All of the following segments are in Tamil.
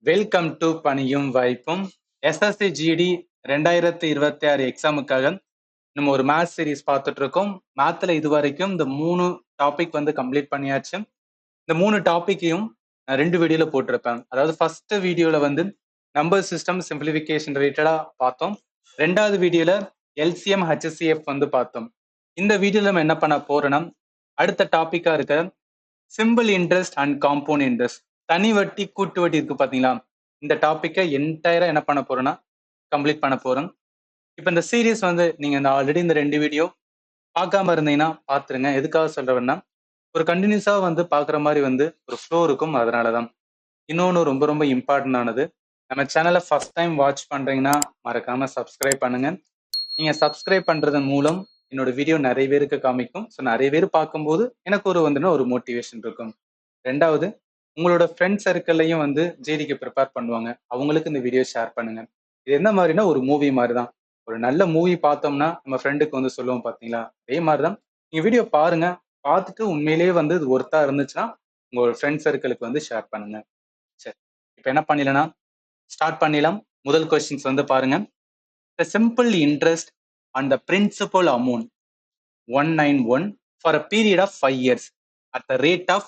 வெல்கம் டு பணியும் வாய்ப்பும். எஸ்எஸ்சி ஜிடி 2026 எக்ஸாமுக்காக நம்ம ஒரு மேத்ஸ் சீரிஸ் பார்த்துட்டு இருக்கோம். மேத்ல இது வரைக்கும் இந்த 3 டாபிக் வந்து கம்ப்ளீட் பண்ணியாச்சு. இந்த 3 டாபிக்கையும் நான் 2 வீடியோல போட்டிருப்பேன். அதாவது ஃபர்ஸ்ட் வீடியோல வந்து நம்பர் சிஸ்டம் சிம்பிளிஃபிகேஷன் ரிலேட்டடா பார்த்தோம். 2வது வீடியோல எல்சிஎம் ஹெச்சிஎஃப் வந்து பார்த்தோம். இந்த வீடியோல நம்ம என்ன பண்ண போறோம்னா, அடுத்த டாபிக்கா இருக்க simple interest and compound interest, தனி வட்டி கூட்டு வட்டி இருக்கு பாத்தீங்களா, இந்த டாபிக்கை என்டையரா என்ன பண்ண போறோம்னா கம்ப்ளீட் பண்ண போறோம். இப்போ இந்த சீரீஸ் வந்து நீங்க இந்த ஆல்ரெடி இந்த 2 வீடியோ பார்க்காம இருந்தீங்கன்னா பாத்துருங்க. எதுக்காக சொல்றேன்னா, ஒரு கண்டினியூஸா வந்து பாக்குற மாதிரி வந்து ஒரு ஃப்ளோ இருக்கும். அதனாலதான். இன்னொன்னு ரொம்ப ரொம்ப இம்பார்ட்டன்ட் ஆனது, நம்ம சேனலை ஃபர்ஸ்ட் டைம் வாட்ச் பண்றீங்கன்னா மறக்காம சப்ஸ்கிரைப் பண்ணுங்க. நீங்க சப்ஸ்கிரைப் பண்றதன் மூலம் என்னோட வீடியோ நிறைய பேருக்கு காமிக்கும். ஸோ நிறைய பேர் பார்க்கும்போது எனக்கு ஒரு மோட்டிவேஷன் இருக்கும். 2வது, உங்களோட ஃப்ரெண்ட் சர்க்கிள்லையும் வந்து ஜேடிக்கு ப்ரிப்பேர் பண்ணுவாங்க. அவங்களுக்கு இந்த வீடியோ ஷேர் பண்ணுங்க. இது என்ன மாதிரினா ஒரு மூவி மாதிரி தான். ஒரு நல்ல மூவி பார்த்தோம்னா நம்ம ஃப்ரெண்டுக்கு வந்து சொல்லுவோம் பாத்தீங்களா, அதே மாதிரி தான். நீங்க வீடியோ பாருங்க, பார்த்துட்டு உண்மையிலேயே வந்து இது ஒர்த்தா இருந்துச்சுன்னா உங்களோட ஃப்ரெண்ட் சர்க்கிளுக்கு வந்து ஷேர் பண்ணுங்க. சரி, இப்போ என்ன பண்ணிடலாம்னா ஸ்டார்ட் பண்ணிடலாம். முதல் கொஸ்டின்ஸ் வந்து பாருங்க. The simple interest on the principal amount 191 for a period of 5 years at the rate of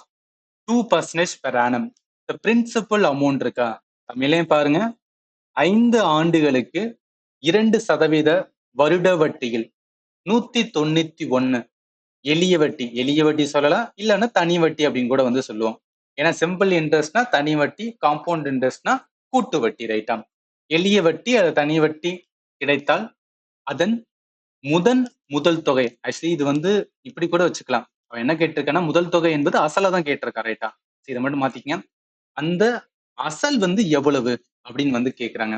2% per annum. The principal amount இருக்கா, தமிழையும் பாருங்க. 5 ஆண்டுகளுக்கு 2% வருட வட்டியில் 191. எளிய வட்டி, எளிய வட்டி சொல்லலாம், இல்லைன்னா தனி வட்டி அப்படின்னு கூட வந்து சொல்லுவோம். ஏன்னா சிம்பிள் இன்ட்ரெஸ்ட்னா தனி வட்டி, காம்பவுண்ட் இன்ட்ரெஸ்ட்னா கூட்டு வட்டி, ரைட்டா? எளிய வட்டி அது தனி வட்டி கிடைத்தால் அதன் முதல் தொகை, ஆக்சுவலி இது வந்து இப்படி கூட வச்சுக்கலாம். அவன் என்ன கேட்டிருக்கான்னா, முதல் தொகை என்பது அசலை தான் கேட்டிருக்கான், ரைட்டா? இதை மட்டும் மாத்திக்கங்க. அந்த அசல் வந்து எவ்வளவு அப்படின்னு வந்து கேட்கறாங்க.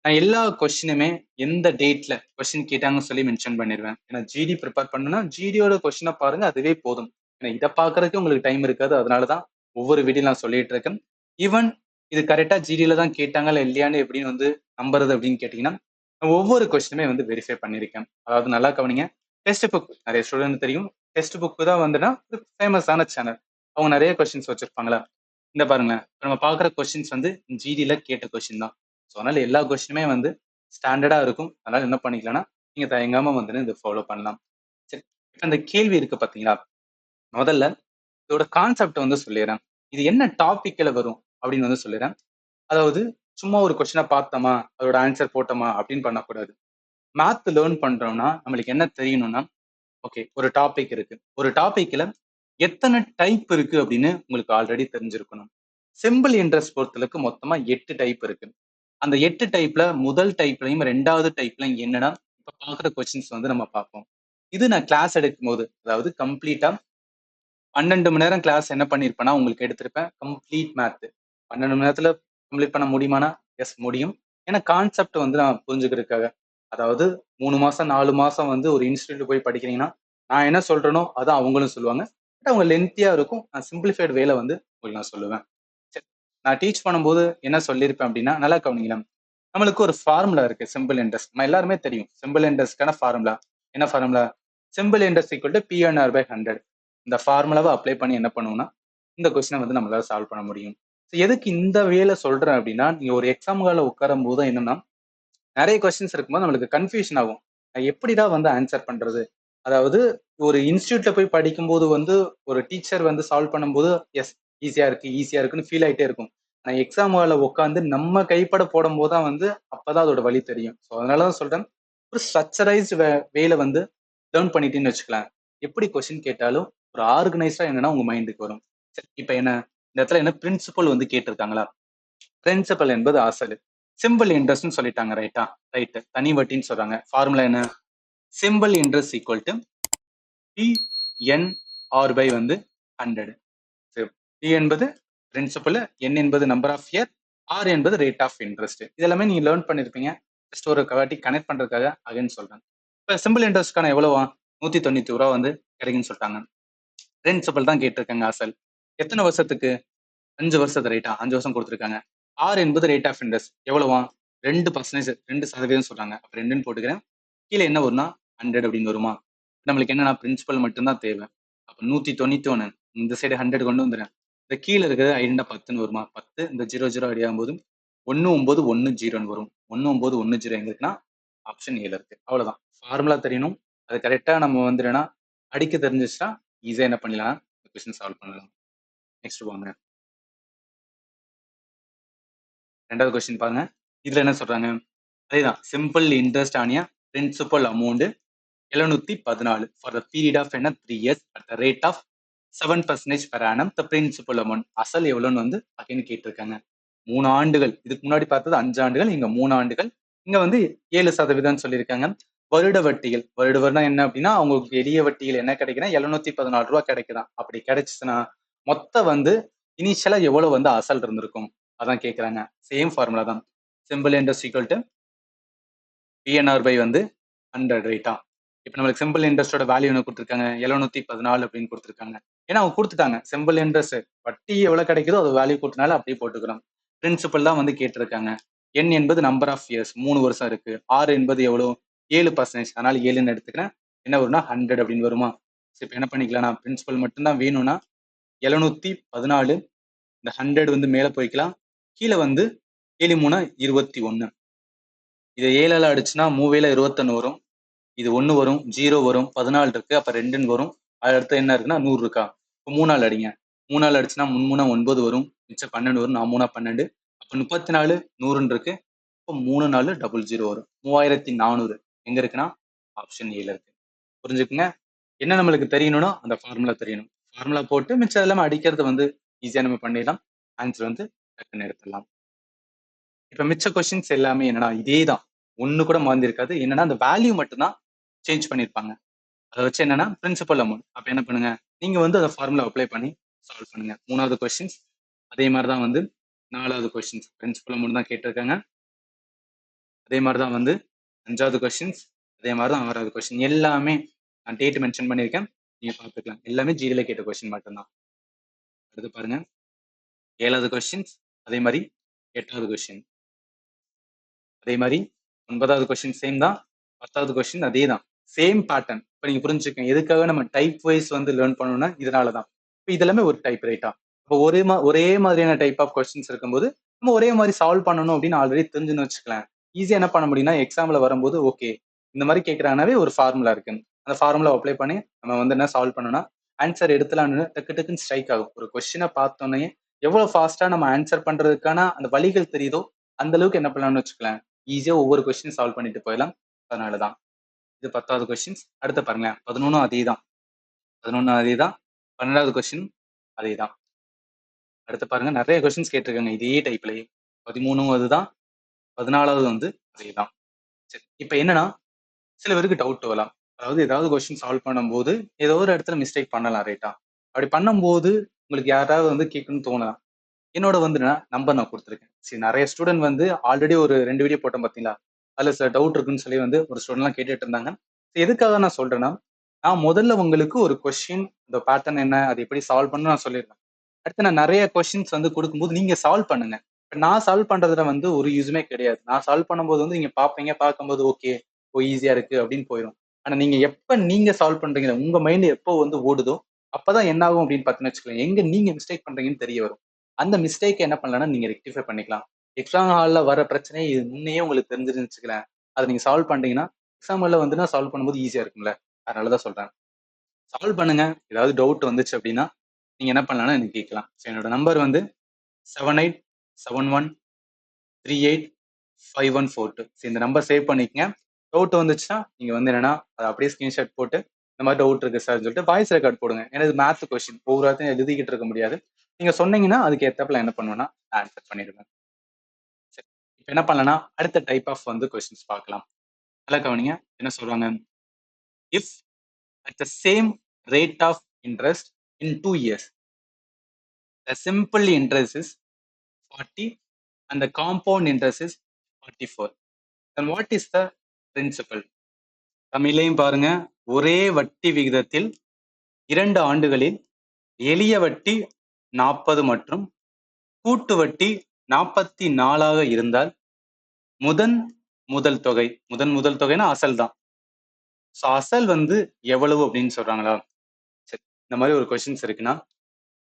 நான் எல்லா கொஸ்டினுமே எந்த டேட்ல கொஸ்டின் கேட்டாங்கன்னு சொல்லி மென்ஷன் பண்ணிடுவேன். ஏன்னா ஜிடி ப்ரிப்பேர் பண்ணுனா ஜிடியோட கொஸ்டினை பாருங்க, அதுவே போதும். ஏன்னா இதை பாக்குறதுக்கு உங்களுக்கு டைம் இருக்காது. அதனாலதான் ஒவ்வொரு வீடியோ நான் சொல்லிட்டு இருக்கேன். ஈவன் இது கரெக்டா ஜிடியில தான் கேட்டாங்களா இல்லையான்னு எப்படின்னு வந்து நம்புறது அப்படின்னு கேட்டீங்கன்னா, ஒவ்வொரு கொஸ்டினுமே வந்து வெரிஃபை பண்ணியிருக்கேன். அதாவது நல்லா கவனிங்க. டெஸ்ட் புக் நிறைய ஸ்டூடெண்ட் தெரியும். டெஸ்ட் புக் தான் வந்துன்னா ஒரு ஃபேமஸான சேனல். அவங்க நிறைய கொஸ்டின்ஸ் வச்சிருப்பாங்களா. இந்த பாருங்க, நம்ம பாக்குற கொஸ்டின்ஸ் வந்து ஜிடியில கேட்ட கொஸ்டின் தான். ஸோ அதனால எல்லா கொஸ்டினுமே வந்து ஸ்டாண்டர்டா இருக்கும். அதனால என்ன பண்ணிக்கலாம்னா நீங்க தயங்காம வந்து இதை ஃபாலோ பண்ணலாம். சரி, இப்போ இந்த கேள்வி இருக்கு பாத்தீங்களா, முதல்ல இதோட கான்செப்ட் வந்து சொல்லிடுறேன். இது என்ன டாபிக்ல வரும் அப்படின்னு வந்து சொல்லிடுறேன். அதாவது சும்மா ஒரு கொஸ்டினை பார்த்தோமா அதோட ஆன்சர் போட்டோமா அப்படின்னு பண்ணக்கூடாது. மேத் லேர்ன் பண்றோம்னா நம்மளுக்கு என்ன தெரியணும்னா, ஓகே ஒரு டாபிக் இருக்கு, ஒரு டாபிக்ல எத்தனை டைப் இருக்கு அப்படின்னு உங்களுக்கு ஆல்ரெடி தெரிஞ்சிருக்கணும். சிம்பிள் இன்ட்ரெஸ்ட் பொறுத்தளவுக்கு மொத்தமா 8 டைப் இருக்கு. அந்த 8 டைப்ல முதல் டைப்லையும் 2வது டைப்லையும் என்னன்னா இப்ப பாக்குற கொஸ்டின்ஸ் வந்து நம்ம பார்ப்போம். இது நான் கிளாஸ் எடுக்கும் போது, அதாவது கம்ப்ளீட்டா 12 மணி நேரம் கிளாஸ் என்ன பண்ணிருப்பேன்னா உங்களுக்கு எடுத்திருப்பேன் கம்ப்ளீட் மேத். 12 மணி நேரத்துல கம்ப்ளீட் பண்ண முடியுமானா எஸ் முடியும். ஏன்னா கான்செப்ட் வந்து நான் புரிஞ்சுக்கிறதுக்காக. அதாவது 3 மாசம் 4 மாசம் வந்து ஒரு இன்ஸ்டியூட் போய் படிக்கிறீங்கன்னா நான் என்ன சொல்றேனோ அதான் அவங்களும் சொல்லுவாங்க. பட் அவங்க லென்த்தியா இருக்கும். நான் சிம்பிளிஃபைடு வேல வந்து உங்களுக்கு நான் சொல்லுவேன். சரி, நான் டீச் பண்ணும்போது என்ன சொல்லியிருப்பேன் அப்படின்னா, நல்லா கவனிங்களா. நம்மளுக்கு ஒரு ஃபார்முலா இருக்கு சிம்பிள் இன்ட்ரெஸ்ட். நம்ம எல்லாருமே தெரியும் சிம்பிள் இன்ட்ரெஸ்ட்கான ஃபார்முலா. என்ன formula? Simple interest equal to P/100. இந்த ஃபார்முலாவை அப்ளை பண்ணி என்ன பண்ணுவோம்னா இந்த கொஸ்டினை வந்து நம்மளால சால்வ் பண்ண முடியும். எதுக்கு இந்த வேலை சொல்றேன் அப்படின்னா, நீங்க ஒரு எக்ஸாம் ஹால்ல உட்காரும் போது என்னன்னா நிறைய கொஸ்டின்ஸ் இருக்கும்போது நம்மளுக்கு கன்ஃபியூஷன் ஆகும். எப்படிடா வந்து ஆன்சர் பண்றது? அதாவது ஒரு இன்ஸ்டியூட்ல போய் படிக்கும்போது வந்து ஒரு டீச்சர் வந்து சால்வ் பண்ணும்போது எஸ் ஈஸியா இருக்குன்னு ஃபீல் ஆயிட்டே இருக்கும். ஆனா எக்ஸாம் ஹால்ல உட்காந்து நம்ம கைப்பட போடும்போது தான் வந்து அப்பதான் அதோட வழி தெரியும். ஸோ அதனாலதான் சொல்றேன், ஒரு ஸ்ட்ரக்சரைஸ்டு வேல வந்து லேர்ன் பண்ணிட்டேன்னு வச்சுக்கலாம். எப்படி கொஸ்டின் கேட்டாலும் ஒரு ஆர்கனைஸ்டா என்னன்னா உங்க மைண்டுக்கு வரும். சரி, இப்ப என்ன இந்த இடத்துல என்ன பிரின்சிபல் வந்து கேட்டிருக்காங்களா? பிரின்சிபல் என்பது அசல். சிம்பிள் இன்ட்ரெஸ்ட்னு சொல்லிட்டாங்க, ரைட்டா? ரைட். தனி வட்டின்னு சொல்றாங்க. ஃபார்முலா என்ன? Simple interest equal to PNR by வந்து 100. P என்பது பிரின்சிபல், N என்பது நம்பர் ஆஃப் இயர், R என்பது ரேட் ஆஃப் இன்ட்ரெஸ்ட். இதெல்லாமே நீங்க லேர்ன் பண்ணிருப்பீங்க. ஜஸ்ட் ஒரு வாட்டி கனெக்ட் பண்றதுக்காக அகைன் சொல்றேன். இப்ப சிம்பிள் இன்ட்ரெஸ்ட்கான எவ்வளவா 191 ரூபா வந்து கிடைக்குன்னு சொல்லிட்டாங்க. பிரின்சிபல் தான் கேட்டிருக்காங்க அசல். எத்தனை வருஷத்துக்கு? 5 வருஷத்து, ரைட்டா? 5 வருஷம் கொடுத்துருக்காங்க. ஆர் என்பது ரேட் ஆஃப் இன்ட்ரெஸ்ட் எவ்வளவா? 2%, 2% சொல்றாங்க. அப்ப 2ன்னு போட்டுக்கிறேன். கீழே என்ன வரும்னா 100 அப்படின்னு வருமா? நம்மளுக்கு என்னன்னா பிரின்சிபல் மட்டும்தான் தேவை. அப்ப 191 இந்த சைடு 100 கொண்டு வந்துடுறேன். இந்த கீழே இருக்கிறது ஐடெண்டா 10ன்னு வருமா? 10 இந்த 0 அடி ஆகும்போது 1910 வரும். 1910 எங்க இருக்குன்னா ஆப்ஷன் ஏல இருக்கு. அவ்வளவுதான். ஃபார்முலா தெரியணும். அது கரெக்டா நம்ம வந்து என்னன்னா அடிக்க தெரிஞ்சிச்சுன்னா ஈஸியா என்ன பண்ணலாம், கொஸ்டின் சால்வ் பண்ணலாம். நெக்ஸ்ட் வாங்க. 2வது கொஸ்டின் பாருங்க. இதுல என்ன சொல்றாங்க? அதேதான் simple interest on a principal amount 714 for the period of என்ன 3 years at the rate of 7% per annum the principal amount. அசல் எவ்வளோன்னு வந்து அகைன் கேட்டிருக்காங்க. 3 ஆண்டுகள். இதுக்கு முன்னாடி பார்த்தது 5 ஆண்டுகள், இங்க 3 ஆண்டுகள். இங்க வந்து 7% சொல்லியிருக்காங்க. வருட வட்டிகள். வருடவர்னா என்ன அப்படின்னா அவங்களுக்கு எளிய வட்டிகள் என்ன கிடைக்குன்னா 714 ரூபா கிடைக்குதான். அப்படி கிடைச்சுன்னா மொத்தம் வந்து இனிஷியலா எவ்வளவு வந்து அசல் இருந்திருக்கும் அதான் கேட்கறாங்க. சேம் ஃபார்முலா தான். Simple interest equal to PNR by வந்து 100 ரைட்டா. இப்போ நம்மளுக்கு சிம்பிள் இன்ட்ரெஸ்டோட வேல்யூ என்ன கொடுத்துருக்காங்க? 714 அப்படின்னு கொடுத்துருக்காங்க. ஏன்னா அவங்க கொடுத்துட்டாங்க சிம்பிள் இன்ட்ரெஸ்ட் வட்டி எவ்வளவு கிடைக்குதோ அது வேல்யூ கொடுத்தனால அப்படியே போட்டுக்கிறோம். பிரின்சிபல் தான் வந்து கேட்டிருக்காங்க. என் என்பது நம்பர் ஆஃப் இயர்ஸ் 3 வருஷம் இருக்கு. ஆர் என்பது எவ்வளவு 7%, அதனால 7ன்னு எடுத்துக்கிறேன். என்ன வரும்னா 100 அப்படின்னு வருமா? இப்போ என்ன பண்ணிக்கலாம், நான் பிரின்சிபல் மட்டும்தான் வேணும்னா 714 இந்த 100 வந்து மேல போய்க்கலாம். கீழே வந்து 7 3 21. இதை 7ஆல அடிச்சுன்னா 3 21 வரும். இது 1 வரும், 0 வரும், 14 இருக்கு, அப்ப 2ன்னு வரும். அடுத்து என்ன இருக்குன்னா 100 இருக்கா? இப்போ 3ஆல் அடிங்க. 3ஆல் அடிச்சுன்னா 3 3 9 வரும், மிச்சம் 12 வரும், 4 3 12. அப்போ 34 100ன்னு இருக்கு. இப்போ 3 4 00 வரும். 3400 எங்க இருக்குன்னா ஆப்ஷன் ஏல இருக்கு. புரிஞ்சுக்குங்க. என்ன நம்மளுக்கு தெரியணும்னா அந்த ஃபார்முலா தெரியணும். ஃபார்முலா போட்டு மிச்சம் எல்லாமே அடிக்கிறது வந்து ஈஸியா நம்ம பண்ணிடலாம். ஆன்சர் வந்து டக்குன்னு எடுத்துடலாம். இப்ப மிச்ச கொஸ்டின்ஸ் எல்லாமே என்னன்னா இதே தான். ஒண்ணு கூட மாறி இருக்காது. என்னன்னா அந்த வேல்யூ மட்டும்தான் சேஞ்ச் பண்ணிருப்பாங்க. அதை வச்சு என்னன்னா பிரின்சிபல் அமௌண்ட். அப்ப என்ன பண்ணுங்க, நீங்க வந்து அந்த ஃபார்முலா அப்ளை பண்ணி சால்வ் பண்ணுங்க. 3வது கொஸ்டின்ஸ் அதே மாதிரி தான் வந்து 4வது கொஸ்டின்ஸ் பிரின்சிபல் அமௌண்ட் தான் கேட்டிருக்காங்க. அதே மாதிரி தான் வந்து 5வது கொஸ்டின்ஸ், அதே மாதிரி தான் 6வது கொஸ்டின். எல்லாமே நான் டேட் மென்ஷன் பண்ணியிருக்கேன், நீங்க பார்த்துக்கலாம். எல்லாமே ஜிடில கேட்ட கொஸ்டின் மட்டும்தான். அடுத்து பாருங்க 7வது கொஸ்டின்ஸ், அதே மாதிரி 8வது கொஸ்டின், அதே மாதிரி 9வது கொஸ்டின் சேம் தான், 10வது கொஸ்டின் அதே தான். Same pattern. இப்போ நீங்க புரிஞ்சுக்கங்க எதுக்காக நம்ம டைப் வைஸ் வந்து லேர்ன் பண்ணணும்னா இதனால தான். இப்போ இதெல்லாமே ஒரு டைப் ரைட்டா. இப்போ ஒரே மாதிரியான டைப் ஆஃப் கொஸ்டின்ஸ் இருக்கும்போது நம்ம ஒரே மாதிரி சால்வ் பண்ணணும் அப்படின்னு ஆல்ரெடி தெரிஞ்சுன்னு வச்சுக்கலாம். ஈஸியா என்ன பண்ண முடியும்னா எக்ஸாம்ல வரும்போது ஓகே இந்த மாதிரி கேட்கறாங்கனாவே ஒரு ஃபார்முலா இருக்கு, அந்த ஃபார்முலா அப்ளை பண்ணி நம்ம வந்து என்ன சால்வ் பண்ணணும்னா ஆன்சர் எடுத்துலாம்னு டக்கு டக்குன்னு ஸ்ட்ரைக் ஆகும். ஒரு கொஸ்டினை பார்த்தோன்னே எவ்வளவு ஃபாஸ்டா நம்ம ஆன்சர் பண்றதுக்கான அந்த வழிகள் தெரியுதோ அந்த அளவுக்கு என்ன பண்ணலாம்னு வச்சுக்கலாம், ஈஸியா ஒவ்வொரு கொஸ்டின் சால்வ் பண்ணிட்டு போயிடலாம். அதனாலதான் இது 10வது கொஸ்டின். அடுத்து பாருங்களேன் 11ம் அதே தான். 11 அதே தான். 12வது கொஸ்டின் அதே தான். அடுத்து பாருங்க நிறைய கொஸ்டின்ஸ் கேட்டிருக்காங்க இதே டைப்லயே. 13ம் அதுதான், 14வது வந்து அதே தான். சரி இப்போ என்னன்னா சில பேருக்கு டவுட் வரலாம். அதாவது ஏதாவது கொஸ்டின் சால்வ் பண்ணும்போது ஏதோ ஒரு இடத்துல மிஸ்டேக் பண்ணலாம் ரைட்டா. அப்படி பண்ணும்போது உங்களுக்கு யாராவது வந்து கேட்கணும்னு தோணலாம். என்னோட வந்து நம்பர் நான் கொடுத்துருக்கேன். சரி நிறைய ஸ்டூடெண்ட் வந்து ஆல்ரெடி ஒரு 2 வீடியோ போட்டோம் பார்த்தீங்களா, அதுல சில டவுட் இருக்குன்னு சொல்லி வந்து ஒரு ஸ்டூடெண்ட்லாம் கேட்டுட்டு இருந்தாங்க. எதுக்காக நான் சொல்றேன்னா, நான் முதல்ல உங்களுக்கு ஒரு கொஸ்டின் இந்த பேட்டர்ன் என்ன அது எப்படி சால்வ் பண்ணணும் நான் சொல்லிடுறேன். அடுத்து நான் நிறைய கொஸ்டின்ஸ் வந்து கொடுக்கும்போது நீங்க சால்வ் பண்ணுங்க. இப்ப நான் சால்வ் பண்றதுல வந்து ஒரு யூஸுமே கிடையாது. நான் சால்வ் பண்ணும்போது வந்து நீங்க பார்ப்பீங்க, பார்க்கும்போது ஓகே ஈஸியா இருக்கு அப்படின்னு போயிடும். ஆனா நீங்க எப்ப நீங்க சால்வ் பண்றீங்க உங்க மைண்ட் எப்போ வந்து ஓடுதோ அப்பதான் என்ன ஆகும் அப்படின்னு பார்த்தீங்கன்னு வச்சுக்கோங்க, எங்க நீங்க மிஸ்டேக் பண்றீங்கன்னு தெரிய வரும். அந்த மிஸ்டேக் என்ன பண்ணலாம்னா நீங்க ரெக்டிஃபை பண்ணிக்கலாம். எக்ஸாம் ஹால்ல வர பிரச்சனை இது முன்னையே உங்களுக்கு தெரிஞ்சிருன்னு வச்சுக்கலாம், அதை நீங்க சால்வ் பண்றீங்கன்னா எக்ஸாம் ஹால்ல வந்து சால்வ் பண்ணும்போது ஈஸியா இருக்கும்ல. அதனாலதான் சொல்றேன். சால்வ் பண்ணுங்க. ஏதாவது டவுட் வந்துச்சு அப்படின்னா நீங்க என்ன பண்ணலாம்னா எனக்கு கேட்கலாம். என்னோட நம்பர் வந்து 7871385142. இந்த நம்பர் சேவ் பண்ணிக்கங்க. டவுட் வந்துச்சுன்னா நீங்க வந்து என்னன்னா அதை அப்படியே ஸ்கிரீன்ஷாட் போட்டு இந்த மாதிரி டவுட் இருக்கு சார் சொல்லிட்டு வாய்ஸ் ரெக்கார்ட் போடுங்க. ஏன்னா இது மேத்ஸ் கொஸ்டின் ஒவ்வொரு வார்த்தையும் எழுதிக்கிட்டு இருக்க முடியாது. நீங்க சொன்னீங்கன்னா அதுக்கு ஏத்தப்பல என்ன பண்ணுவேன்னா ஆன்சர் பண்ணிடுவேன். சரி இப்போ என்ன பண்ணலாம்னா அடுத்த டைப் ஆஃப் வந்து கொஸ்டின்ஸ் பார்க்கலாம். நல்லா கவனிங்க என்ன சொல்றாங்க. If at the same rate of interest in 2 years, the simple interest is 40 and the compound interest is 44. Then what is the principal? தமிழையும் பாருங்க. ஒரே வட்டி விகிதத்தில் 2 ஆண்டுகளில் எளிய வட்டி 40 மற்றும் கூட்டு வட்டி 44 இருந்தால் முதல் தொகை முதல் தொகைனா அசல் தான். அசல் வந்து எவ்வளவு அப்படின்னு சொல்றாங்களா. சரி இந்த மாதிரி ஒரு கொஸ்டின்ஸ் இருக்குன்னா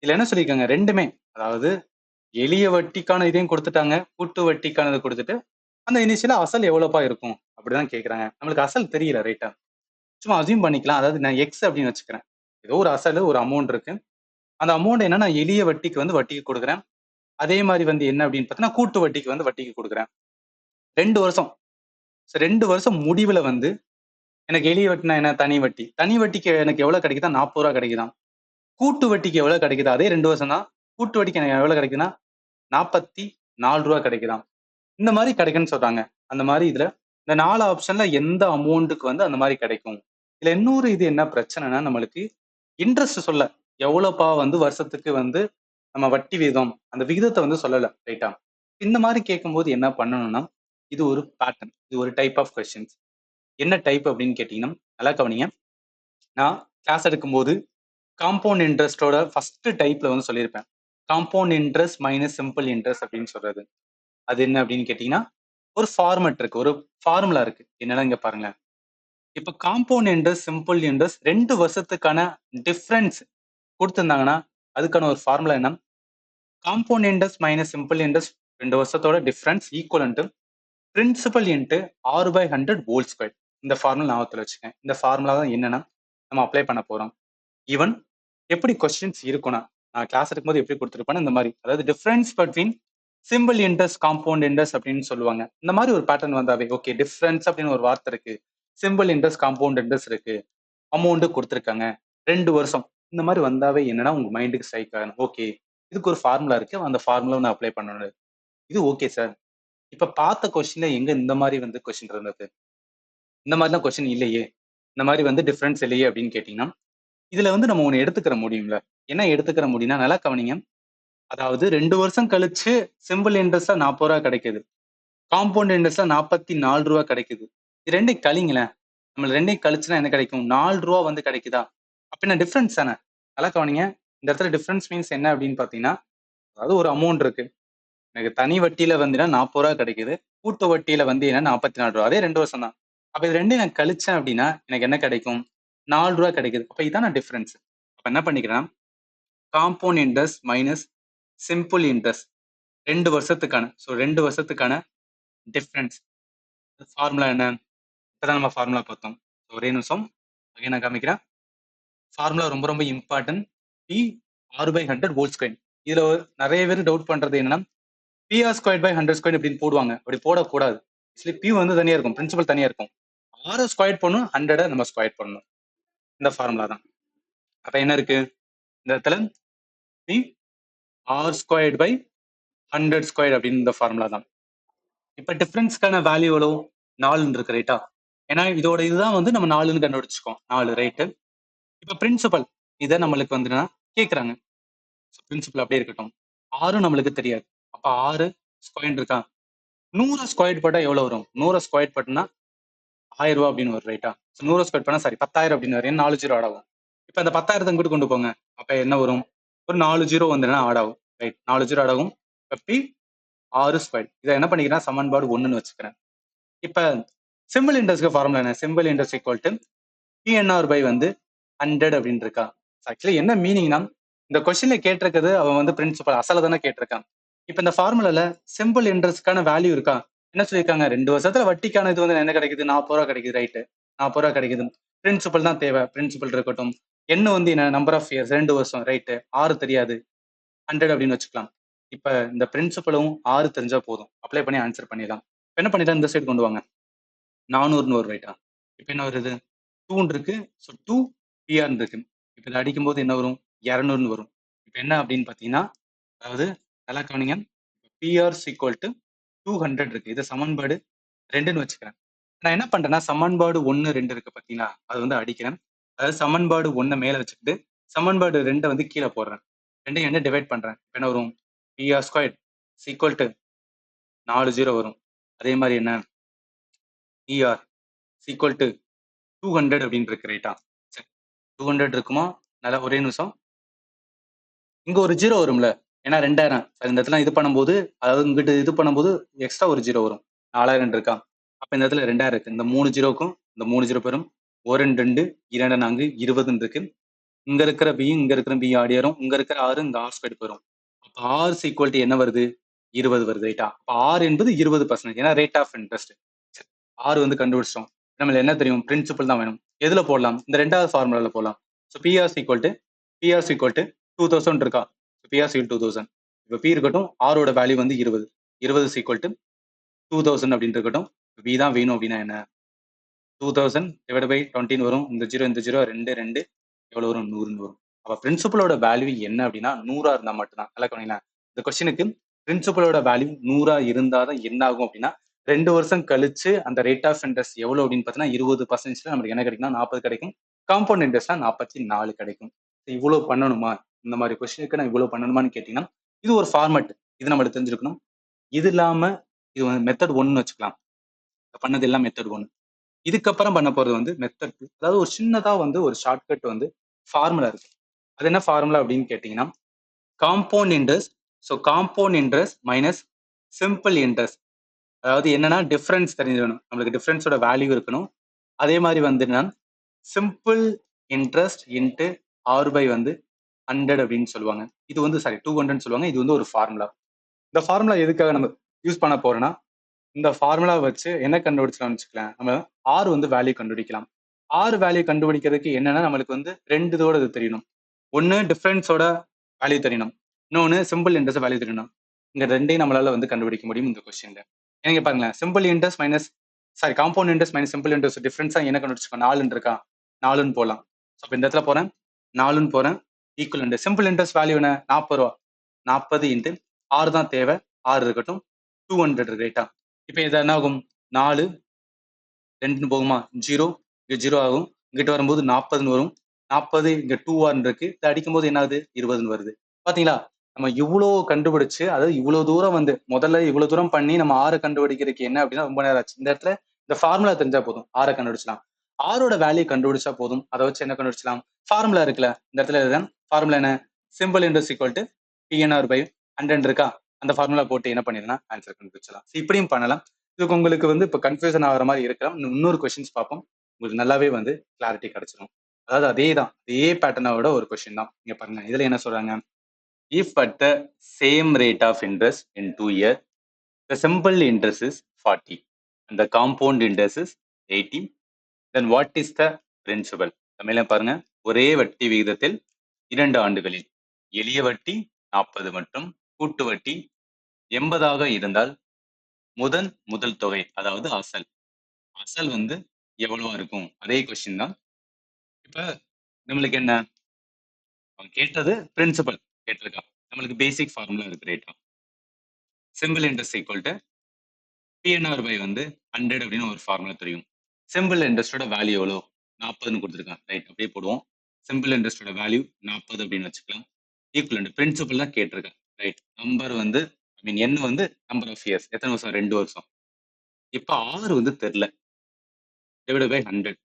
இதுல என்ன சொல்லியிருக்காங்க, ரெண்டுமே, அதாவது எளிய வட்டிக்கான இதையும் கொடுத்துட்டாங்க, கூட்டு வட்டிக்கானது கொடுத்துட்டு அந்த இனிஷியலா அசல் எவ்வளவுப்பா இருக்கும் அப்படிதான் கேக்குறாங்க. நம்மளுக்கு அசல் தெரியல, ரைட்டா? சும்மா அசியூம் பண்ணிக்கலாம். அதாவது நான் எக்ஸ் அப்படின்னு வச்சுக்கிறேன். ஏதோ ஒரு அசல் ஒரு அமௌண்ட் இருக்கு. அந்த அமௌண்ட் என்ன, நான் எளிய வட்டிக்கு வந்து வட்டிக்கு கொடுக்குறேன். அதே மாதிரி வந்து என்ன அப்படின்னு பார்த்தீங்கன்னா, கூட்டு வட்டிக்கு வந்து வட்டிக்கு கொடுக்குறேன். 2 வருஷம். 2 வருஷம் முடிவுல வந்து எனக்கு எளிய வட்டினா என்ன, தனி வட்டி. தனி வட்டிக்கு எனக்கு எவ்வளவு கிடைக்குதா, 40 ரூபா கிடைக்குதாம். கூட்டு வட்டிக்கு எவ்வளவு கிடைக்குதா, அதே 2 வருஷம் தான். கூட்டு வட்டிக்கு எனக்கு எவ்வளவு கிடைக்குதுன்னா 44 ரூபா கிடைக்குதாம். இந்த மாதிரி கிடைக்குன்னு சொல்றாங்க. அந்த மாதிரி இதுல இந்த 4 ஆப்ஷன்ல எந்த அமௌண்ட்டுக்கு வந்து அந்த மாதிரி கிடைக்கும். இதுல இன்னொரு இது என்ன பிரச்சனைனா, நம்மளுக்கு இன்ட்ரெஸ்ட் சொல்ல, எவ்வளவுப்பா வந்து வருஷத்துக்கு வந்து நம்ம வட்டி விகிதம், அந்த விகிதத்தை வந்து சொல்லல, ரைட்டா? இந்த மாதிரி கேட்கும்போது என்ன பண்ணணும்னா, இது ஒரு பேட்டர்ன், இது ஒரு டைப் ஆஃப் கொஸ்டின்ஸ். என்ன டைப் அப்படின்னு கேட்டீங்கன்னா, நல்லா கவனிங்க. நான் கிளாஸ் எடுக்கும்போது காம்பவுண்ட் இன்ட்ரெஸ்டோட ஃபர்ஸ்ட் டைப்ல வந்து சொல்லியிருப்பேன். Compound interest minus simple interest அப்படின்னு சொல்றது. அது என்ன அப்படின்னு கேட்டீங்கன்னா, ஒரு ஃபார்மட் இருக்கு, ஒரு ஃபார்முலா இருக்கு. என்னன்னா இங்க பாருங்க. இப்ப காம்பவுண்ட் இன்ட்ரெஸ்ட், சிம்பிள் இன்ட்ரெஸ்ட் 2 வருஷத்துக்கான டிஃபரன்ஸ் கொடுத்திருந்தாங்கன்னா, அதுக்கான ஒரு ஃபார்முலா என்ன? Compound interest minus simple interest 2 வருஷத்தோட difference equivalent principal into R/100 whole square. இந்த ஃபார்முலா ஞாபகத்துல வச்சுக்கேன். இந்த ஃபார்முலா தான் என்னன்னா நம்ம அப்ளை பண்ண போறோம். ஈவன் எப்படி கொஸ்டின்ஸ் இருக்கும்னா, நான் கிளாஸ் எடுக்கும்போது எப்படி கொடுத்துருப்பேன்னு இந்த மாதிரி, அதாவது difference between simple interest compound interest அப்படின்னு சொல்லுவாங்க. இந்த மாதிரி ஒரு பேட்டர்ன் வந்தாவே ஓகே, டிஃபரன்ஸ் அப்படின்னு ஒரு வார்த்தை இருக்கு, சிம்பிள் இன்ட்ரெஸ்ட் காம்பவுண்ட் இன்ட்ரெஸ்ட் இருக்கு, அமௌண்ட் கொடுத்துருக்காங்க 2 வருஷம், இந்த மாதிரி வந்தாவே என்னன்னா உங்க மைண்டுக்கு ஸ்ட்ரைக் ஆகணும். ஓகே, இதுக்கு ஒரு ஃபார்முலா இருக்கு, அந்த ஃபார்முலா நான் அப்ளை பண்ணணும். இது ஓகே சார். இப்ப பார்த்த கொஸ்டின்ல எங்க இந்த மாதிரி வந்து கொஸ்டின் இருந்தது, இந்த மாதிரிலாம் கொஸ்டின் இல்லையே, இந்த மாதிரி வந்து டிஃபரன்ஸ் இல்லையே அப்படின்னு கேட்டீங்கன்னா, இதுல வந்து நம்ம ஒண்ணு எடுத்துக்கிற முடியும்ல. என்ன எடுத்துக்கிற முடியும்னா, நல்லா கவனிங்க. அதாவது 2 வருஷம் கழிச்சு சிம்பிள் இன்ட்ரெஸ்டா 40 ரூபா கிடைக்குது, காம்பவுண்ட் இன்ட்ரெஸ்டா 44 ரூபா கிடைக்குது. இது ரெண்டையும் கழிங்களேன். நம்ம ரெண்டையும் கழிச்சுனா என்ன கிடைக்கும், 4 ரூபா வந்து கிடைக்குதா? அப்படின்னா டிஃபரன்ஸ் தானே. நல்லா கவனிங்க. இந்த இடத்துல டிஃபரன்ஸ் மீன்ஸ் என்ன அப்படின்னு பாத்தீங்கன்னா, அதாவது ஒரு அமௌண்ட் இருக்கு, எனக்கு தனி வட்டியில வந்து 40 ரூபா கிடைக்குது, கூட்டு வட்டியில வந்து என்ன 44 ரூபா, அதே 2 வருஷம் தான். அப்ப இது ரெண்டையும் நான் கழிச்சேன் அப்படின்னா எனக்கு என்ன கிடைக்கும், 4 ரூபா கிடைக்குது. அப்ப இதான டிஃபரன்ஸ். அப்ப என்ன பண்ணிக்கிறேன், compound interest minus simple interest 2 வருஷத்துக்கான, ஸோ 2 வருஷத்துக்கான டிஃபரன்ஸ். ஃபார்முலா என்ன, இப்பதான் நம்ம ஃபார்முலா பார்த்தோம். ஒரே நிமிஷம் அகைன் நான் காமிக்கிறேன். ஃபார்முலா ரொம்ப ரொம்ப important. B R/100 whole square. இதுல நிறைய பேர் டவுட் பண்றது என்னன்னா, PR²/100² இப்படின்னு போடுவாங்க. அப்படி போடக்கூடாது. ஆக்சுவலி P வந்து தனியா இருக்கும், பிரின்சிபல் தனியா இருக்கும். R ஸ்கொயர் பண்ணணும், 100 நம்ம ஸ்கொயர் பண்ணணும். இந்த ஃபார்முலா தான். அப்ப என்ன இருக்கு இந்த இடத்துல, P R²/100² அப்படின்னு இந்த ஃபார்முலா தான். இப்ப டிஃபரன்ஸ்க்கான வேல்யூ எவ்வளவு, 4 இருக்கு, ரைட்டா? ஏன்னா இதோட இதுதான் வந்து நம்ம 4ன்னு கண்டுபிடிச்சுக்கோம். 4 ரைட்டு. இப்ப பிரின்சிபல் இதை நம்மளுக்கு வந்து கேட்கறாங்க. பிரின்சிபல் அப்படியே இருக்கட்டும். 6 நம்மளுக்கு தெரியாது. அப்ப 6 ஸ்கொயர் இருக்கா, 100 ஸ்கொயர் போட்டா எவ்வளவு வரும், 100 ஸ்கொயர் போட்டா 1000 ரூபாய் அப்படின்னு வரும், ரைட்டா? 100 ஸ்கொயர் பண்ணா சாரி 10,000 அப்படின்னு வரும். 4 ஜீரோ ஆட் ஆகும். இப்ப அந்த 10,000 இங்கிட்டு கொண்டு போங்க. அப்ப என்ன வரும், ஒரு 4 ஜீரோ வந்து ஆட் ஆகும், ரைட்? 4 ஜீரோ ஆட் ஆகும். இப்ப P R². இதை என்ன பண்ணிக்கிறேன், சமன்பாடு 1ன்னு வச்சுக்கிறேன். இப்ப சிம்பிள் இன்ட்ரெஸ்ட்க்கு ஃபார்முலா என்ன, simple interest equal to PNR/100 அப்படின்னு இருக்கா. ஆக்சுவலி என்ன மீனிங்னா, இந்த கொஸ்டின்ல கேட்டிருக்கிறது அவன் வந்து பிரின்சிபல் அசல தானே கேட்டிருக்கான். இப்ப இந்த ஃபார்முலால சிம்பிள் இன்ட்ரெஸ்ட்கான வேல்யூ இருக்கா, என்ன சொல்லியிருக்காங்க, 2 வருஷத்துல வட்டிக்கான இது வந்து என்ன கிடைக்குது, 40 ரூபா கிடைக்குது, ரைட்டு? 40 ரூபா கிடைக்குது. பிரின்சிபல் தான் தேவை, பிரின்சிபல் இருக்கட்டும். என்ன வந்து என்ன, நம்பர் ஆஃப் இயர்ஸ் 2 வருஷம், ரைட்டு? 6 தெரியாது, 100 அப்படின்னு வச்சுக்கலாம். இப்ப இந்த பிரின்சிபலும் 6 தெரிஞ்சா போதும், அப்ளை பண்ணி ஆன்சர் பண்ணிடலாம். என்ன பண்ணிடலாம், இந்த சைடு கொண்டு வாங்க. 400ன்னு வரும், ரைட்டா? இப்ப என்ன வருது, 2 இருக்கு, ஸோ 2 PR இருக்கு. இப்ப இதை அடிக்கும் போது என்ன வரும், 200ன்னு வரும். இப்ப என்ன அப்படின்னு பாத்தீங்கன்னா, அதாவது நல்லா கவனிங்க. PR ஈக்குவல் டு 200 இருக்கு. இது சமன்பாடு 2ன்னு வச்சுக்கிறேன். நான் என்ன பண்றேன்னா, சமன்பாடு 1, 2 இருக்கு பாத்தீங்களா, அது வந்து அடிக்கிறேன். அதாவது சமன்பாடு 1 மேல வச்சுக்கிட்டு சமன்பாடு 2 வந்து கீழே போடுறேன். 2 என்ன டிவைட் பண்றேன். என்ன வரும், PR² ஈக்குவல் டு 40 வரும். அதே மாதிரி என்ன, PR ஈக்குவல் டு 200 அப்படின்னு இருக்கு, ரைட்டா? சரி, 200 இருக்குமா, நல்லா ஒரே நிமிஷம். இங்க ஒரு ஜீரோ வரும்ல, ஏன்னா 2000 இந்த இடத்துல இது பண்ணும்போது, அதாவது இங்கிட்டு இது பண்ணும்போது எக்ஸ்ட்ரா ஒரு ஜீரோ வரும். 4000 இருக்கா, அப்ப இந்த இடத்துல 2000 இருக்கு. இந்த 3 ஜீரோக்கும் இந்த 3 ஜீரோ பெரும் 1 2 2 4 20 இருக்கு. இங்க இருக்கிற பி இங்க இருக்கிற பி ஆடியரும், இங்க இருக்கிற ஆறு இங்க ஆர் ஸ்கொயர் வரும். அப்ப ஆர் ஈக்குவல் டு என்ன வருது? 20 வருது ரைட்டா? அப்ப ஆர் என்பது 20%. ஏன்னா ரேட் ஆஃப் இன்ட்ரெஸ்ட். ஆர் வந்து கண்டுபிடிச்சிட்டோம். நம்மளுக்கு என்ன தெரியும்? பிரின்சிபல் தான் வேணும். எதுல போடலாம்? இந்த ரெண்டாவது ஃபார்முலால போடலாம். ஸோ பிஆர் ஈக்குவல் டு 2000 இருக்கா? PR equal 2000. இப்போ பி இருக்கட்டும், ஆரோட வேல்யூ வந்து 20. 20 ஈக்குவல் டு 2000 அப்படின்னு இருக்கட்டும். பி தான் வேணும் அப்படின்னா என்ன? 2000 டிவைட் பை 20 வரும். இந்த 0 இந்த 0 2 2 எவ்வளவு வரும்? 100 வரும். அப்ப பிரின்சிபலோட வேல்யூ என்ன அப்படின்னா 100 இருந்தா மட்டும்தான். நல்லா கவனிங்களா? இந்த கொஸ்டினுக்கு பிரின்சிபலோட வேல்யூ 100 இருந்தாதான் என்ன ஆகும் அப்படின்னா 2 வருஷம் கழிச்சு அந்த ரேட் ஆஃப் இன்ட்ரெஸ்ட் எவ்வளவு அப்படின்னு பார்த்தீங்கன்னா 20% நமக்கு என்ன கிடைக்கும்னா 40 கிடைக்கும். காம்பவுண்ட் இன்ட்ரெஸ்ட்னா 44 கிடைக்கும். இவ்வளவு பண்ணணுமா? இந்த மாதிரி கொஸ்டினுக்கு நான் இவ்வளவு பண்ணணுமான்னு கேட்டீங்கன்னா இது ஒரு ஃபார்மட். இது நம்மளுக்கு தெரிஞ்சிருக்கணும். இது இல்லாம இது வந்து மெத்தட் 1 வச்சுக்கலாம். பண்ணது எல்லாம் மெத்தட் 1. இதுக்கப்புறம் பண்ண போறது வந்து மெத்தட் 2. அதாவது ஒரு சின்னதா வந்து ஒரு ஷார்ட்கட் வந்து ஃபார்முலா இருக்கு. அது என்ன ஃபார்முலா அப்படின்னு கேட்டீங்கன்னா compound interest. So compound interest minus simple interest. அதாவது என்னன்னா டிஃபரன்ஸ் தெரிஞ்சிடணும். நம்மளுக்கு டிஃபரன்ஸோட வேல்யூ இருக்கணும். அதே மாதிரி வந்து simple interest into R by வந்து 100 அப்படின்னு சொல்லுவாங்க. இது வந்து சாரி 200 சொல்லுவாங்க. இது வந்து ஒரு ஃபார்முலா. இந்த ஃபார்முலா எதுக்காக நம்ம யூஸ் பண்ண போறோம்னா இந்த ஃபார்முலா வச்சு என்ன கண்டுபிடிச்சலாம்னு வச்சுக்கலாம். நம்ம ஆர் வந்து வேல்யூ கண்டுபிடிக்கலாம். ஆர் வேல்யூ கண்டுபிடிக்கிறதுக்கு என்னன்னா நம்மளுக்கு வந்து ரெண்டு இதோட இது தெரியணும். ஒன்னு டிஃபரன்ஸோட வேல்யூ தெரியணும். இன்னொன்னு சிம்பிள் இன்ட்ரெஸ்ட் வேல்யூ தெரியணும். இந்த ரெண்டையும் நம்மளால வந்து கண்டுபிடிக்க முடியும் இந்த கொஸ்டின்ல. நீங்க பாருங்களேன், simple interest minus sorry compound interest minus simple interest டிஃபரன்ஸா என்ன கண்டுபிடிச்சிருக்கோம்? 4 இருக்கா? 4ன்னு போடலாம். ஸோ இந்த இடத்துல போறேன் 4ன்னு போறேன். ஈக்குவல் சிம்பிள் இன்ட்ரெஸ்ட் வேல்யூ என்ன? 40 ரூபா. 40 இன்ட்டு 6 தான் தேவை. 6 இருக்கட்டும். 200 ரேட்டா. இப்போ இது என்ன ஆகும்? 4 2 போகுமா? 0 இங்க 0 ஆகும். இங்கிட்ட வரும்போது 40ன்னு வரும். 40 இங்க 2 இருக்கு. இதை அடிக்கும் போது என்ன ஆகுது? 20ன்னு வருது. பாத்தீங்களா? நம்ம இவ்வளோ கண்டுபிடிச்சு அதாவது இவ்வளவு தூரம் வந்து முதல்ல இவ்வளவு தூரம் பண்ணி நம்ம ஆரை கண்டுபிடிக்கிறதுக்கு என்ன அப்படின்னா ரொம்ப நேரம் ஆச்சு. இந்த இடத்துல இந்த ஃபார்முலா தெரிஞ்சா போதும். ஆரை கண்டுபிடிச்சலாம். ஆரோட வேல்யூ கண்டுபிடிச்சா போதும். அதை வச்சு என்ன கண்டுபிடிச்சலாம்? ஃபார்முலா இருக்குல்ல இந்த இடத்துல இதுதான் ஃபார்முலா. என்ன? Simple interest equal to PNR by 100 இருக்கா? அந்த ஃபார்முலா போட்டு என்ன பண்ணிடலாம்? ஆன்சர் கண்டுபிடிச்சலாம். இப்படியும் பண்ணலாம். இதுக்கு உங்களுக்கு வந்து இப்போ கன்ஃபியூஷன் ஆகிற மாதிரி இருக்கலாம். இன்னொரு கொஸ்டின்ஸ் பார்ப்போம். உங்களுக்கு நல்லாவே வந்து கிளாரிட்டி கிடைச்சிடும். அதாவது அதே தான், அதே பேட்டர்னோட ஒரு கொஸ்டின் தான். நீங்க பாருங்க இதுல என்ன சொல்றாங்க? If at the same rate of interest in 2 years, the simple interest is 40 and the compound interest is 80, then what is the principal? தமிழ்ல பாருங்க, ஒரே வட்டி விகிதத்தில் 2 ஆண்டுகளில் எளிய வட்டி 40 மற்றும் கூட்டு வட்டி 80 இருந்தால் முதல் தொகை அதாவது அசல் வந்து எவ்வளவா இருக்கும்? அதே கொஸ்டின் தான். இப்ப நம்மளுக்கு என்ன கேட்டது? பிரின்சிபல் கேட்டிருக்கா. நம்மளுக்கு பேசிக் ஃபார்முலா இருக்கு ரேட்டா. Simple interest equal to PNR by வந்து 100 அப்படின்னு ஒரு ஃபார்முலா தெரியும். சிம்பிள் இன்ட்ரெஸ்டோட வேல்யூ எவ்வளோ? 40ன்னு கொடுத்துருக்காங்க. ரைட், அப்படியே போடுவோம். சிம்பிள் இன்ட்ரெஸ்டோட வேல்யூ 40 அப்படின்னு வச்சுக்கலாம். ஈக்குவல் பிரின்சிபல் தான் கேட்டிருக்கேன். ரைட், நம்பர் வந்து ஐ மீன் என் வந்து நம்பர் ஆஃப் இயர்ஸ் எத்தனை வருஷம்? 2 வருஷம். இப்போ ஆர் வந்து தெரியல. Divide by 100.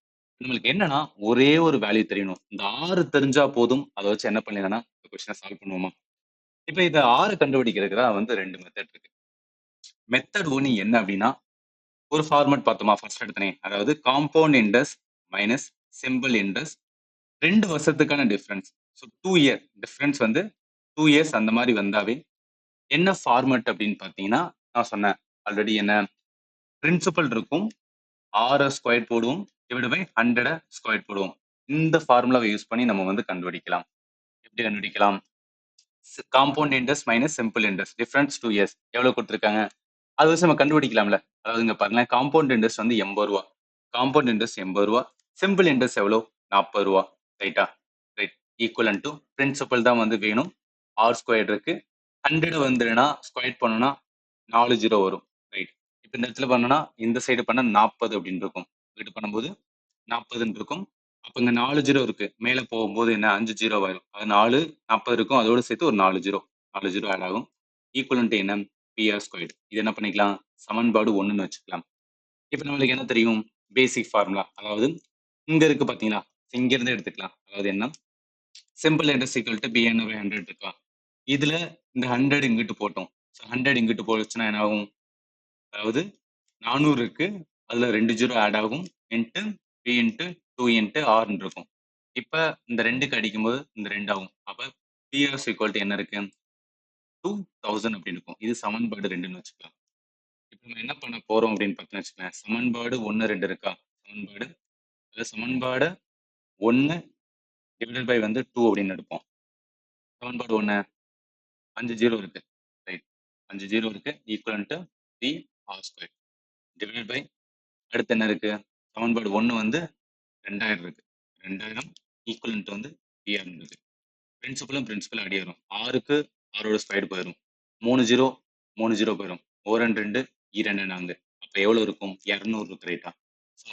நம்மளுக்கு என்னன்னா ஒரே ஒரு வேல்யூ தெரியணும். இந்த 6 தெரிஞ்சா போதும். அதை வச்சு என்ன பண்ணிடலாம்னா இந்த கொஸ்டினை சால்வ் பண்ணுவோமா? இப்போ இதை 6 கண்டுபிடிக்கிறதுக்கு தான் வந்து 2 மெத்தட் இருக்கு. மெத்தட் 1 என்ன அப்படின்னா ஒரு ஃபார்மட் பார்த்தோமா ஃபர்ஸ்ட் எடுத்தனே, அதாவது compound interest minus simple interest 2 வருஷத்துக்கான டிஃபரன்ஸ். ஸோ 2 இயர் டிஃபரன்ஸ் வந்து 2 இயர்ஸ் அந்த மாதிரி வந்தாவே என்ன ஃபார்மட் அப்படின்னு பார்த்தீங்கன்னா நான் சொன்னேன் ஆல்ரெடி என்ன பிரின்சிபல் இருக்கும். ஆர் ஸ்கொயர் போடுவோம் டிவைட் பை 100 ஸ்கொயர் போடுவோம். இந்த ஃபார்முலாவை யூஸ் பண்ணி நம்ம வந்து கண்டுபிடிக்கலாம். எப்படி கண்டுபிடிக்கலாம்? Compound interest minus simple interest difference 2 years எவ்வளவு கொடுத்துருக்காங்க அதை வச்சு நம்ம கண்டுபிடிக்கலாம்ல. அதாவது இங்க பாருங்க காம்பவுண்ட் இன்ட்ரெஸ்ட் வந்து 80 ரூபா. காம்பவுண்ட் இன்ட்ரெஸ்ட் 80 ரூபா. சிம்பிள் இன்ட்ரெஸ்ட் எவ்வளோ? 40 ரூபா. ரைட்டா? ரைட், ஈக்குவல் டு பிரின்சிபல் தான் வந்து வேணும். ஆர் ஸ்கொயர் இருக்கு. 100 வந்துடுனா ஸ்கொயர் பண்ணோம்னா 4 0 வரும். ரைட், இப்போ இந்த இடத்துல பண்ணோம்னா இந்த சைடு பண்ணா 40 அப்படின்னு இருக்கும். வீட்டு பண்ணும்போது 40ன்னு இருக்கும். அப்போ இங்க 4 0 இருக்கு. மேலே போகும்போது என்ன 5 0 ஆயிரும். அது 4 40 இருக்கும். அதோட சேர்த்து ஒரு 4 0 ஆட் ஆகும். ஈக்குவல் டு என்ன? PR square. இது என்ன பண்ணிக்கலாம்? சமன்பாடு 1ன்னு வச்சுக்கலாம். இப்போ நம்மளுக்கு என்ன தெரியும்? Basic formula. அதாவது இங்க இருக்கு பாத்தீங்களா? இங்க இருந்து எடுத்துக்கலாம். அதாவது என்ன? Simple interest equal to PN by 100 இருக்கா? இதுல இந்த 100 இங்கிட்டு போட்டோம். ஸோ 100 இங்கிட்டு போச்சுன்னா என்ன ஆகும்? அதாவது 400 இருக்கு. அதுல 2 0 ஆட் ஆகும். இன்ட்டு பி இன்ட்டு 2 இன்ட்டு ஆர்ன்னு இருக்கும். இப்ப இந்த 2க்கு அடிக்கும்போது இந்த 2 ஆகும். அப்ப பிஎஸ் ஈக்குவல் டு என்ன இருக்கு? 2000 அப்படின்னு இருக்கும். இது சமன்பாடு 2ன்னு வச்சுக்கலாம். இப்ப நம்ம என்ன பண்ண போறோம் அப்படின்னு பார்த்தீங்கன்னு வச்சுக்கோங்களேன். சமன்பாடு 1, 2 இருக்கா? சமன்பாடு 1 டிவைடட் பை வந்து 2 அப்படின்னு எடுப்போம். சமன்பாடு 1 5 0 இருக்கு. ரைட். 5 0 இருக்கு. Equal to P R square divided by அடுத்து என்ன இருக்கு? சமன்பாடு 1 வந்து 2000 இருக்கு. 2000 ஈக்குவலன்ட் வந்து பிஆர் இருக்கு. பிரின்சிபல் அடி வரும். 6க்கு 6ஓட ஸ்கொயர் போயிடும். 3 0 3 0 போயிடும். 1 2 2 4 அப்ப எவ்வளவு இருக்கும்? 200 இருக்கு ரைட்டா?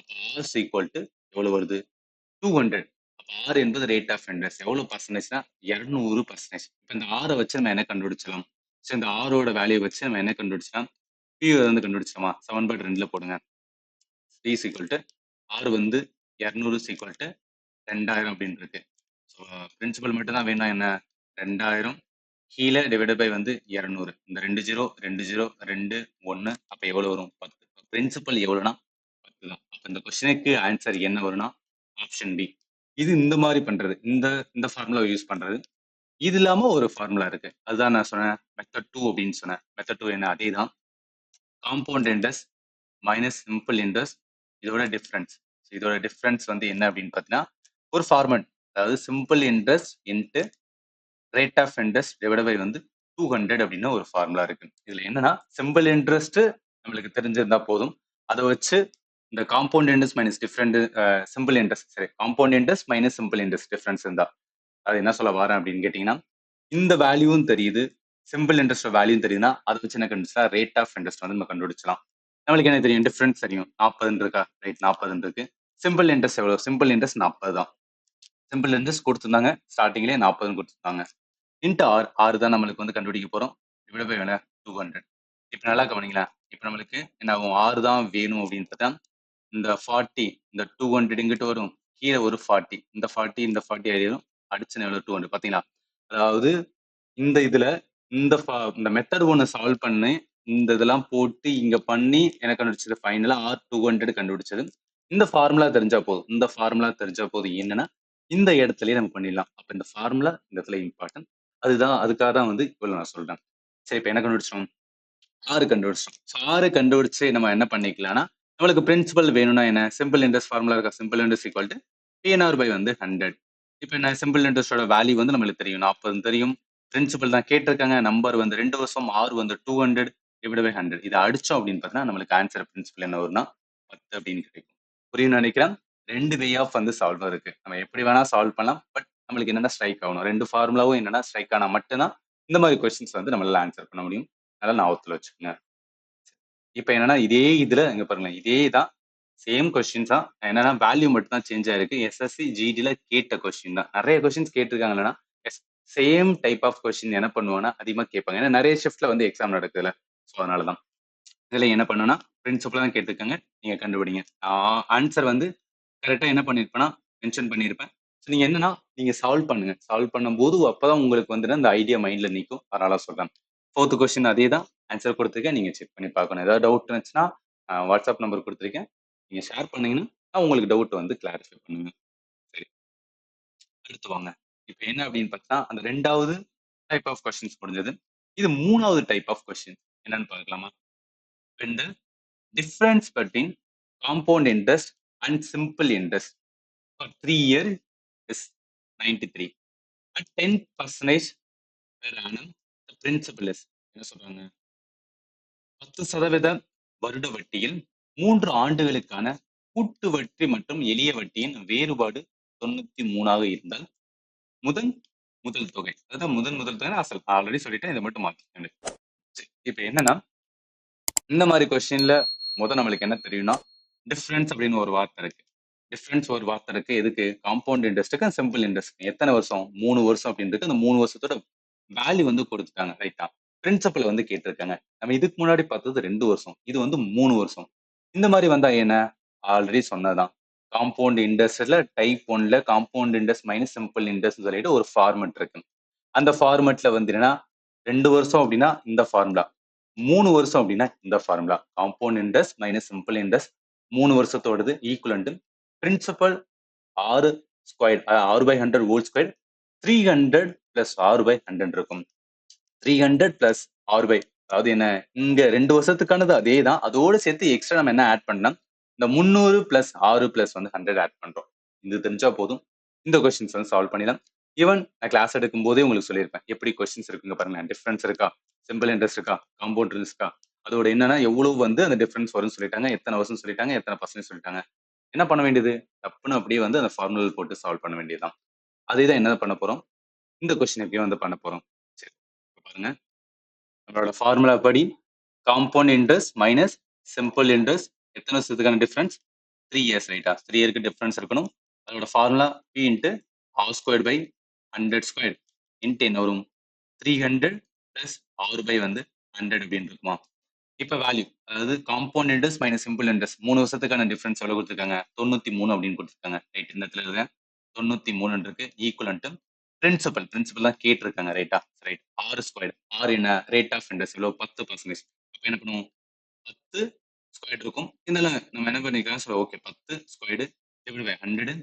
அப்ப ஆர் ஈக்குவல் டு எவ்வளவு வருது? 200. அப்ப ஆர் என்பது ரேட் ஆஃப் இன்ட்ரெஸ்ட். எவ்வளவு பர்சன்டேஜ்னா 200%. இப்ப இந்த ஆரை வச்சு நம்ம என்ன கண்டுபிடிச்சலாம்? ஸோ இந்த ஆரோட வேல்யூ வச்சு நம்ம என்ன கண்டுபிடிச்சலாம்? பி வந்து கண்டுபிடிச்சலாமா? சமன்பாடு 2ல போடுங்க. பி ஈக்குவல் டு ஆர் வந்து 200 ஈக்குவல் டு 2000 அப்படின்னு இருக்கு. ஸோ பிரின்சிபல் மட்டும் தான் வேணும். என்ன? 2000 கீழே டிவைடட் பை வந்து 200. இந்த 2 0 2 0 2 1 அப்ப எவ்வளவு வரும்? 10. பிரின்சிபல் எவ்வளவுனா 10 தான். அப்ப இந்த கொஸ்டினுக்கு ஆன்சர் என்ன வரும்னா ஆப்ஷன் பி. இது இந்த மாதிரி பண்றது. இந்த இந்த ஃபார்முலா யூஸ் பண்றது. இது இல்லாம ஒரு ஃபார்முலா இருக்கு. அதுதான் நான் சொன்னேன் மெத்தட் 2 அப்படின்னு சொன்னேன். மெத்தட் 2 என்ன? அதே தான். Compound interest minus simple interest இதோட டிஃபரன்ஸ். இதோட டிஃபரன்ஸ் வந்து என்ன அப்படின்னு பார்த்தீங்கன்னா ஒரு ஃபார்மட். அதாவது simple interest into rate of interest divide by வந்து 200 அப்படின்னு ஒரு ஃபார்முலா இருக்கு. இதுல என்னன்னா சிம்பிள் இன்ட்ரெஸ்ட் நம்மளுக்கு தெரிஞ்சிருந்தா போதும். அதை வச்சு இந்த compound interest minus different simple interest சரி compound interest minus simple interest difference இருந்தா அது என்ன சொல்ல வரேன் அப்படின்னு கேட்டீங்கன்னா இந்த வேல்யூவும் தெரியுது சிம்பிள் இன்ட்ரெஸ்ட் வேல்யூ தெரியுதுன்னா அதை வச்சு என்ன கண்டுபிடிச்சா ரேட் ஆஃப் இன்ட்ரெஸ்ட் வந்து நம்ம கண்டுபிடிச்சலாம். நம்மளுக்கு என்ன தெரியும்? டிஃபரன்ஸ் தெரியும். 40 இருக்கா? ரைட் 40 இருக்கு. சிம்பிள் இன்ட்ரெஸ்ட் எவ்வளவு? சிம்பிள் இன்ட்ரெஸ்ட் 40 தான். சிம்பிள் இன்ட்ரெஸ்ட் கொடுத்துருந்தாங்க ஸ்டார்டிங்லேயே 40 கொடுத்துருந்தாங்க. இன்ட்டு ஆறு தான் நம்மளுக்கு வந்து கண்டுபிடிக்க போறோம். Divide by 200. இப்போ நல்லா கவனிங்களேன். இப்போ நம்மளுக்கு என்ன ஆகும்? 6 தான் வேணும் அப்படின்னு பார்த்தா இந்த 40 இந்த 200 இங்கிட்டு வரும். கீழே ஒரு 40 இந்த 40 ஆயிரும். அடிச்சு எவ்வளவு 200 பாத்தீங்களா? அதாவது இந்த இதுல இந்த மெத்தட் ஒன்று சால்வ் பண்ணி இந்த இதெல்லாம் போட்டு இங்க பண்ணி எனக்கு கண்டுபிடிச்சது ஃபைனலா R200 கண்டுபிடிச்சது. இந்த ஃபார்முலா தெரிஞ்சா போதும். என்னன்னா இந்த இடத்துலயே நம்ம பண்ணிடலாம். அப்ப இந்த ஃபார்முலா இந்த இடத்துல இம்பார்ட்டன்ட். அதுக்காக தான் வந்து இவ்வளவு நான் சொல்றேன். சரி இப்ப என்ன கண்டுபிடிச்சோம்? 6 கண்டுபிடிச்சோம். ஸோ 6 கண்டுபிடிச்சு நம்ம என்ன பண்ணிக்கலாம்னா நம்மளுக்கு பிரின்சிபல் வேணும்னா என்ன? சிம்பிள் இன்ட்ரெஸ்ட் ஃபார்முலா இருக்கா? Simple interest equal to PNR by வந்து 100. இப்போ என்ன? சிம்பிள் இன்ட்ரெஸ்டோட வேல்யூ வந்து நம்மளுக்கு தெரியும். 40 தெரியும். பிரின்சிபல் தான் கேட்டிருக்காங்க. நம்பர் வந்து 2 வருஷம் R வந்து 200 டிவைட் பை 100. இதை அடிச்சோம் அப்படின்னு பார்த்தீங்கன்னா நம்மளுக்கு ஆன்சர் பிரின்சிபல் என்ன வரும்னா 10 அப்படின்னு கிடைக்கும். புரியும்னு நினைக்கிறேன். 2 வே ஆஃப் வந்து சால்வ் இருக்கு. நம்ம எப்படி வேணா சால்வ் பண்ணலாம். பட் நம்மளுக்கு என்னென்ன ஸ்ட்ரைக் ஆகணும்? 2 ஃபார்முலாவும் என்னன்னா ஸ்ட்ரைக் ஆனா மட்டும்தான் இந்த மாதிரி கொஸ்டின்ஸ் வந்து நம்மளால ஆன்சர் பண்ண முடியும். அதனால ஞாபகத்துல வச்சுக்கோங்க. இப்ப என்னன்னா இதே இதுல இங்க பாருங்க இதே தான் சேம் கொஸ்டின் தான். என்னன்னா வேல்யூ மட்டும் தான் சேஞ்ச் ஆயிருக்கு. எஸ்எஸ்சி ஜிடில கேட்ட கொஸ்டின் தான். நிறைய கொஸ்டின்ஸ் கேட்டிருக்காங்க இல்லைன்னா சேம் டைப் ஆஃப் கொஸ்டின் என்ன பண்ணுவாங்கன்னா அதிகமா கேட்பாங்க. ஏன்னா நிறைய ஷிஃப்ட்ல வந்து எக்ஸாம் நடக்குதுல்ல. ஸோ அதனாலதான் இதுல என்ன பண்ணுன்னா பிரின்சிபல் தான் கேட்டிருக்காங்க. நீங்க கண்டுபிடிங்க. ஆன்சர் வந்து கரெக்டா என்ன பண்ணிருப்பேன்னா மென்ஷன் பண்ணியிருப்பேன். ஸோ நீங்க என்னன்னா நீங்க சால்வ் பண்ணுங்க. சால்வ் பண்ணும்போது அப்பதான் உங்களுக்கு வந்து அந்த ஐடியா மைண்ட்ல நிற்கும். அதனால சொல்றேன். 4th கொஸ்டின் அதே தான் ஆன்சர் கொடுத்துருக்கேன். நீங்க செக் பண்ணி பார்க்கணும். ஏதாவது டவுட் இருந்துச்சுன்னா வாட்ஸ்அப் நம்பர் கொடுத்துருக்கேன். நீங்க ஷேர் பண்ணீங்கன்னா நான் உங்களுக்கு டவுட் வந்து கிளாரிஃபை பண்ணுவேன். சரி அடுத்து வாங்க. இப்போ என்ன அப்படின்னு பார்த்தா அந்த 2வது டைப் ஆஃப் கொஸ்டின்ஸ் முடிஞ்சது. இது 3வது டைப் ஆஃப் கொஸ்டின் என்னன்னு பார்க்கலாமா? இந்த difference between compound interest and simple interest for 3 years is 93. At 10% per annum, the principal is என்ன சொல்றாங்க? 10% வருட வட்டியில் 3 ஆண்டுகளுக்கான கூட்டு வட்டி மற்றும் எளிய வட்டியின் வேறுபாடு 93 இருந்தால் முதல் முதல் தொகை அதாவது முதல் தொகை அசல் ஆல்ரெடி சொல்லிட்டேன். இதை மட்டும் மாத்திக்கோங்க. இப்ப என்னன்னா இந்த மாதிரி கொஸ்டின்ல நம்மளுக்கு என்ன தெரியும்னா டிஃபரன்ஸ் அப்படின்னு ஒரு வார்த்தை இருக்கு. எதுக்கு? காம்பவுண்ட் இன்ட்ரெஸ்ட்டுக்கு சிம்பிள் இன்ட்ரெஸ்ட் எத்தனை வருஷம்? 3 வருஷம் அப்படின்றது அந்த 3 வருஷத்தோட வேல்யூ வந்து கொடுத்துட்டாங்க. ரைட்டா? பிரின்சிபல் வந்து கேட்டிருக்காங்க. நம்ம இதுக்கு முன்னாடி பார்த்தது 2 வருஷம். இது வந்து 3 வருஷம். இந்த மாதிரி வந்தா என்ன? ஆல்ரெடி சொன்னதான். காம்பவுண்ட் இன்ட்ரெஸ்ட்ல டைப் 1ல compound interest minus simple interest சொல்லிட்டு ஒரு ஃபார்மெட் இருக்கு. அந்த ஃபார்மெட்ல வந்து என்னன்னா 2 வருஷம் அப்படின்னா இந்த ஃபார்முலா, 3 வருஷம் அப்படின்னா இந்த formula. Compound interest minus simple interest 3 வருஷத்தோடது equivalent principal 6 square R by 100 whole square 300 plus R by 100 இருக்கும். 300 பிளஸ் ஆர் பை, அதாவது என்ன, இங்க 2 வருஷத்துக்கானது அதே தான், அதோட சேர்த்து எக்ஸ்ட்ரா நம்ம என்ன ஆட் பண்ணா இந்த 300 பிளஸ் 6 பிளஸ் வந்து 100 ஆட் பண்றோம். இது தெரிஞ்சா போதும், இந்த கொஸ்டின்ஸ் வந்து சால்வ் பண்ணிடலாம். ஈவன் நான் கிளாஸ் எடுக்கும் போதே உங்களுக்கு சொல்லியிருப்பேன் எப்படி கொஸ்டின்ஸ் இருக்குங்க பாருங்க, டிஃபரன்ஸ் இருக்கா, சிம்பிள் இன்ட்ரெஸ்ட் இருக்கா, காம்பவுண்ட் இருக்கா, அதோட என்னன்னா எவ்வளவு வந்து அந்த டிஃபரன்ஸ் வரும்னு சொல்லிட்டாங்க, எத்தனை வருஷம் சொல்லிட்டாங்க, எத்தனை பர்சன்ட் சொல்லிட்டாங்க. என்ன பண்ண வேண்டியது, தப்புன்னு அப்படியே வந்து அந்த ஃபார்முலா போட்டு சால்வ் பண்ண வேண்டியதுதான். அதே தான் என்ன பண்ண போறோம், இந்த கொஸ்டின் எப்படியும் வந்து பண்ண போறோம். சரி, பாருங்க, நம்மளோட ஃபார்முலா படி compound interest minus simple interest எத்தனை வருஷத்துக்கான டிஃபரன்ஸ், 3 இயர்ஸ் ரைட்டா, 3 இயருக்கு டிஃபரன்ஸ் இருக்கணும். அதோட formula P into R square by 100 square into என்ன வரும், 300 பிளஸ் ஆர் பை வந்து 100 அப்படின்னு இருக்குமா. இப்ப வேல்யூ, அதாவது compound interest minus simple interest 3 வருஷத்துக்கான டிஃபரன்ஸ் எவ்வளவு கொடுத்துருக்காங்க, 93 அப்படின்னு கொடுத்துருக்காங்க ரைட். இந்த இடத்துல இருக்க 93 இருக்கு ஈக்குவலன்ட் பிரின்சிபல் தான் கேட்டிருக்காங்க ரைட்டா. ரைட், ஆர் ஸ்கொயர், ஆர் என்ன, ரேட் ஆஃப் இன்ட்ரெஸ்ட் இவ்வளவு 10%. அப்ப என்ன பண்ணுவோம், 10 ஸ்கொயர் இருக்கும். இதனால நம்ம என்ன பண்ணிக்கலாம், சொல்ல okay 10 squared divide by 100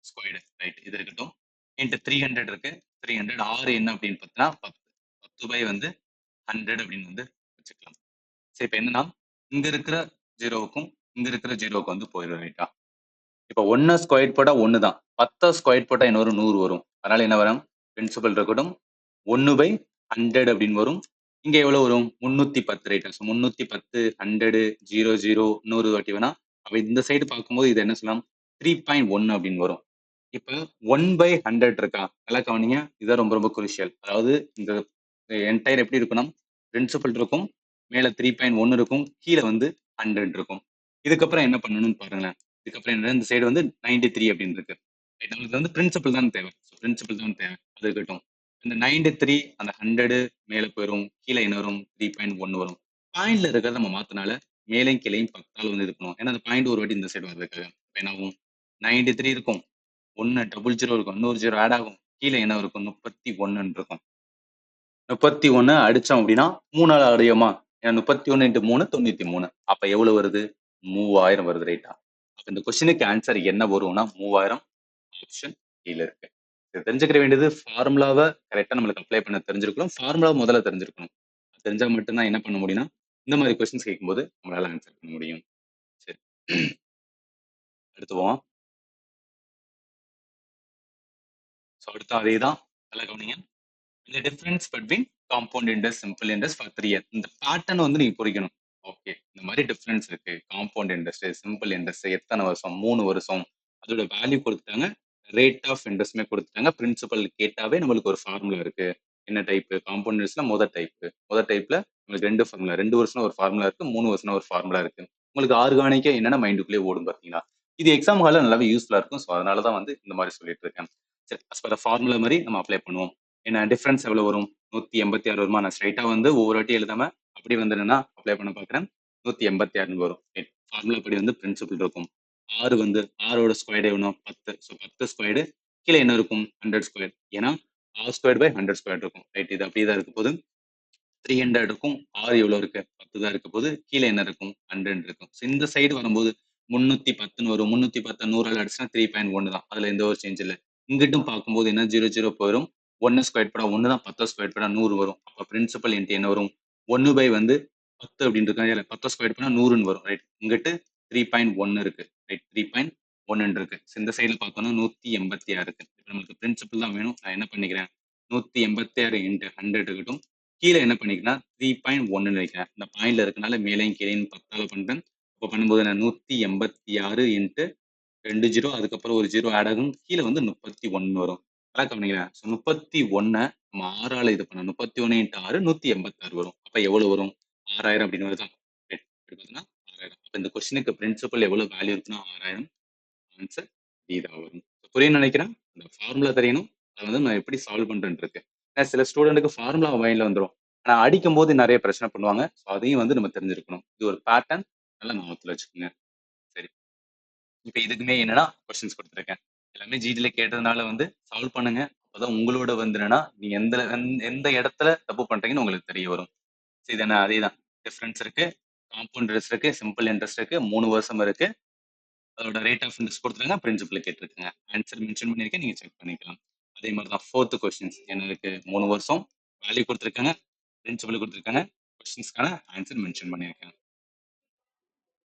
squared right, இது இருக்கட்டும். இன்ட்டு 300 இருக்கு, 300 ஆர் என்ன அப்படின்னு பார்த்தீங்கன்னா 10 பை வந்து 100 அப்படின்னு வந்து வச்சுக்கலாம். சரி, இப்ப என்னன்னா இங்க இருக்கிற ஜீரோவுக்கும் இங்க இருக்கிற ஜீரோவுக்கு வந்து போயிடும் ரைட்டா. இப்ப 1 ஸ்கொயர் போட்டா 1 தான், 10 ஸ்கொயர் போட்டா என்ன வரும், 100 வரும். அதனால என்ன வரும், பிரின்சிபல் இருக்கட்டும் 1 பை 100 அப்படின்னு வரும். இங்க எவ்வளவு வரும், 310 ரைட்டா. ஸோ 310 100 0 0 100 வாட்டி வேணா. அப்ப இந்த சைடு பார்க்கும்போது இது என்ன சொல்லலாம், 3.1 அப்படின்னு வரும். இப்ப 1 பை 100 இருக்கா, நல்லா கவனிங்க, இதுதான் ரொம்ப ரொம்ப குருஷியல். அதாவது இந்த என்டையர் எப்படி இருக்குன்னா, பிரின்சிபல் இருக்கும், மேல 3.1 இருக்கும், கீழே வந்து 100 இருக்கும். இதுக்கப்புறம் என்ன பண்ணணும்னு பாருங்களேன். இதுக்கப்புறம் என்ன, இந்த சைடு வந்து 93 அப்படின்னு இருக்கு. Right, நம்மளுக்கு வந்து பிரின்சிபல் தான் தேவை, பிரின்சிபல் தான் தேவை, அது இருக்கட்டும். இந்த 93 அந்த 100 மேல போயிடும், கீழே என்ன வரும், 3.1 வரும். பாயிண்ட்ல இருக்கிறத நம்ம மாத்தினால மேலையும் கீழையும் 10 வந்து இது பண்ணுவோம். ஏன்னா அந்த பாயிண்ட் ஒரு வாட்டி இந்த சைடு வர்றதுக்காக. இப்ப என்ன ஆகும், 93 இருக்கும், 1 டபுள் ஜீரோ இருக்கும், இன்னொரு ஜீரோ ஆட் ஆகும், கீழே என்ன இருக்கும், 31 இருக்கும். 31 அடிச்சோம் அப்படின்னா 3 அடையுமா, ஏன்னா 31 இன்ட்டு 3 93. அப்ப எவ்வளவு வருது, 3000 வருது ரைட்டா. அப்ப இந்த கொஸ்டினுக்கு ஆன்சர் என்ன வரும்னா 3000, ஆப்ஷன் கீழ இருக்கு. இது தெரிஞ்சுக்கிற வேண்டியது, ஃபார்முலாவை கரெக்டா நம்மளுக்கு அப்ளை பண்ண தெரிஞ்சிருக்கணும், ஃபார்முலா முதல்ல தெரிஞ்சிருக்கணும். தெரிஞ்சா மட்டும்தான் என்ன பண்ண முடியும்னா இந்த மாதிரி கொஸ்டின்ஸ் கேட்கும்போது நம்மளால ஆன்சர் பண்ண முடியும். சரி, அடுத்து போவோம். ஸோ அடுத்து அதே தான், நல்லா கவனிங்க. இந்த difference between compound interest simple interest for 3 year, இந்த பேட்டர்ன் வந்து நீங்க புரிக்கணும். ஓகே, இந்த மாதிரி டிஃபரன்ஸ் இருக்கு, காம்பவுண்ட் இன்ட்ரெஸ்ட் சிம்பிள் இன்ட்ரெஸ்ட் எத்தனை வருஷம், 3 வருஷம், அதோட வேல்யூ கொடுத்துட்டாங்க, ரேட் ஆஃப் இன்ட்ரெஸ்ட்மே கொடுத்துட்டாங்க, பிரின்சிபல் கேட்டாவே நம்மளுக்கு ஒரு ஃபார்முலா இருக்கு. என்ன டைப், காம்பவுண்ட் இன்ட்ரெஸ்ட்ல முதல் டைப்ல உங்களுக்கு 2 ஃபார்முலா, 2 வருஷம் ஒரு ஃபார்முலா இருக்கு, 3 வருஷம் ஒரு ஃபார்முலா இருக்கு. உங்களுக்கு ஆர்கானிக்கா என்னென்ன மைண்டுக்குள்ளே ஓடும் பார்த்தீங்களா. இது எக்ஸாம் ஹாலில் நல்லாவே யூஸ்ஃபுல்லா இருக்கும். ஸோ அதனால தான் வந்து இந்த மாதிரி சொல்லிட்டு இருக்கேன். சரி, அஸ் பர் ஃபார்முலா மாதிரி நம்ம அப்ளை பண்ணுவோம். என்ன டிஃபரன்ஸ் எவ்வளவு வரும், 186 வருமா. நான் ஸ்ட்ரைட்டா வந்து ஒவ்வொரு வாட்டி எழுதாம அப்படி வந்து என்னன்னா அப்ளை பண்ண பாக்குறேன், 186 வரும். ஃபார்முலா படி வந்து பிரின்சிபல் இருக்கும். ஆறு வந்து ஆரோட ஸ்கொயர் வேணும் 10. ஸோ 10 ஸ்கொயர்டு, கீழே என்ன இருக்கும், 100 ஸ்கொயர். ஏன்னா ஆர் ஸ்கொயர் பை 100 ஸ்கொயர் இருக்கும் ரைட். இது அப்படியே தான் இருக்க போது 300 இருக்கும், ஆர் எவ்வளவு இருக்கு, 10 தான் இருக்க போது, கீழே என்ன இருக்கும், 100 இருக்கும். ஸோ இந்த சைடு வரும்போது 310 வரும், 310 100 அடிச்சுன்னா 3.1 தான், அதுல எந்த ஒரு சேஞ்ச் இல்லை. இங்கிட்டும் பார்க்கும்போது என்ன 0 0 போயிடும், 1 ஸ்கொயர் படா 1 தான், 10 ஸ்கொயர் படா 100 வரும். அப்ப பிரின்சிபல் இன்ட்டு என்ன வரும், 1 பை வந்து 10 அப்படின்னு இருக்காங்க, 10 ஸ்கொயர் படா 100 வரும் ரைட். இங்கிட்டு 3.1 இருக்கு ரைட், 3.1 இருக்கு. இந்த சைடுல பார்த்தோம்னா 186 இருக்கு. இப்போ நமக்கு பிரின்சிபல் தான் வேணும், நான் என்ன பண்ணிக்கிறேன், 186 இன்ட்டு 100 இருக்கட்டும், கீழே என்ன பண்ணிக்கிறேன் 3.1 வைக்கிறேன். இந்த பாயிண்ட்ல இருக்கனால மேலையும் கீழையும் 10 பண்றேன். அப்போ பண்ணும்போது நான் 186 இன்ட்டு 2 ஜீரோ, அதுக்கப்புறம் ஒரு ஜீரோ ஆட் ஆகும், கீழே வந்து 31 வரும். அதான் கவனிக்கிறேன். ஸோ 31 நம்ம 6ஆல இது பண்ண 31 இன்ட்டு 6 186 வரும். அப்ப எவ்வளவு வரும், 6000 அப்படின்னு வருதா. பார்த்தீங்கன்னா 6000. அப்ப இந்த கொஸ்டினுக்கு பிரின்சிபல் எவ்வளவு வேல்யூ இருக்குன்னா 6000, ஆன்சர் டி தான் வரும். புரியும்னு நினைக்கிறேன். அந்த ஃபார்முலா தெரியணும், அதை வந்து நான் எப்படி சால்வ் பண்றேன்னு இருக்கு. ஏன்னா சில ஸ்டூடெண்ட்டுக்கு ஃபார்முலா மைண்ட்ல வந்துடும், ஆனா அடிக்கும் போது நிறைய பிரச்சனை பண்ணுவாங்க. ஸோ அதையும் வந்து நம்ம தெரிஞ்சிருக்கணும். இது ஒரு பேட்டர்ன், நல்லா ஞாபகத்துல வச்சுக்கோங்க. சரி, இப்ப இதுக்குமே என்னன்னா கொஸ்டின்ஸ் கொடுத்துருக்கேன், எல்லாமே ஜிடில கேட்டதுனால வந்து சால்வ் பண்ணுங்க. அப்பதான் உங்களோட வந்து என்னன்னா நீங்க எந்த இடத்துல தப்பு பண்றீங்கன்னு உங்களுக்கு தெரிய வரும். சரி, இது என்ன அதே தான், டிஃபரன்ஸ் இருக்கு, காம்பவுண்ட் இன்ட்ரெஸ்ட் இருக்கு, சிம்பிள் இன்ட்ரெஸ்ட் இருக்கு, 3 வருஷம் இருக்கு, அதோட ரேட் ஆஃப் இன்ட்ரெஸ்ட் கொடுத்துருங்க, பிரின்சிபல் கேட்டிருக்காங்க. ஆன்சர் மென்ஷன் பண்ணியிருக்கேன், நீங்க செக் பண்ணிக்கலாம். அதே மாதிரி தான் ஃபோர்த் கொஸ்டின்ஸ் என்ன இருக்கு, 3 வருஷம் வேல்யூ கொடுத்துருக்காங்க, பிரின்சிபல் கொடுத்துருக்காங்க, கொஸ்டின்ஸ்க்கான ஆன்சர் மென்ஷன் பண்ணியிருக்காங்க.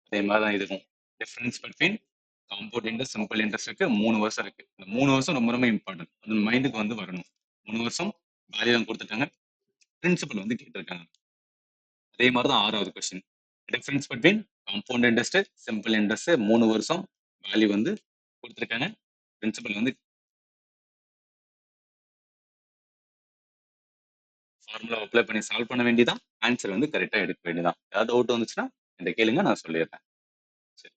அதே மாதிரி தான் இதுக்கும் difference between compound interest simple இன்ட்ரெஸ்ட்டுக்கு 3 வருஷம் இருக்கு. இந்த 3 வருஷம் ரொம்ப ரொம்ப இம்பார்ட்டன்ட், அது மைண்டுக்கு வந்து வரணும். 3 வருஷம் வேல்யூ கொடுத்துட்டாங்க, பிரின்சிபல் வந்து கேட்டிருக்காங்க. அதே மாதிரி தான் 6வது question, difference between compound interest simple interest 3 வருஷம் வேல்யூ வந்து கொடுத்துருக்காங்க, பிரின்சிபல் வந்து ஃபார்முலா அப்ளை பண்ணி சால்வ் பண்ண வேண்டியதான், ஆன்சர் வந்து கரெக்டா எடுக்க வேண்டியதான். ஏதாவது டவுட் வந்துச்சுன்னா இந்த கேளுங்க, நான் சொல்லிடுறேன். சரி,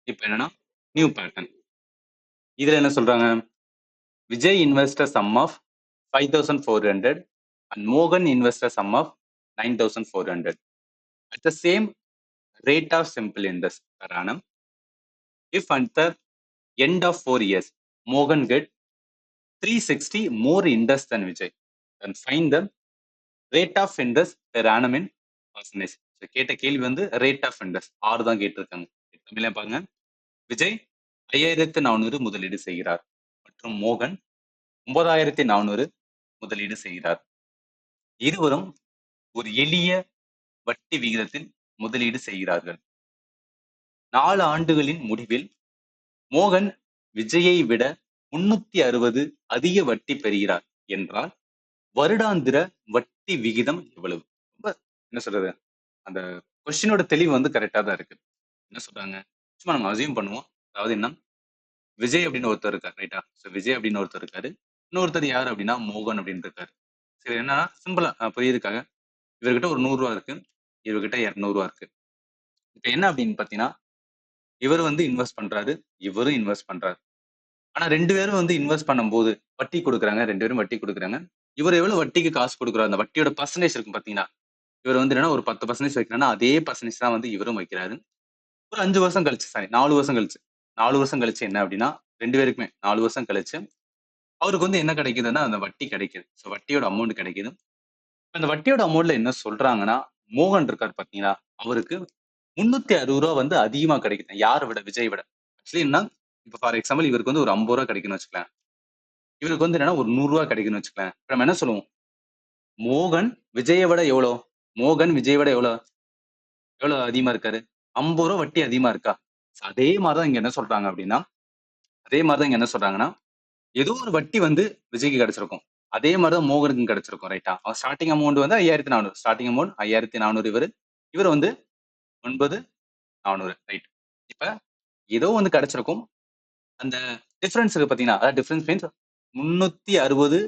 இப்போ என்னன்னா நியூ பேட்டர்ன். இதுல என்ன சொல்றாங்க, Vijay investor sum of 5400 and Mohan investor sum of 9400 at the same rate of simple interest per annum. If at the end of 4 years, Mohan get 360 more interest than Vijay, then find the rate of interest per annum in percentage. So, கேட்ட கேள்வி வந்து rate of interest ஆறு தான் கேட்டிருக்காங்க. தமிழ்ல பாருங்க, விஜய் 5400 முதலீடு செய்கிறார் மற்றும் மோகன் 9400 முதலீடு செய்கிறார். இருவரும் ஒரு எளிய வட்டி விகிதத்தில் முதலீடு செய்கிறார்கள். 4 ஆண்டுகளின் முடிவில் மோகன் விஜயை விட 360 அதிக வட்டி பெறுகிறார் என்றால் வருடாந்திர வட்டி விகிதம் எவ்வளவு? ரொம்ப என்ன சொல்றது, அந்த கொஸ்டினோட தெளிவு வந்து கரெக்டா தான் இருக்கு. என்ன சொல்றாங்க, சும்மா நம்ம அசியூம் பண்ணுவோம். அதாவது என்ன, விஜய் அப்படின்னு ஒருத்தர் இருக்காரு, ரைட்டா? ஸோ விஜய் அப்படின்னு ஒருத்தர் இருக்காரு, இன்னொருத்தர் யார் அப்படின்னா மோகன் அப்படின்னு இருக்காரு. சரி, என்ன சிம்பிளா புரியுதுக்காக, இவர்கிட்ட ஒரு 100 ரூபா இருக்கு, இவர்கிட்ட 200 ரூபா இருக்கு. இப்ப என்ன அப்படின்னு பாத்தீங்கன்னா, இவர் வந்து இன்வெஸ்ட் பண்றாரு, இவரும் இன்வெஸ்ட் பண்றாரு. ஆனா 2 பேரும் வந்து இன்வெஸ்ட் பண்ணும்போது வட்டி கொடுக்குறாங்க, 2 பேரும் வட்டி கொடுக்குறாங்க. இவர் எவ்வளவு வட்டிக்கு காசு கொடுக்குறாரு, அந்த வட்டியோட பர்சன்டேஜ் இருக்கும் பாத்தீங்கன்னா, இவர் வந்து என்னன்னா ஒரு 10% வைக்கிறாருன்னா அதே பர்சன்டேஜ் தான் வந்து இவரும் வைக்கிறாரு. ஒரு 5 வருஷம் கழிச்சு, சாரி 4 வருஷம் கழிச்சு, 4 வருஷம் கழிச்சு என்ன அப்படின்னா 2 பேருக்குமே 4 வருஷம் கழிச்சு அவருக்கு வந்து என்ன கிடைக்குதுன்னா அந்த வட்டி கிடைக்குது. ஸோ வட்டியோட அமௌண்ட் கிடைக்குது. அந்த வட்டியோட அமௌண்ட்ல என்ன சொல்றாங்கன்னா, மோகன் இருக்காரு பாத்தீங்களா, அவருக்கு 360 ரூபா வந்து அதிகமா கிடைக்குது. யாரை விட, விஜய் விட. ஆக்சுவலி என்ன, இப்ப ஃபார் எக்ஸாம்பிள் இவருக்கு வந்து ஒரு 50 ரூபா கிடைக்குன்னு வச்சுக்கலாம், இவருக்கு வந்து என்னன்னா ஒரு 100 ரூபா கிடைக்குன்னு வச்சுக்கலாம். இப்ப நம்ம என்ன சொல்லுவோம், மோகன் விஜயை விட எவ்வளோ, மோகன் விஜயை விட எவ்வளோ எவ்வளவு அதிகமா இருக்காரு, 50 ரூபா வட்டி அதிகமா இருக்கா? அதே மாதிரிதான் இங்க என்ன சொல்றாங்க அப்படின்னா, அதே மாதிரிதான் இங்க என்ன சொல்றாங்கன்னா, ஏதோ ஒரு வட்டி வந்து விஜய்க்கு கிடைச்சிருக்கும், அதே மாதிரிதான் மோகனுக்கும் கிடைச்சிருக்கும், ரைட்டா? அவர் ஸ்டார்டிங் அமௌண்ட் வந்து 5400, ஸ்டார்டிங் அமௌண்ட் 5400, இவர் வந்து 9400, ரைட்? இப்ப ஏதோ வந்து கிடைச்சிருக்கும். அந்த டிஃபரன்ஸ் இருக்கு பாத்தீங்கன்னா, அதாவது டிஃபரன்ஸ் மீன்ஸ் 360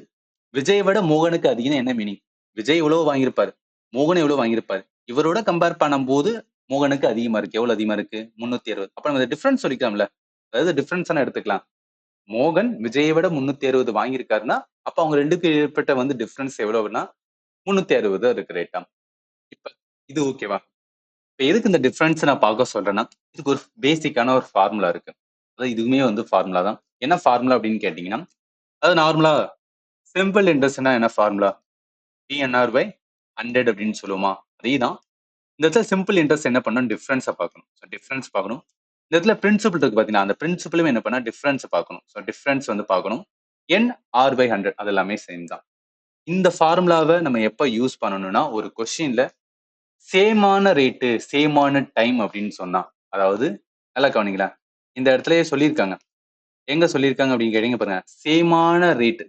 விஜய் விட மோகனுக்கு அதிகம் என்ன மீனிங், விஜய் எவ்வளவு வாங்கியிருப்பாரு, மோகன் எவ்வளவு வாங்கியிருப்பாரு, இவரோட கம்பேர் பண்ணும்போது மோகனுக்கு அதிகமா இருக்கு. எவ்வளவு அதிகமா இருக்கு, 360. அப்ப நம்ம டிஃபரன்ஸ் சொல்லிக்கலாம்ல, அதாவது டிஃபரன்ஸ் எடுத்துக்கலாம். மோகன் விஜயை விட 360 வாங்கியிருக்காருன்னா அப்ப அவங்க ரெண்டுக்கு ஏற்பட்ட வந்து டிஃபரன்ஸ் எவ்வளவுன்னா 360 இருக்கு, ரைட்டா? இப்ப இது ஓகேவா? இப்ப எதுக்கு இந்த டிஃபரன்ஸ் நான் பார்க்க சொல்றேன்னா, இதுக்கு ஒரு பேசிக்கான ஒரு ஃபார்முலா இருக்கு. அதாவது இதுவுமே வந்து ஃபார்முலா தான். என்ன ஃபார்முலா அப்படின்னு கேட்டீங்கன்னா, அது நார்மலா சிம்பிள் இன்ட்ரெஸ்ட்னா என்ன ஃபார்முலா, PNR by 100 அப்படின்னு சொல்லுவோமா, அதே தான். இந்த இடத்துல சிம்பிள் இன்ட்ரெஸ்ட் என்ன பண்ணணும், டிஃபரன்ஸை பார்க்கணும். ஸோ டிஃபரன்ஸ் பார்க்கணும். இந்த இடத்துல பிரின்சிபல் இருக்கு பார்த்தீங்கன்னா, அந்த பிரின்சிபலும் என்ன பண்ணா டிஃபரன்ஸ் பார்க்கணும். ஸோ டிஃபரன்ஸ் வந்து பார்க்கணும். NR/100 அது எல்லாமே சேம் தான். இந்த ஃபார்முலாவை நம்ம எப்ப யூஸ் பண்ணணும்னா, ஒரு கொஸ்டின்ல சேமான ரேட்டு சேமான டைம் அப்படின்னு சொன்னா, அதாவது நல்லா கவனிங்களா, இந்த இடத்துலயே சொல்லியிருக்காங்க. எங்க சொல்லியிருக்காங்க அப்படின்னு கேட்டீங்க பாருங்க, சேமான ரேட்டு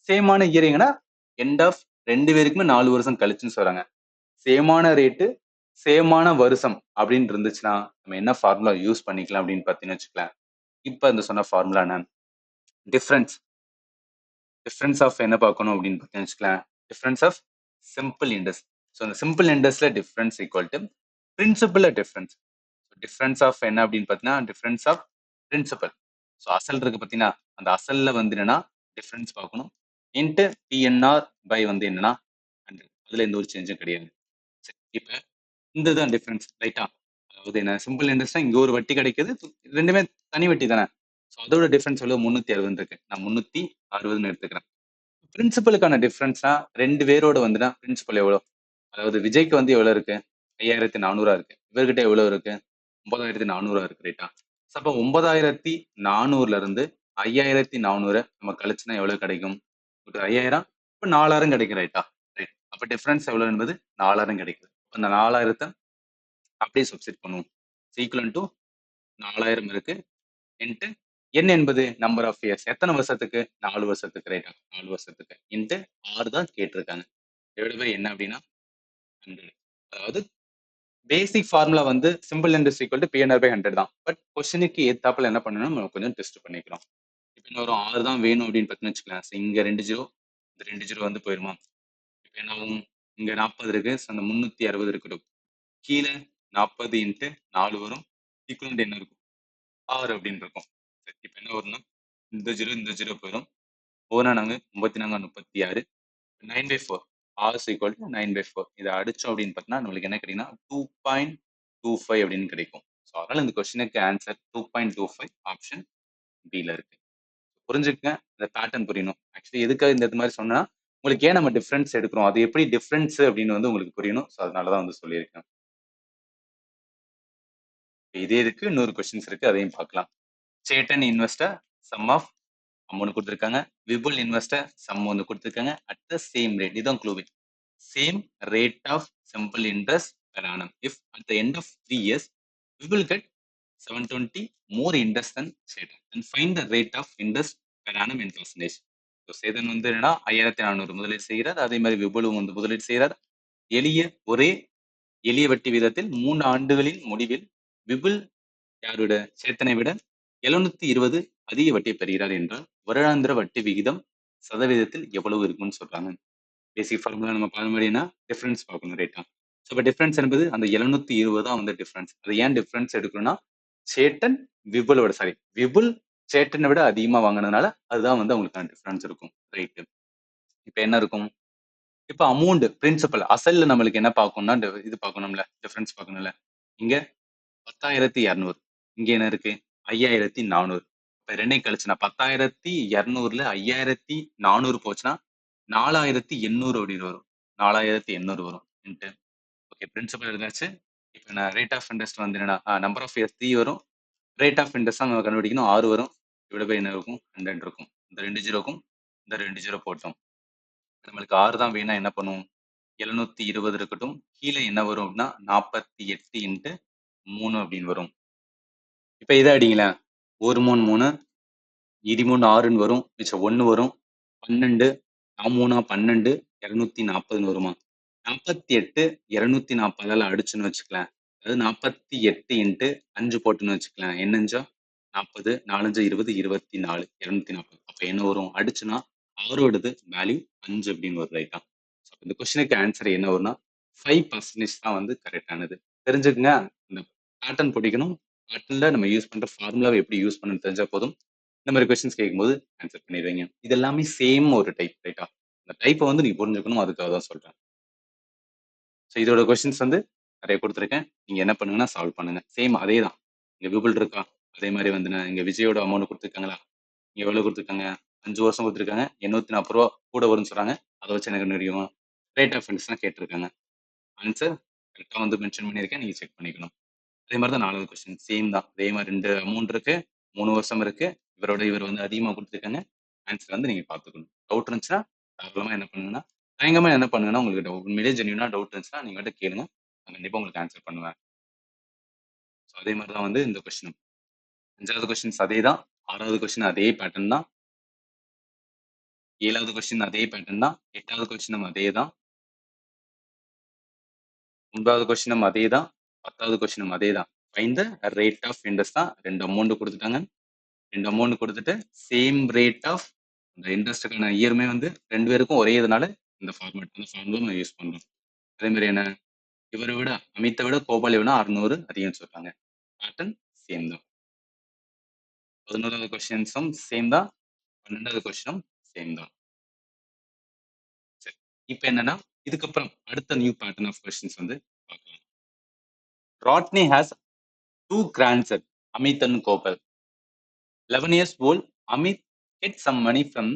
சேமான இயரிங்கன்னா எண்ட் ஆஃப் 2 பேருக்குமே 4 வருஷம் கழிச்சுன்னு சொல்றாங்க. சேமான ரேட்டு சேமான வருஷம் அப்படின்னு இருந்துச்சுன்னா நம்ம என்ன ஃபார்முலா யூஸ் பண்ணிக்கலாம் அப்படின்னு பார்த்தீங்கன்னு வச்சுக்கலாம். இப்ப இந்த சொன்ன ஃபார்முலா என்ன, டிஃபரன்ஸ் டிஃபரன்ஸ் ஆஃப் என்ன பார்க்கணும் அப்படின்னு பார்த்தீங்கன்னு வச்சுக்கலாம், difference of simple interest. So அந்த சிம்பிள் இன்ட்ரெஸ்ட்ல டிஃபரன்ஸ் ஈக்குவல் டு பிரின்சிபல்ல டிஃபரன்ஸ். டிஃபரன்ஸ் ஆஃப் என்ன அப்படின்னு பார்த்தீங்கன்னா டிஃபரன்ஸ் ஆஃப் பிரின்சிபல். ஸோ அசல் இருக்கு பார்த்தீங்கன்னா, அந்த அசல்ல வந்து என்னன்னா டிஃபரன்ஸ் பார்க்கணும், இன்ட்டு PNR பை வந்து என்னன்னா 100. அதுல எந்த ஒரு சேஞ்சும் கிடையாது. சரி, இப்ப இந்த தான் டிஃபரன்ஸ், ரைட்டா? அதாவது என்ன, சிம்பிள் இன்ட்ரெஸ்ட்னா இங்க ஒரு வட்டி கிடைக்குது, ரெண்டுமே தனி வட்டி தானே. ஸோ அதோட டிஃபரன்ஸ் எவ்வளவு, 360 இருக்கு, நான் 360ன்னு எடுத்துக்கிறேன். பிரின்சிபலுக்கான டிஃபரன்ஸ்னா 2 பேரோட வந்துன்னா பிரின்சிபல் எவ்வளோ, அதாவது விஜய்க்கு வந்து எவ்வளவு இருக்கு, 5400 இருக்கு, இவர்கிட்ட எவ்வளவு இருக்கு, 9400 இருக்கு ரைட்டா. அப்போ 9400ல இருந்து 5400 நம்ம கழிச்சுனா எவ்வளவு கிடைக்கும்? ஒரு 5000 இப்போ 4000 கிடைக்கும் ரைட்டா. ரைட். அப்ப டிஃபரன்ஸ் எவ்வளவு என்பது 4000 கிடைக்குது. அந்த 4000 அப்படியே சப்ஸ்டிட் பண்ணுவோம். ஈக்குவல் டு 4000 இருக்கு இன்ட்டு n என்பது நம்பர் ஆஃப் இயர்ஸ். எத்தனை வருஷத்துக்கு? 4 வருஷத்துக்கு ரைட்டா. 4 வருஷத்துக்கு இன்ட்டு 6 தான் கேட்டிருக்காங்க. டிவைட் பை என்ன அப்படின்னா 100. அதாவது பேசிக் ஃபார்முலா வந்து simple index equal to PNR by 100 தான். பட் கொஸ்டினுக்கு ஏத்தாப்புல என்ன பண்ணணும், நம்ம கொஞ்சம் டெஸ்ட் பண்ணிக்கிறோம். இப்போ இன்னொரு 6 தான் வேணும் அப்படின்னு பார்த்தீங்கன்னு வச்சுக்கலாம். இங்க 2 ஜீரோ, இந்த 2 ஜீரோ வந்து போயிருமா? இப்போ என்ன ஆகும்? இங்க 40 இருக்கு, அந்த 360 இருக்கட்டும். கீழே 40 இன்ட்டு 4 வரும். ஈக்குவல் என்ன இருக்கும்? 6 அப்படின்னு இருக்கும். சரி, இப்போ என்ன வரும்னா இந்த ஜீரோ போயிடும். 4 நாங்க 34 36 9/4 r is equal to 9/4. இதை அடிச்சோம் அப்படின்னு பார்த்தீங்கன்னா நம்மளுக்கு என்ன கிடைக்குன்னா 2.25 அப்படின்னு கிடைக்கும். ஸோ அதனால இந்த கொஸ்டினுக்கு ஆன்சர் 2.25 ஆப்ஷன் பில இருக்கு. புரிஞ்சுக்கங்க, இந்த பேட்டர்ன் புரியணும். ஆக்சுவலி எதுக்காக இந்த மாதிரி சொன்னா உங்களுக்கு ஏன் நம்ம டிஃபரன்ஸ் எடுக்கிறோம், அது எப்படி டிஃபரன்ஸ் அப்படின்னு வந்து உங்களுக்கு புரியணும். ஸோ அதனாலதான் வந்து சொல்லியிருக்கேன். இதே இருக்கு, இன்னொரு கொஸ்டின்ஸ் இருக்கு, அதையும் பார்க்கலாம். Chetan investor sum of amount கொடுத்துருக்காங்க. விபுல் இன்வெஸ்டர் சம் ஒன்று கொடுத்துருக்காங்க. அட் த சேம் ரேட், இதுதான் க்ளூவிங். Same rate of simple interest per annum. If at the end of 3 years, we will get 720 more interest than Sedan. And find the rate of interest per annum in percentage. So Sedan வந்து என்னன்னா 5400 முதலீடு செய்கிறார். அதே மாதிரி விபுலும் வந்து முதலீடு செய்கிறார். ஒரே எளிய வட்டி வீதத்தில் 3 ஆண்டுகளின் முடிவில் விபுல் யாரோட சேத்தனை விட 720 அதிக வட்டியை பெறுகிறார் என்றால் வருடாந்திர வட்டி விகிதம் சதவீதத்தில் எவ்வளவு இருக்கும்னு சொல்றாங்க. பேசிக் ஃபார்முலா நம்ம பார்க்க முடியும்னா டிஃபரன்ஸ் பார்க்கணும் ரேட்டா. ஸோ இப்போ டிஃபரன்ஸ் என்பது அந்த 720 தான் வந்து டிஃபரன்ஸ். அது ஏன் டிஃபரன்ஸ் எடுக்கணும்னா சேட்டன் விபுல் சேட்டனை விட அதிகமாக வாங்கினதுனால அதுதான் வந்து அவங்களுக்கான டிஃபரன்ஸ் இருக்கும். ரைட்டு. இப்போ என்ன இருக்கும்? இப்போ அமௌண்ட் பிரின்சிபல் அசல்ல நம்மளுக்கு என்ன பார்க்கணும்னா இது பார்க்கணும்ல, டிஃபரன்ஸ் பார்க்கணும்ல. இங்க 10,200, இங்க என்ன இருக்கு 5,400. இப்போ ரெண்டையும் கழிச்சுனா 10,200ல 5,400 போச்சுன்னா 4,800 அப்படின்னு வரும். 4,800 வரும். ஓகே, பிரின்சிபல் இருந்தாச்சு. இப்போ நான் ரேட் ஆஃப் இன்ட்ரெஸ்ட் வந்து என்னன்னா நம்பர் ஆஃப் இயர்ஸ் 3 வரும். ரேட் ஆஃப் இன்ட்ரெஸ்ட் நம்ம கண்டுபிடிக்கணும் 6 வரும். இவ்வளோ போய் என்ன இருக்கும் 100 இருக்கும். இந்த 2 ஜீரோக்கும் இந்த 2 ஜீரோ போட்டோம். நம்மளுக்கு 6 தான் வேணா என்ன பண்ணுவோம்? 720 இருக்கட்டும். கீழே என்ன வரும் அப்படின்னா 48 இன்ட்டு 3 அப்படின்னு வரும். இப்போ இதை அடிங்களேன். 1 3 3 23 6ன்னு வரும். மிச்சம் 1 வரும். 12 3 12 240 வருமா? 48 240 அடிச்சுன்னு வச்சுக்கலாம். அதாவது 48 இன்ட்டு 5 போட்டுன்னு வச்சுக்கலாம். என்னஞ்சா 40 4 20 24 240. அப்ப என்ன வரும்? அடிச்சுன்னா 6ஓடது வேல்யூ 5 அப்படின்னு வரும் ரைட்டா. இந்த கொஸ்டினுக்கு ஆன்சர் என்ன வரும்னா 5% தான் வந்து கரெக்டானது. தெரிஞ்சுக்கங்க, இந்த பேட்டர்ன் பிடிக்கணும். பேட்டர்ன்ல நம்ம யூஸ் பண்ற ஃபார்முலாவை எப்படி யூஸ் பண்ணணும்னு தெரிஞ்சா போதும். இந்த மாதிரி கொஸ்டின்ஸ் கேட்கும்போது ஆன்சர் பண்ணிடுவீங்க. இது எல்லாமே சேம் ஒரு டைப் ரைட்டா. இந்த டைப்பை வந்து நீங்க புரிஞ்சுக்கணும், அதுக்காக தான் சொல்றேன். ஸோ இதோட கொஸ்டின்ஸ் வந்து நிறைய கொடுத்துருக்கேன். நீங்க என்ன பண்ணுங்கன்னா சால்வ் பண்ணுங்க. சேம் அதே தான். இங்க விபுல் இருக்கா, அதே மாதிரி வந்து இங்க விஜயோட அமௌண்ட் கொடுத்துருக்காங்களா, இங்க எவ்வளவு கொடுத்துருக்காங்க? 5 வருஷம் கொடுத்துருக்காங்க. 840 ரூபா கூட வரும்னு சொல்றாங்க. அதை வச்சு எனக்கு தெரியும். ரேட் ஆஃப் இன்ட்ரெஸ்ட் தான் கேட்டிருக்காங்க. ஆன்சர் கரெக்டாக வந்து மென்ஷன் பண்ணியிருக்கேன், நீங்க செக் பண்ணிக்கணும். அதே மாதிரி தான் 4வது கொஸ்டின் சேம் தான். அதே மாதிரி 2 அமௌண்ட் இருக்கு, 3 வருஷம் இருக்கு. இவர் வந்து அதிகமாக கொடுத்துருக்காங்க. ஆன்சர் வந்து நீங்க பார்த்துக்கணும். டவுட் இருந்துச்சுன்னா தாராளமா என்ன பண்ணுங்கன்னா தயங்கமா என்ன பண்ணுங்கன்னா உங்களுக்கு உண்மையிலே ஜென்யூனா டவுட் இருந்துச்சுன்னா நீங்க வந்து கேளுங்க. நான் கண்டிப்பா உங்களுக்கு ஆன்சர் பண்ணுவேன். ஸோ அதே மாதிரி தான் வந்து இந்த கொஸ்டினும். 5வது கொஸ்டின்ஸ் அதே தான். 6வது கொஸ்டின் அதே பேட்டர்ன் தான். 7வது கொஸ்டின் அதே பேட்டர்ன் தான். 8வது கொஸ்டினும் அதே தான். 9வது கொஸ்டினும் அதே தான். 10வது கொஸ்டினும் அதே தான். Find the rate of interest தான். 2 அமௌண்ட் கொடுத்துட்டாங்க. 2 அமௌண்ட் கொடுத்துட்டு சேம் ரேட் ஆஃப் இந்த இன்ட்ரெஸ்ட்டுக்கான இயருமே வந்து 2 பேருக்கும் ஒரே இதனால இந்த ஃபார்மேட் அந்த ஃபார்முலா நம்ம யூஸ் பண்றோம். அதே மாதிரி என்ன, இவரை விட அமித்தை விட கோபாலை விட 600 அதிகம் சொல்றாங்க. பேட்டர்ன் சேம் தான். 11வது கொஸ்டின்ஸும் சேம் தான். 12வது கொஸ்டினும் சேம் தான். சரி, இப்போ என்னன்னா இதுக்கப்புறம் அடுத்த நியூ பேட்டர்ன் ஆஃப் கொஸ்டின்ஸ் வந்து பார்க்கலாம். Rodney has 2 grandsons, Amit and Gopal. 11 years old, Amit get some money from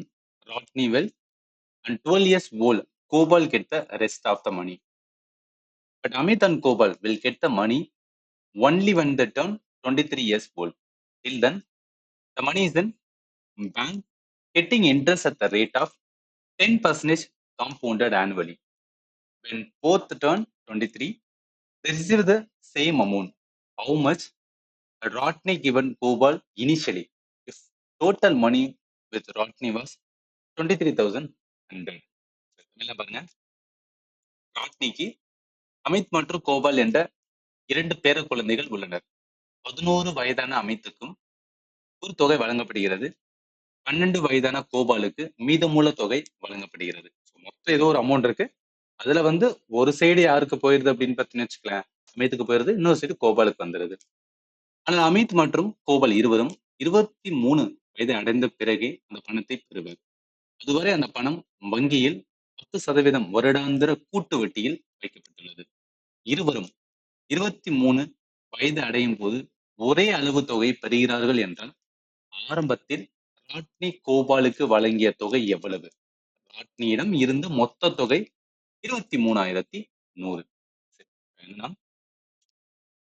Rodney wealth, and 12 years old, Gopal get the rest of the money. But Amit and Gopal will get the money only when they turn 23 years old. Till then, the money is in bank, getting interest at the rate of 10% compounded annually. When both turn 23, they receive the same amount. How much Rodney given Gopal initially? If total money with Rodney was 23,100. தமிழ்ல பாருங்க, ராட்னிக்கு அமித் மற்றும் கோபால் என்ற 2 பேர குழந்தைகள் உள்ளனர். 11 வயதான அமித்துக்கும் ஒரு தொகை வழங்கப்படுகிறது. 12 வயதான கோபாலுக்கு மீதமுள்ள தொகை வழங்கப்படுகிறது. மொத்தம் ஏதோ ஒரு அமௌண்ட் இருக்கு. அதுல வந்து ஒரு சைடு யாருக்கு போயிருது அப்படின்னு பார்த்தீங்கன்னு வச்சுக்கலாம், அமித்துக்கு போயிருது, இன்னொரு சைடு கோபாலுக்கு வந்துருது. ஆனால் அமித் மற்றும் கோபால் இருவரும் 23 வயது அடைந்த பிறகே அந்த பணத்தை பெறுவர். அதுவரை அந்த பணம் வங்கியில் 10% வருடாந்திர கூட்டு வட்டியில் வைக்கப்பட்டுள்ளது. இருவரும் 23 வயது அடையும் போது ஒரே அளவு தொகை பெறுகிறார்கள் என்றால் ஆரம்பத்தில் ராட்னி கோபாலுக்கு வழங்கிய தொகை எவ்வளவு? ராட்னியிடம் இருந்த மொத்த தொகை 23,100. என்னன்னா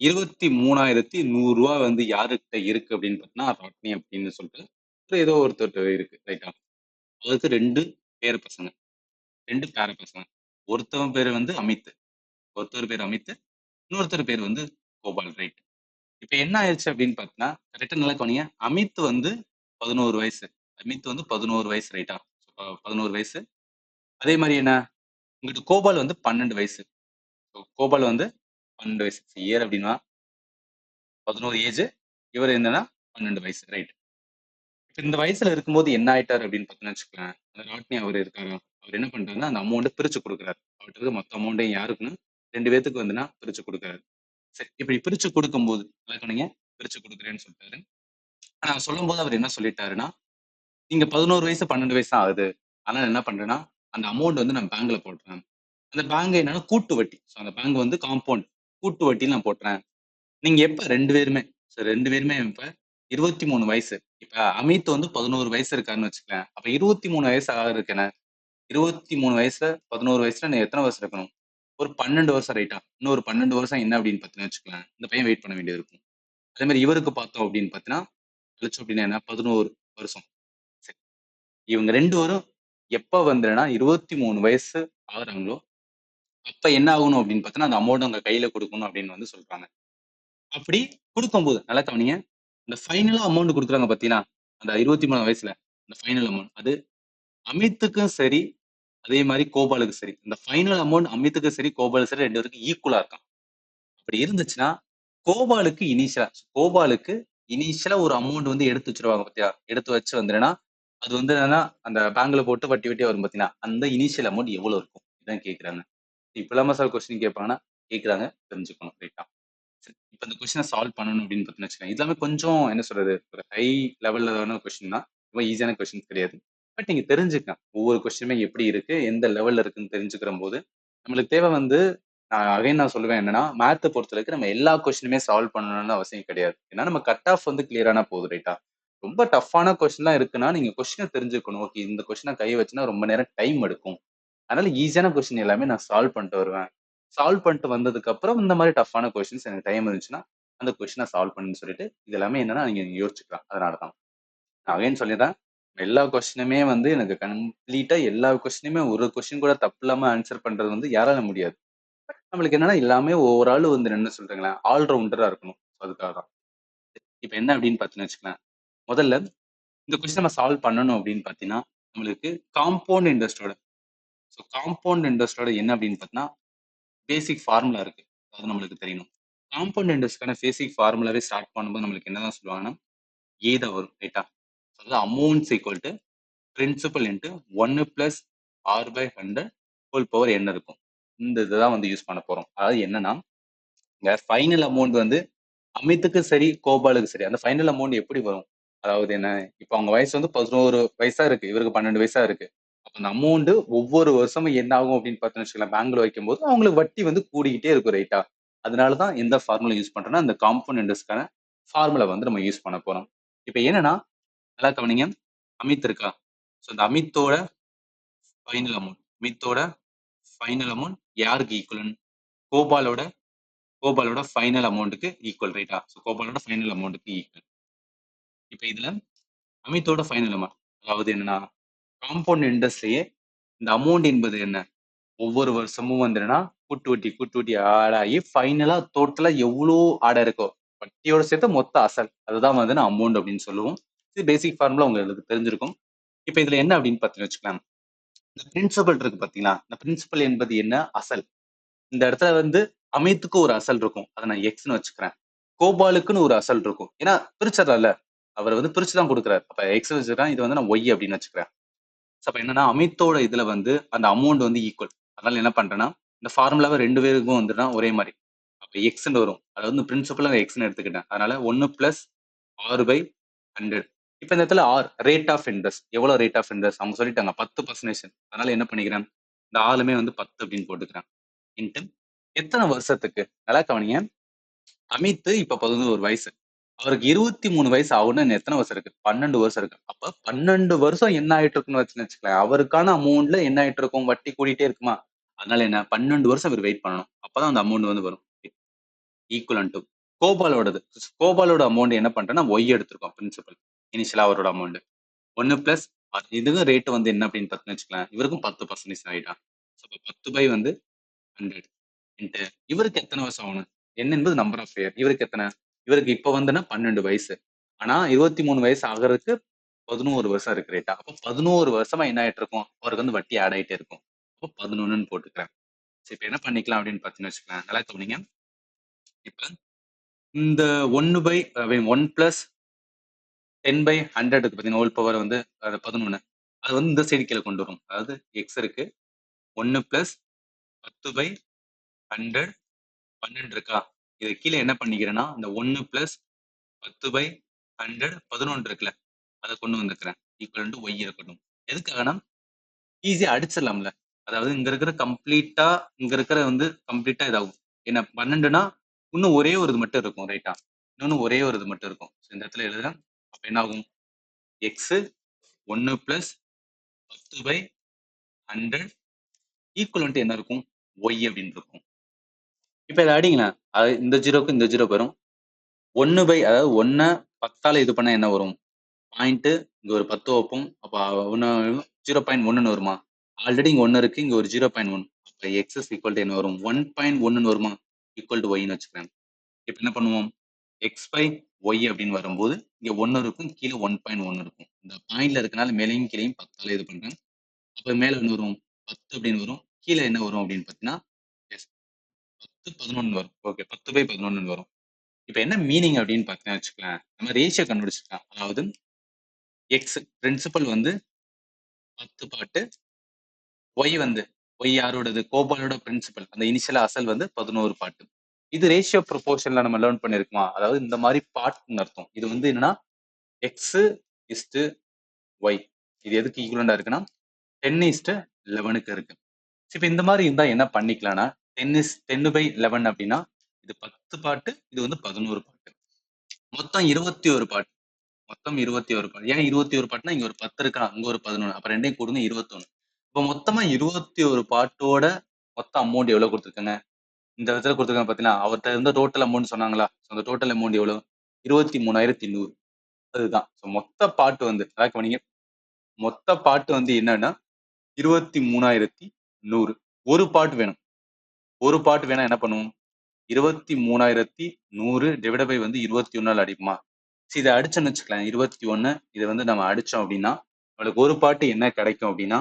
23,100 ரூபாய் வந்து யாருக்கிட்ட இருக்கு அப்படின்னு பார்த்தீங்கன்னா ராட்னி அப்படின்னு சொல்லிட்டு ஏதோ ஒருத்தர் இருக்கு, ரைட்டா? அவருக்கு 2 பேர பசங்க, 2 பேர பசங்க. ஒருத்தவன் பேரு வந்து அமித், ஒருத்தர் பேர் அமித், இன்னொருத்தர் பேர் வந்து கோபால், ரைட்? இப்ப என்ன ஆயிடுச்சு அப்படின்னு பார்த்தீங்கன்னா, கரெக்டா நல்லா கவனிங்க. அமித் வந்து 11 வயசு, அமித் வந்து 11 வயசு, ரைட்டா? 11 வயசு. அதே மாதிரி என்ன, இங்கிட்டு கோபால் வந்து 12 வயசு. கோபால் வந்து 12 வயசு. இயர் அப்படின்னா 11 ஏஜ், இவர் என்னன்னா 12 வயசு, ரைட்? இப்ப இந்த வயசுல இருக்கும்போது என்ன ஆயிட்டாரு அப்படின்னு பார்த்தீங்கன்னு வச்சுக்கோங்களேன், அந்த ராட்னி அவர் இருக்காரு, அவர் என்ன பண்றாருன்னா அந்த அமௌண்ட்டை பிரிச்சு கொடுக்குறாரு. அவர்கிட்ட இருக்க மொத்த அமௌண்ட்டையும் யாருக்குன்னு 2 பேத்துக்கு வந்துன்னா பிரிச்சு கொடுக்குறாரு. சரி, இப்படி பிரிச்சு கொடுக்கும்போது நல்லா கவனிங்க, பிரிச்சு கொடுக்குறேன்னு சொல்லிட்டாரு. ஆனா சொல்லும் போது அவர் என்ன சொல்லிட்டாருன்னா, நீங்க 11 வயசு 12 வயசு தான் ஆகுது, அதனால என்ன பண்றேன்னா அந்த அமௌண்ட் வந்து நான் பேங்க்ல போட்டுறேன். அந்த பேங்க் என்னன்னா கூட்டு வட்டி. ஸோ அந்த பேங்க் வந்து காம்பவுண்ட் கூட்டு வட்டின்னு நான் போட்டுறேன். நீங்க எப்ப 2 பேருமே, ஸோ 2 பேருமே இப்ப 23 வயசு. இப்ப அமித் வந்து 11 வயசு இருக்காருன்னு வச்சுக்கலேன். அப்ப 23 வயசு ஆகுறதுக்கு என்ன, 23 வயசுல 11 வயசுல நீ எத்தனை வருஷம் இருக்கணும்? ஒரு 12 வருஷம், ரைட்டா? இன்னும் ஒரு 12 வருஷம் என்ன அப்படின்னு பார்த்தீங்கன்னு வச்சுக்கலேன், இந்த பையன் வெயிட் பண்ண வேண்டியது இருக்கும். அதே மாதிரி இவருக்கு பார்த்தோம் அப்படின்னு பார்த்தீங்கன்னா, கழிச்சோம் அப்படின்னா என்ன, 11 வருஷம். சரி, இவங்க 2 பேரும் எப்ப வந்துன்னா 23 வயசு ஆகுறாங்களோ அப்ப என்ன ஆகணும் அப்படின்னு பார்த்தீங்கன்னா, அந்த அமௌண்ட் உங்க கையில கொடுக்கணும் அப்படின்னு வந்து சொல்றாங்க. அப்படி கொடுக்கும்போது நல்லா கவனிங்க, இந்த ஃபைனலா அமௌண்ட் கொடுக்குறாங்க பார்த்தீங்களா, அந்த 23 வயசுல அந்த ஃபைனல் அமௌண்ட், அது அமித்துக்கும் சரி, அதே மாதிரி கோபாலுக்கு சரி. இந்த ஃபைனல் அமௌண்ட் அமித்துக்கும் சரி, கோபாலுக்கும் சரி 2 பேருக்கும் ஈக்குவலா இருக்காம். அப்படி இருந்துச்சுன்னா, கோபாலுக்கு இனிஷியலா ஒரு அமௌண்ட் வந்து எடுத்து வச்சிருவாங்க பாத்தியா? எடுத்து வச்சு வந்துன்னா, அது வந்து என்னன்னா அந்த பேங்க்ல போட்டு வட்டி வட்டியா வரும் பாத்தீங்கன்னா, அந்த இனிஷியல் அமௌண்ட் எவ்வளவு இருக்கும்? இதான் கேட்கறாங்க. இப்ப சார் கொஸ்டின் கேட்பாங்கன்னா, கேட்கறாங்க, தெரிஞ்சுக்கணும், ரைட்டா? சரி, இப்ப இந்த கொஸ்டினை சால்வ் பண்ணணும் அப்படின்னு பார்த்தீங்கன்னு வச்சுக்கோங்க. இது எல்லாமே கொஞ்சம் என்ன சொல்றது, ஒரு ஹை லெவல்ல கொஸ்டின் தான், ரொம்ப ஈஸியான கொஸ்டின் கிடையாது. பட் நீங்க தெரிஞ்சுக்கலாம் ஒவ்வொரு கொஸ்டினுமே எப்படி இருக்கு, எந்த லெவல்ல இருக்குன்னு தெரிஞ்சுக்கிற போது நம்மளுக்கு தேவை வந்து, நான் சொல்லுவேன் என்னன்னா, மேத்தை பொறுத்தவரைக்கும் நம்ம எல்லா கொஸ்டினுமே சால்வ் பண்ணணும்னு அவசியம் கிடையாது. ஏன்னா நம்ம கட் ஆஃப் வந்து கிளியரானா போதும், ரைட்டா? ரொம்ப டஃப்பான கொஸ்டின்லாம் இருக்குன்னா நீங்க கொஸ்டினை தெரிஞ்சுக்கணும். ஓகே, இந்த கொஸ்டினை கை வச்சுன்னா ரொம்ப நேரம் டைம் எடுக்கும், அதனால ஈஸியான கொஸ்டின் எல்லாமே நான் சால்வ் பண்ணிட்டு வருவேன். சால்வ் பண்ணிட்டு வந்ததுக்கு அப்புறம் இந்த மாதிரி டஃப்பான கொஸ்டின்ஸ் எனக்கு டைம் இருந்துச்சுன்னா அந்த கொஸ்டினை சால்வ் பண்ணுன்னு சொல்லிட்டு இது எல்லாமே என்னன்னா நீங்க யோசிச்சுக்கலாம். அதனால தான் நான் அகைன் சொல்லிடுறேன், எல்லா கொஸ்டினுமே வந்து எனக்கு கம்ப்ளீட்டா எல்லா கொஸ்டினுமே ஒரு கொஸ்டின் கூட தப்பு இல்லாம ஆன்சர் பண்றது வந்து யாரால முடியாது. நம்மளுக்கு என்னன்னா எல்லாமே ஓவரால் வந்து என்ன சொல்றீங்களேன், ஆல்ரவுண்டரா இருக்கணும். அதுக்காக தான். இப்ப என்ன அப்படின்னு பார்த்தீங்கன்னு வச்சுக்கலாம், முதல்ல இந்த கொஸ்டின் நம்ம சால்வ் பண்ணணும் அப்படின்னு பார்த்தீங்கன்னா, நம்மளுக்கு காம்பவுண்ட் இன்ட்ரெஸ்டோட, ஸோ காம்பவுண்ட் இன்ட்ரெஸ்டோட என்ன அப்படின்னு பார்த்தீங்கன்னா பேசிக் ஃபார்முலா இருக்கு. அது நம்மளுக்கு தெரியணும். காம்பவுண்ட் இன்ட்ரெஸ்ட்க்கான பேசிக் ஃபார்முலாவே ஸ்டார்ட் பண்ணும்போது நம்மளுக்கு என்னதான் சொல்லுவாங்கன்னா, ஏ தான் வரும், ரைட்டா? அதாவது amounts equal to principal into 1 plus R by 100 whole power என்ன இருக்கும். இந்த இதுதான் வந்து யூஸ் பண்ண போறோம். அதாவது என்னன்னா, இங்க ஃபைனல் அமௌண்ட் வந்து அமித்துக்கு சரி, கோபாலுக்கு சரி, அந்த ஃபைனல் அமௌண்ட் எப்படி வரும்? அதாவது என்ன, இப்ப அவங்க வயசு வந்து 11 வயசா இருக்கு, இவருக்கு 12 வயசா இருக்கு. அப்ப அந்த அமௌண்ட் ஒவ்வொரு வருஷமும் என்ன ஆகும் அப்படின்னு பார்த்தோம்னு வச்சுக்கலாம், பேங்க்ல வைக்கும்போது அவங்களுக்கு வட்டி வந்து கூடிக்கிட்டே இருக்கும், ரைட்டா? அதனாலதான் எந்த ஃபார்முலா யூஸ் பண்றோம்னா அந்த காம்பவுண்ட் இன்ட்ரெஸ்ட்க்கான ஃபார்முலா வந்து நம்ம யூஸ் பண்ண போறோம். இப்ப என்னன்னா நல்லா கவனிங்க, அமித் இருக்கா? ஸோ இந்த அமித்தோட ஃபைனல் அமௌண்ட் யாருக்கு ஈக்குவலன்? கோபாலோட கோபாலோட ஃபைனல் அமௌண்ட்டுக்கு ஈக்குவல் ரைட்டா. ஸோ கோபாலோட ஃபைனல் அமௌண்ட்டுக்கு ஈக்குவல். இப்போ இதுல அமித்தோட ஃபைனல் அமௌண்ட், அதாவது என்னன்னா காம்பவுண்ட் இன்ட்ரெஸ்ட்லயே இந்த அமௌண்ட் என்பது என்ன, ஒவ்வொரு வருஷமும் வந்து என்னன்னா கூட்டு வட்டி ஆட் ஆகி ஃபைனலா டோட்டலா எவ்வளோ ஆட் இருக்கோ வட்டியோட சேர்த்து மொத்த அசல், அதுதான் வந்து நான் அமௌண்ட் அப்படின்னு சொல்லுவோம். இது பேசிக் ஃபார்முலா உங்களுக்கு தெரிஞ்சிருக்கும். இப்போ இதுல என்ன அப்படின்னு பார்த்தீங்கன்னு வச்சுக்கலாம், இந்த பிரின்சிபல் இருக்கு பாத்தீங்களா, இந்த பிரின்சிபல் என்பது என்ன, அசல். இந்த இடத்துல வந்து அமித்துக்கு ஒரு அசல் இருக்கும், அதை நான் எக்ஸ்னு வச்சுக்கிறேன். கோபாலுக்குன்னு ஒரு அசல் இருக்கும், ஏன்னா பிரிச்சிடறல, அவர் வந்து பிரிச்சு தான் கொடுக்குறாரு. அப்ப எக்ஸ் வச்சுக்கிறேன், இது வந்து நான் ஒய் அப்படின்னு வச்சுக்கிறேன். அப்ப என்னன்னா அமித்தோட இதுல வந்து அந்த அமௌண்ட் வந்து ஈக்குவல். அதனால என்ன பண்றேன்னா இந்த ஃபார்முலாவை ரெண்டு பேருக்கும் வந்துன்னா ஒரே மாதிரி. அப்ப எக்ஸ்ன்னு வரும், அதாவது பிரின்சிபல் எக்ஸ்ன்னு எடுத்துக்கிட்டேன். அதனால 1 பிளஸ் R/100. இப்ப இந்த இடத்துல ஆர் ரேட் ஆஃப் இன்ட்ரெஸ்ட், எவ்வளவு ரேட் ஆஃப் இன்ட்ரெஸ்ட் அவங்க சொல்லிட்டாங்க 10%. அதனால என்ன பண்ணிக்கிறேன், இந்த ஆளுமே வந்து 10 அப்படின்னு போட்டுக்கிறேன். இன்ட்டு எத்தனை வருஷத்துக்கு, நல்லா கவனிங்க. அமித் இப்ப 11 வயசு, அவருக்கு 23 வயசு ஆகணும்னு எத்தனை வருஷம் இருக்கு, 12 வருஷம் இருக்கு. அப்ப 12 வருஷம் என்ன ஆயிட்டு இருக்குன்னு வச்சுக்கலாம், அவருக்கான அமௌண்ட்ல என்ன ஆயிட்டு இருக்கும், வட்டி கூடிட்டே இருக்குமா. அதனால என்ன 12 வருஷம் இவர் வெயிட் பண்ணணும், அப்பதான் அந்த அமௌண்ட் வந்து வரும். ஈக்குவல் டு கோபாலோடது, கோபாலோட அமௌண்ட் என்ன பண்றேன்னா ஒய் எடுத்திருக்கோம் பிரின்சிபல், இனிஷியலா அவரோட அமௌண்ட் 1 பிளஸ் இதுக்கு ரேட் வந்து என்ன அப்படின்னு பார்த்துன்னு வச்சுக்கலாம், இவருக்கும் 10% ஆயிட்டா. 10 வந்து 100 இன்ட்டு இவருக்கு எத்தனை வருஷம் ஆகணும், என்ன என்பது நம்பர் ஆஃப் இயர், இவருக்கு எத்தனை, இவருக்கு இப்ப வந்துன்னா 12 வயசு, ஆனா 23 வயசு ஆகிறதுக்கு 11 வருஷம் இருக்கு ரேட்டா. அப்போ 11 வருஷமா என்ன ஆயிட்டு இருக்கும், அவருக்கு வந்து வட்டி ஆட் ஆயிட்டே இருக்கும். அப்போ 11ன்னு போட்டுக்கிறேன். சரி, இப்ப என்ன பண்ணிக்கலாம் அப்படின்னு பார்த்தீங்கன்னு வச்சுக்கலாம், நல்லா கவனிங்க. இப்ப இந்த 1 பிளஸ் 10/100 பார்த்தீங்கன்னா ஹோல் பவர் வந்து 11, அது வந்து இந்த சைடு கீழே கொண்டு வரும். அதாவது எக்ஸ் இருக்கு, 1 பிளஸ் 10/100 12 இருக்கா, இது கீழே என்ன பண்ணிக்கிறேன்னா இந்த 1 பிளஸ் 10/100 11 இருக்குல்ல, அதை கொண்டு வந்துக்கிறேன். ஈக்குவல் டு ஒய் இருக்கட்டும். எதுக்காகனா ஈஸியா அடிச்சிடலாம்ல, அதாவது இங்க இருக்கிற கம்ப்ளீட்டா, இங்க இருக்கிற வந்து கம்ப்ளீட்டா இதாகும். என்ன 12னா இன்னும் ஒரே ஒரு இது மட்டும் இருக்கும் ரைட்டா, இன்னொன்னு ஒரே ஒரு இது மட்டும் இருக்கும். இந்த இடத்துல எழுதுறேன். அப்ப என்ன ஆகும், எக்ஸ் 1 பிளஸ் 10/100 ஈக்குவல் என்ன இருக்கும், ஒய் அப்படின்னு இருக்கும். இப்ப இதை அடிங்களேன், அது இந்த ஜீரோக்கு இந்த ஜீரோ வரும். 1 பை, அதாவது 1 10ஆல இது பண்ணா என்ன வரும், பாயிண்ட் இங்க ஒரு 10 வைப்போம், அப்ப 0.1 வருமா, ஆல்ரெடி இங்க 1 இருக்கு, இங்க ஒரு 0.1, அப்ப எக்ஸ் இஸ் ஈக்குவல் டு என்ன வரும், 1.1 வருமா, ஈக்குவல் டு ஒய்னு வச்சுக்கிறேன். இப்ப என்ன பண்ணுவோம், எக்ஸ் பை ஒய் அப்படின்னு வரும்போது இங்க 1 இருக்கும், கீழே 1.1 இருக்கும். இந்த பாயிண்ட்ல இருக்கனால மேலையும் கீழையும் 10ஆல இது பண்றேன். அப்ப மேல என்ன வரும், 10 அப்படின்னு வரும், கீழே என்ன வரும் அப்படின்னு பாத்தீங்கன்னா 10/11 வரும். ஓகே, 10/11 வரும். இப்ப என்ன மீனிங் அப்படின்னு பாத்தீங்கன்னா வச்சுக்கலாம், நம்ம ரேஷியோ கண்டுபிடிச்சிக்கலாம். அதாவது எக்ஸ் பிரின்சிபல் வந்து 10 பாட்டு, ஒய் வந்து ஒய் யாரோடது, கோபாலோட பிரின்சிபல், அந்த இனிஷியல் அசல் வந்து 11 பாட்டு. இது ரேஷியோ ப்ரொபோர்ஷன்ல நம்ம லேர்ன் பண்ணிருக்குமா, அதாவது இந்த மாதிரி பார்ட்னு அர்த்தம். இது வந்து என்னன்னா எக்ஸ் இஸ்டு ஒய், இது எதுக்கு ஈக்குவலண்டா இருக்குன்னா 10:11க்கு இருக்கு. இப்ப இந்த மாதிரி இருந்தா என்ன பண்ணிக்கலாம்னா 10:11 அப்படின்னா இது 10 பாட்டு, இது வந்து 11 பாட்டு, மொத்தம் 21 பாட்டு. மொத்தம் 21 பாட்டு. ஏன் 21 பாட்டுனா இங்க ஒரு 10 இருக்கா, அங்க ஒரு 11, அப்ப ரெண்டையும் கூடுங்க 21. இப்ப மொத்தமா 21 பாட்டோட மொத்த அமௌண்ட் எவ்வளவு கொடுத்துருக்காங்க, இந்த இடத்துல கொடுத்துருக்காங்க பாத்தீங்கன்னா, அவர்கிட்ட இருந்த டோட்டல் அமௌண்ட் சொன்னாங்களா, அந்த டோட்டல் அமௌண்ட் எவ்வளவு, 23,100. அதுதான் மொத்த பாட்டு வந்து, அதாவது நீங்க மொத்த பாட்டு வந்து என்னன்னா 23,100. ஒரு பாட்டு வேணும், ஒரு பாட்டு வேணா என்ன பண்ணுவோம், 23,100 டிவைட் பை வந்து 21 அடிக்குமா. இதை அடிச்சோன்னு வச்சுக்கலாம் 21, இதை வந்து நம்ம அடிச்சோம் அப்படின்னா நம்மளுக்கு ஒரு பாட்டு என்ன கிடைக்கும் அப்படின்னா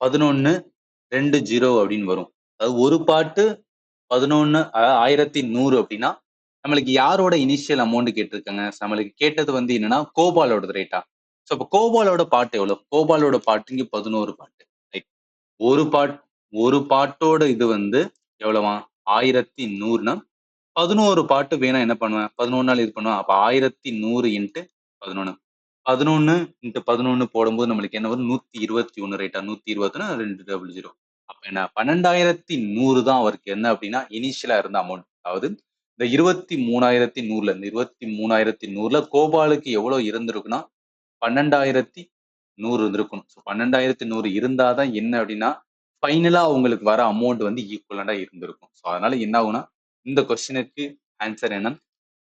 11,2,0 அப்படின்னு வரும். அதாவது ஒரு பாட்டு 11,100 அப்படின்னா நம்மளுக்கு யாரோட இனிஷியல் அமௌண்ட் கேட்டிருக்காங்க, நம்மளுக்கு கேட்டது வந்து என்னன்னா கோபாலோட ரேட்டா. ஸோ இப்போ கோபாலோட பாட்டு எவ்வளவு, கோபாலோட பாட்டு இங்க 11 பாட்டு. ஒரு பாட்டோட இது வந்து எவ்வளவா 1,100னா 11 பாட்டு வேணா என்ன பண்ணுவேன், 11 நாள் இது பண்ணுவேன். அப்ப 1,100 இன்ட்டு 11, 11 இன்ட்டு 11 போடும்போது நம்மளுக்கு என்ன வரும், 121 ரைட்டா, 120னா 200. அப்ப என்ன 12,100 தான் அவருக்கு என்ன அப்படின்னா இனிஷியலா இருந்த அமௌண்ட். அதாவது இந்த 23,100ல இந்த 23,100ல கோபாலுக்கு எவ்வளவு இருந்திருக்குன்னா 12,100 இருந்திருக்கும். 12,100 இருந்தாதான் என்ன அப்படின்னா ஃபைனலா உங்களுக்கு வர அமௌண்ட் வந்து ஈக்குவலண்டா இருந்திருக்கும். ஸோ அதனால என்ன ஆகும்னா இந்த கொஸ்டினுக்கு ஆன்சர் என்ன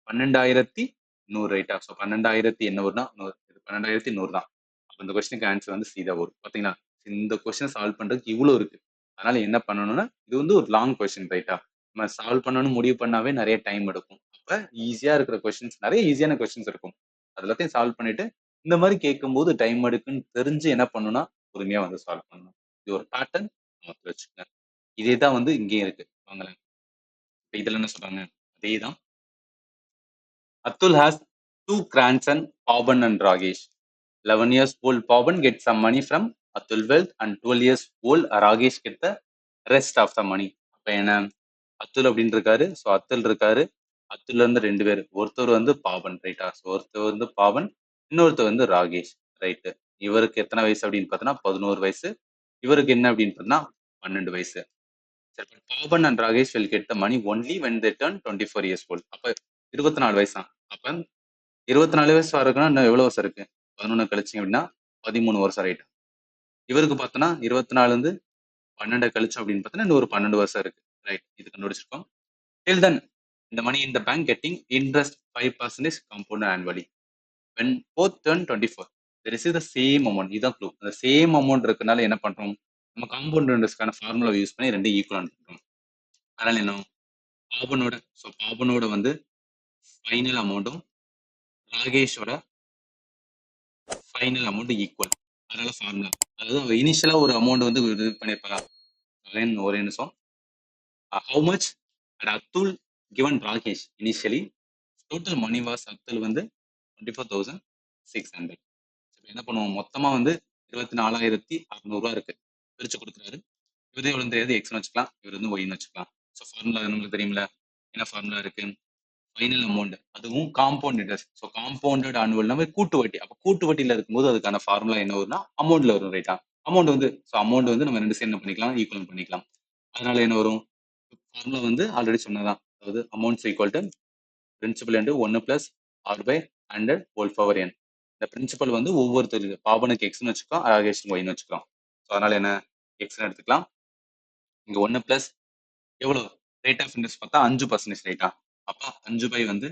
12,100 ரைட்டா. ஸோ 12,000 என்ன வரும்னா 12,100 தான். அப்ப இந்த கொஸ்டினுக்கு ஆன்சர் வந்து சீதா வரும். பாத்தீங்களா, இந்த கொஸ்டினை சால்வ் பண்றதுக்கு இவ்வளவு இருக்கு. அதனால என்ன பண்ணணும்னா இது வந்து ஒரு லாங் கொஸ்டின் ரைட்டா. நம்ம சால்வ் பண்ணணும்னு முடிவு பண்ணாவே நிறைய டைம் எடுக்கும். அப்ப ஈஸியா இருக்கிற கொஸ்டின்ஸ் நிறைய ஈஸியான கொஸ்டின்ஸ் இருக்கும். அது எல்லாத்தையும் சால்வ் பண்ணிட்டு இந்த மாதிரி கேட்கும்போது டைம் எடுக்குன்னு தெரிஞ்சு என்ன பண்ணணும்னா பொறுமையா வந்து சால்வ் பண்ணணும். இது ஒரு பேட்டர்ன் வச்சுக்கோங்க. இதே தான் வந்து இங்கேயும் இருக்கு. வாங்களேன், இப்ப இதுல என்ன சொல்றாங்க, அதேதான். Atul has two grandson, Pawan and Ragesh. 11 years old Pawan gets some money from Atul wealth and 12 years old Ragesh get the rest of the money. அப்ப என்ன, அத்துல் அப்படின்னு இருக்காரு. ஸோ அத்துல் இருக்காரு. அத்துல இருந்து 2 பேர், ஒருத்தர் வந்து பாவன் ரைட்டா. ஸோ ஒருத்தர் வந்து பாவன், இன்னொருத்தர் வந்து ராகேஷ் ரைட்டு. இவருக்கு எத்தனை வயசு அப்படின்னு பார்த்தோன்னா 11 வயசு. இவருக்கு என்ன அப்படின்னு பார்த்தோன்னா 12 வயசு. சரி, Pavan and Rakesh will get the money only when they turn 24 years old. அப்ப 24 வயசா. அப்ப 24 வயசு இருக்குன்னா இன்னும் எவ்வளவு வருஷம் இருக்கு? 11 கழிச்சிங்க அப்படின்னா 13 வருஷம் ரைட். இவருக்கு பார்த்தோன்னா 24 இருந்து 12 கழிச்சோம் அப்படின்னு பார்த்தோன்னா இன்னும் ஒரு 12 வருஷம் இருக்கு ரைட். இது கண்டுபிடிச்சிருக்கோம். Till then, the money in the bank getting interest 5% compound annually. When both turn 24, they receive the same amount. இதுதான் க்ளூ. அந்த சேம் அமௌண்ட் இருக்கனால என்ன பண்றோம், நம்ம காம்பவுண்ட் இன்ட்ரெஸ்ட்கான ஃபார்முலா யூஸ் பண்ணி ரெண்டு ஈக்குவல் பண்றோம். அதனால என்ன, பாபனோட வந்து ஃபைனல் அமௌண்ட்டும் ராகேஷோட ஃபைனல் அமௌண்ட் ஈக்குவல். அதனால ஃபார்முலா, அதாவது இனிஷியலா ஒரு அமௌண்ட் வந்து இது பண்ணிருப்பாங்க. ஒரே நிமிஷம். How much had Atul given Rakesh initially? Total money was Atul வந்து 24,600. என்ன பண்ணுவோம், மொத்தமா வந்து 24,600 இருக்கு. பிரிச்சு கொடுக்குறாரு. இவரே எவ்வளவு தெரியாது, எக்ஸ்னு வச்சுக்கலாம், இவர் வந்து ஒய்னு வச்சுக்கலாம். ஸோ ஃபார்முலா நம்மளுக்கு தெரியுமில்ல, என்ன ஃபார்முலா இருக்கு, ஃபைனல் அமௌண்ட் அதுவும் compound interest. So compounded annual நம்ம கூட்டு வட்டி. அப்போ கூட்டு வட்டியில இருக்கும்போது அதுக்கான ஃபார்முலா என்ன வரும்னா அமௌண்ட்ல வரும் ரைட்டா. அமௌண்ட் வந்து நம்ம ரெண்டு சேர்ந்து என்ன பண்ணிக்கலாம், ஈக்குவல் பண்ணிக்கலாம். அதனால என்ன வரும், ஃபார்முலா வந்து ஆல்ரெடி சொன்னதான். அதாவது amounts equal to principal into 1 plus R by 100 whole power n. இந்த பிரின்சிபல் வந்து ஒவ்வொருத்தருக்கு, பாபனுக்கு எக்ஸ்னு வச்சுக்கலாம், ராகேஷ்க்கு ஒய்னு வச்சுக்கலாம். ஸோ அதனால என்ன, எக்ஸ்னு எடுத்துக்கலாம். இங்க 1 பிளஸ் எவ்வளவு ரேட் ஆஃப் இன்ட்ரெஸ்ட் பார்த்தா 5% ரைட்டா. அப்ப 5 பை வந்து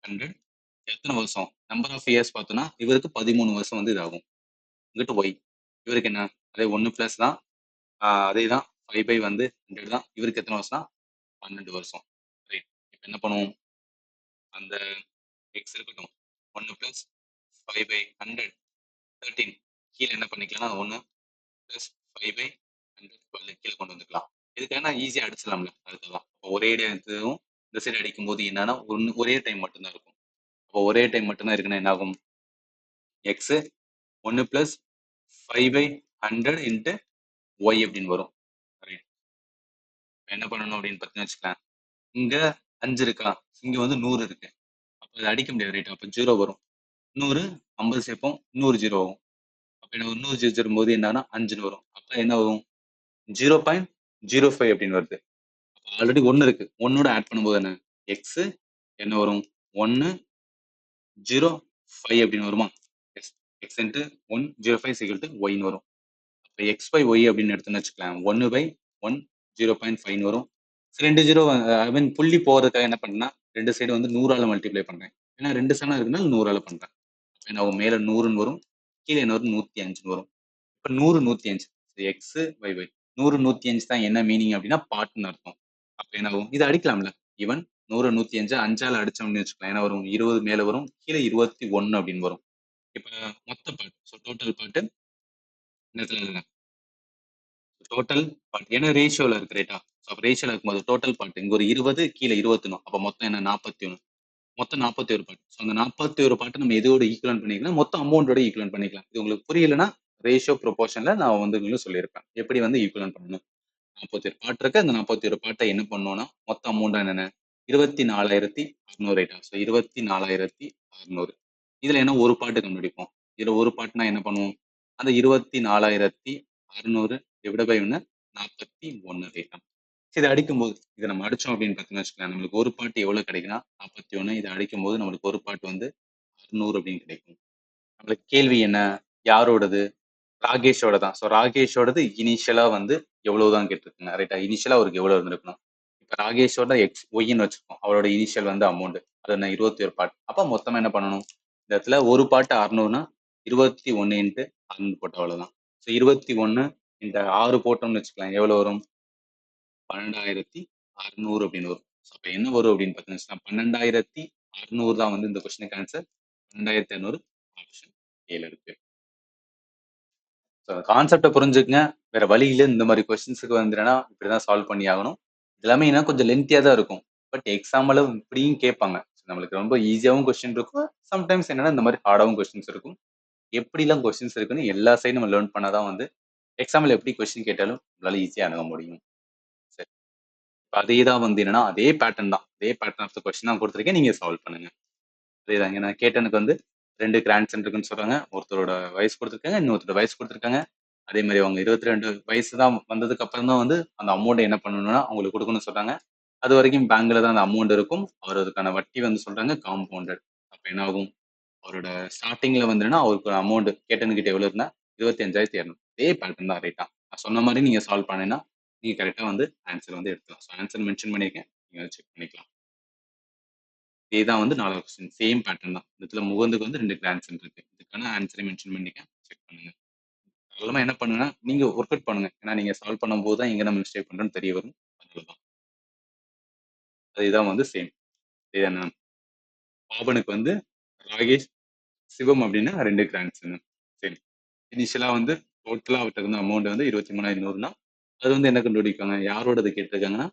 100. எத்தனை வருஷம், நம்பர் ஆஃப் இயர்ஸ் பார்த்தோம்னா இவருக்கு 13 வருஷம் வந்து இதாகும். இங்கிட்டு ஒய், இவருக்கு என்ன, அதே 1 பிளஸ் தான், அதே தான் 5 பை வந்து 100 தான். இவருக்கு எத்தனை வருஷம், 12 வருஷம் ரைட். இப்போ என்ன பண்ணுவோம், அந்த எக்ஸ் இருக்கட்டும், 1 பிளஸ் 5 பை 100 13. கீழே என்ன பண்ணிக்கலாம், 1 பிளஸ் 5 பை 100 12 கீழே கொண்டு வந்துக்கலாம். இதுக்கான ஈஸியாக அடிச்சிடலாம்ல, அதுதான். ஒரே இடத்தும் இந்த சைடு அடிக்கும் போது என்னன்னா ஒரே டைம் மட்டும்தான் இருக்கும். அப்போ ஒரே டைம் மட்டும்தான் இருக்குன்னா என்ன ஆகும், X 1 plus 5 by 100 into Y அப்படின்னு வரும் ரைட். என்ன பண்ணணும் அப்படின்னு பார்த்தீங்கன்னு வச்சுக்கலாம், இங்க 5 இருக்கா, இங்க வந்து 100 இருக்கு. அப்போ அதை அடிக்க முடியாது ரைட். அப்போ 0 வரும். 100 50 சேர்ப்போம், 100 0 ஆகும். அப்போ என்ன, 100 0 சேரும்போது என்னன்னா 5ன்னு வரும். அப்போ என்ன வரும், 0.05 அப்படின்னு வருது. ஆல்ரெடி 1 இருக்கு, 1ஓட ஆட் பண்ணும்போது என்ன, எக்ஸ் என்ன வரும், 1 0 5 அப்படின்னு வருமா. எக்ஸ் இன்ட்டு 1 0.5 சீக்கிரம் டு ஒய்னு வரும். அப்போ எக்ஸ் பை ஒய் அப்படின்னு எடுத்துன்னு வச்சுக்கலாம், 1 பை 1 0.5 வரும். ரெண்டு ஜீரோ ஐ மீன் புள்ளி போகிறதுக்காக என்ன பண்ணேன்னா ரெண்டு சைடு வந்து 100ஆல மல்டிப்ளை பண்ணுறேன். ஏன்னா ரெண்டு சனம் இருக்குன்னா 100ஆல பண்ணுறேன். என்ன மேலே 100ன்னு வரும், கீழே என்ன வரும் 105ன்னு வரும். இப்போ 100 105 எக்ஸ் ஒய் ஒய் 100 105 தான் என்ன மீனிங் அப்படின்னா பாட்டுன்னு அர்த்தம். அப்போ என்ன ஆகும், இதை அடிக்கலாம்ல. ஈவன் 100 105 5ஆல அடிச்சோம்னு வச்சுக்கலாம், என்ன வரும் 20 மேலே வரும், கீழே 21 அப்படின்னு வரும். இப்போ மொத்த பாட்டு, ஸோ டோட்டல் பாட்டு இந்த இடத்துல எழுதுங்க. டோட்டல் பாட்டு ஏன்னா ரேஷியோல இருக்கு ரைட்டா. ஸோ ரேஷியோல இருக்கும்போது டோட்டல் பாட்டு இங்க ஒரு 20, கீழே 21. அப்போ மொத்தம் என்ன 41. மொத்தம் 41 பாட்டு. ஸோ அந்த 41 பாட்டு நம்ம எதோட ஈக்குவலன் பண்ணிக்கலாம், மொத்தம் அமௌண்டோட ஈக்குவலன் பண்ணிக்கலாம். இது உங்களுக்கு புரியலன்னா ரேஷியோ ப்ரொபோர்ஷன்ல நான் வந்து உங்களுக்கு சொல்லியிருப்பேன் எப்படி வந்து ஈக்குவலன் பண்ணணும். 41 பாட்டு இருக்கு, அந்த 41 பாட்டை என்ன பண்ணணும்னா மொத்த அமௌண்ட் என்னென்ன 24,600 ரைட்டா. ஸோ 24,600. இதுல என்ன ஒரு பாட்டு கண்டுபிடிப்போம். இதுல ஒரு பாட்டுனா என்ன பண்ணுவோம், அந்த 24,600 டிவைட் பை 1 41 ரைட்டா. இதை அடிக்கும்போது இதை நம்ம அடிச்சோம் அப்படின்னு பார்த்தீங்கன்னா வச்சுக்கலாம், நம்மளுக்கு ஒரு பாட்டு எவ்வளவு கிடைக்குன்னா 41. இதை அடிக்கும்போது நம்மளுக்கு ஒரு பாட்டு வந்து 600 அப்படின்னு கிடைக்கும். நம்மளுக்கு கேள்வி என்ன, யாரோடது, ராகேஷோட தான். ஸோ ராகேஷோடது இனிஷியலா வந்து எவ்வளவுதான் கேட்டிருக்குங்க ரைட்டா. இனிஷியலா அவருக்கு எவ்வளவு இருந்திருக்கணும். ராகேஷோட எக்ஸ் ஒய்ன்னு வச்சிருக்கோம். அவரோட இனிஷியல் வந்து அமௌண்ட். அது என்ன 21 பார்ட். அப்ப மொத்தமா என்ன பண்ணணும்? இந்த இடத்துல ஒரு பார்ட் 600னா 21 இன்ட்டு 600 போட்டா அவ்வளவுதான். ஸோ 21 இந்த 6 போட்டோம்னு வச்சுக்கலாம். எவ்வளவு வரும்? 12,600 அப்படின்னு வரும். ஸோ அப்ப என்ன வரும் அப்படின்னு பார்த்தீங்கன்னா 12,600 தான் வந்து இந்த கொஸ்டினுக்கு ஆன்சர். 12,600 ஆப்ஷன் ஏல இருக்கு. ஸோ கான்செப்டை புரிஞ்சுக்கங்க. வேற வழி இல்லை. இந்த மாதிரி கொஸ்டின்ஸுக்கு வந்துடுனா இப்படிதான் சால்வ் பண்ணி ஆகணும். எல்லாமே என்ன கொஞ்சம் லென்த்தியா தான் இருக்கும். பட் எக்ஸாம்ல இப்படியும் கேட்பாங்க. நம்மளுக்கு ரொம்ப ஈஸியாவும் கொஸ்டின் இருக்கும். சம்டைம்ஸ் என்னன்னா இந்த மாதிரி ஹார்டாவும் கொஸ்டின்ஸ் இருக்கும். எப்படிலாம் கொஸ்டின்ஸ் இருக்குன்னு எல்லா சைடும் நம்ம லேர்ன் பண்ணாதான் வந்து எக்ஸாம்ல எப்படி கொஸ்டின் கேட்டாலும் நம்மளால ஈஸியா அணுக முடியும். சரி, அதே தான் வந்து என்னன்னா அதே பேட்டர்ன் தான். அதே பேட்டர்ன் ஆஃப் கொஸ்டின் தான் கொடுத்துருக்கேன். நீங்க சால்வ் பண்ணுங்க. அதேதாங்க. நான் கேட்டனுக்கு வந்து 2 கிராண்ட் இருக்குன்னு சொல்றாங்க. ஒருத்தரோட வயசு கொடுத்துருக்காங்க, இன்னொருத்தரோட வயசு கொடுத்துருக்காங்க. அதே மாதிரி அவங்க 22 வயசு தான் வந்ததுக்கு அப்புறம் தான் வந்து அந்த அமௌண்ட் என்ன பண்ணணும்னா அவங்களுக்கு கொடுக்கணும்னு சொல்றாங்க. அது வரைக்கும் பேங்க்ல தான் அந்த அமௌண்ட் இருக்கும். அவர் அதுக்கான வட்டி வந்து சொல்றாங்க காம்பவுண்டட். அப்ப என்ன ஆகும்? அவரோட ஸ்டார்டிங்ல வந்துன்னா அவருக்கு ஒரு அமௌண்ட் கேட்டனுக்கிட்ட எவ்வளவு இருந்தா 25,200. அதே பேட்டர்ன் தான் ரைட்டா. நான் சொன்ன மாதிரி நீங்க சால்வ் பண்ணீங்கன்னா நீங்க கரெக்டா வந்து ஆன்சர் வந்து எடுத்துக்கலாம். ஸோ ஆன்சர் மென்ஷன் பண்ணியிருக்கேன். நீங்க செக் பண்ணிக்கலாம். இதேதான் வந்து 4வது கொஸ்டின். சேம் பேட்டர்ன் தான். இந்த இடத்துல முகுந்துக்கு வந்து 2 கிராண்ட் இருக்கு. இதுக்கான ஆன்சரை மென்ஷன் பண்ணிருக்கேன். செக் பண்ணுங்க. அதெல்லாம என்ன பண்ணுங்கன்னா நீங்க ஒர்க் அவுட் பண்ணுங்க. ஏன்னா நீங்க சால்வ் பண்ணும்போது தான் எங்க நம்ம மிஸ்டேக் பண்றோம்னு தெரிய வரும். அதனாலதான். அதுதான் வந்து சேம். இதுதானே பாபனுக்கு வந்து ராகேஷ், சிவம் அப்படின்னா 2 கிராண்ட்ஸ்ங்க. சரி. இனிஷியலா வந்து டோட்டலா அவர்கிட்ட இருந்த அமௌண்ட் வந்து 23,100 தான். அது வந்து என்ன கண்டுபிடிப்பாங்க? யாரோடது கேட்டிருக்காங்கன்னா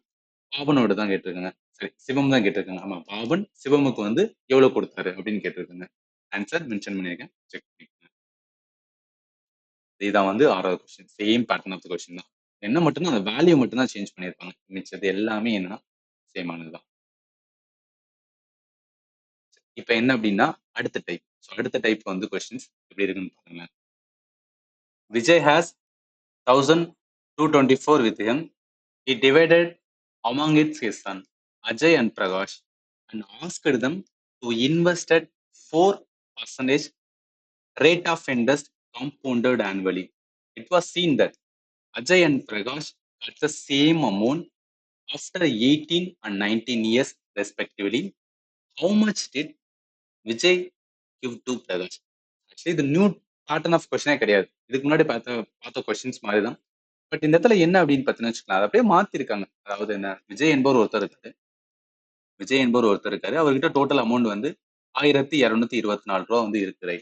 பாபனோட தான் கேட்டிருக்காங்க. சரி, சிவம் தான் கேட்டிருக்காங்க. ஆமா, பாபன் சிவமுக்கு வந்து எவ்வளவு கொடுத்தாரு அப்படின்னு கேட்டிருக்காங்க. ஆன்சர் மென்ஷன் பண்ணியிருக்கேன். செக் பண்ணிக்கோங்க. இதுதான் வந்து 6வது question. Same pattern of the question தான். என்ன மட்டும்தான் அந்த வேல்யூ மட்டும் தான் சேஞ்ச் பண்ணியிருப்பாங்க. மிச்சது எல்லாமே என்னன்னா சேம் ஆனதுதான். இப்ப என்ன அப்படின்னா அடுத்த டைப். ஸோ அடுத்த டைப் வந்து கொஸ்டின்ஸ் எப்படி இருக்குன்னு பாருங்க. Vijay has 1,224 with him. He divided among its his son Ajay and Prakash and asked them to invest at 4% rate of interest compounded annually. It was seen that Ajay and Prakash got the same amount after 18 and 19 years respectively. How much did Vijay give to Prakash? Actually, இது நியூ பேட்டர்ன் ஆஃப் கொஸ்டினே கிடையாது. இதுக்கு முன்னாடி பார்த்த கொஸ்டின்ஸ் மாதிரி தான். பட் இந்த இடத்துல என்ன அப்படின்னு பார்த்தீங்கன்னு வச்சுக்கலாம். அதை அப்படியே மாத்திருக்காங்க. அதாவது என்ன, விஜய் என்பவர் ஒருத்தர் இருக்காரு. விஜய் என்பவர் ஒருத்தர் இருக்காரு. அவர்கிட்ட டோட்டல் அமௌண்ட் வந்து 1,224 ரூபா வந்து இருக்குது.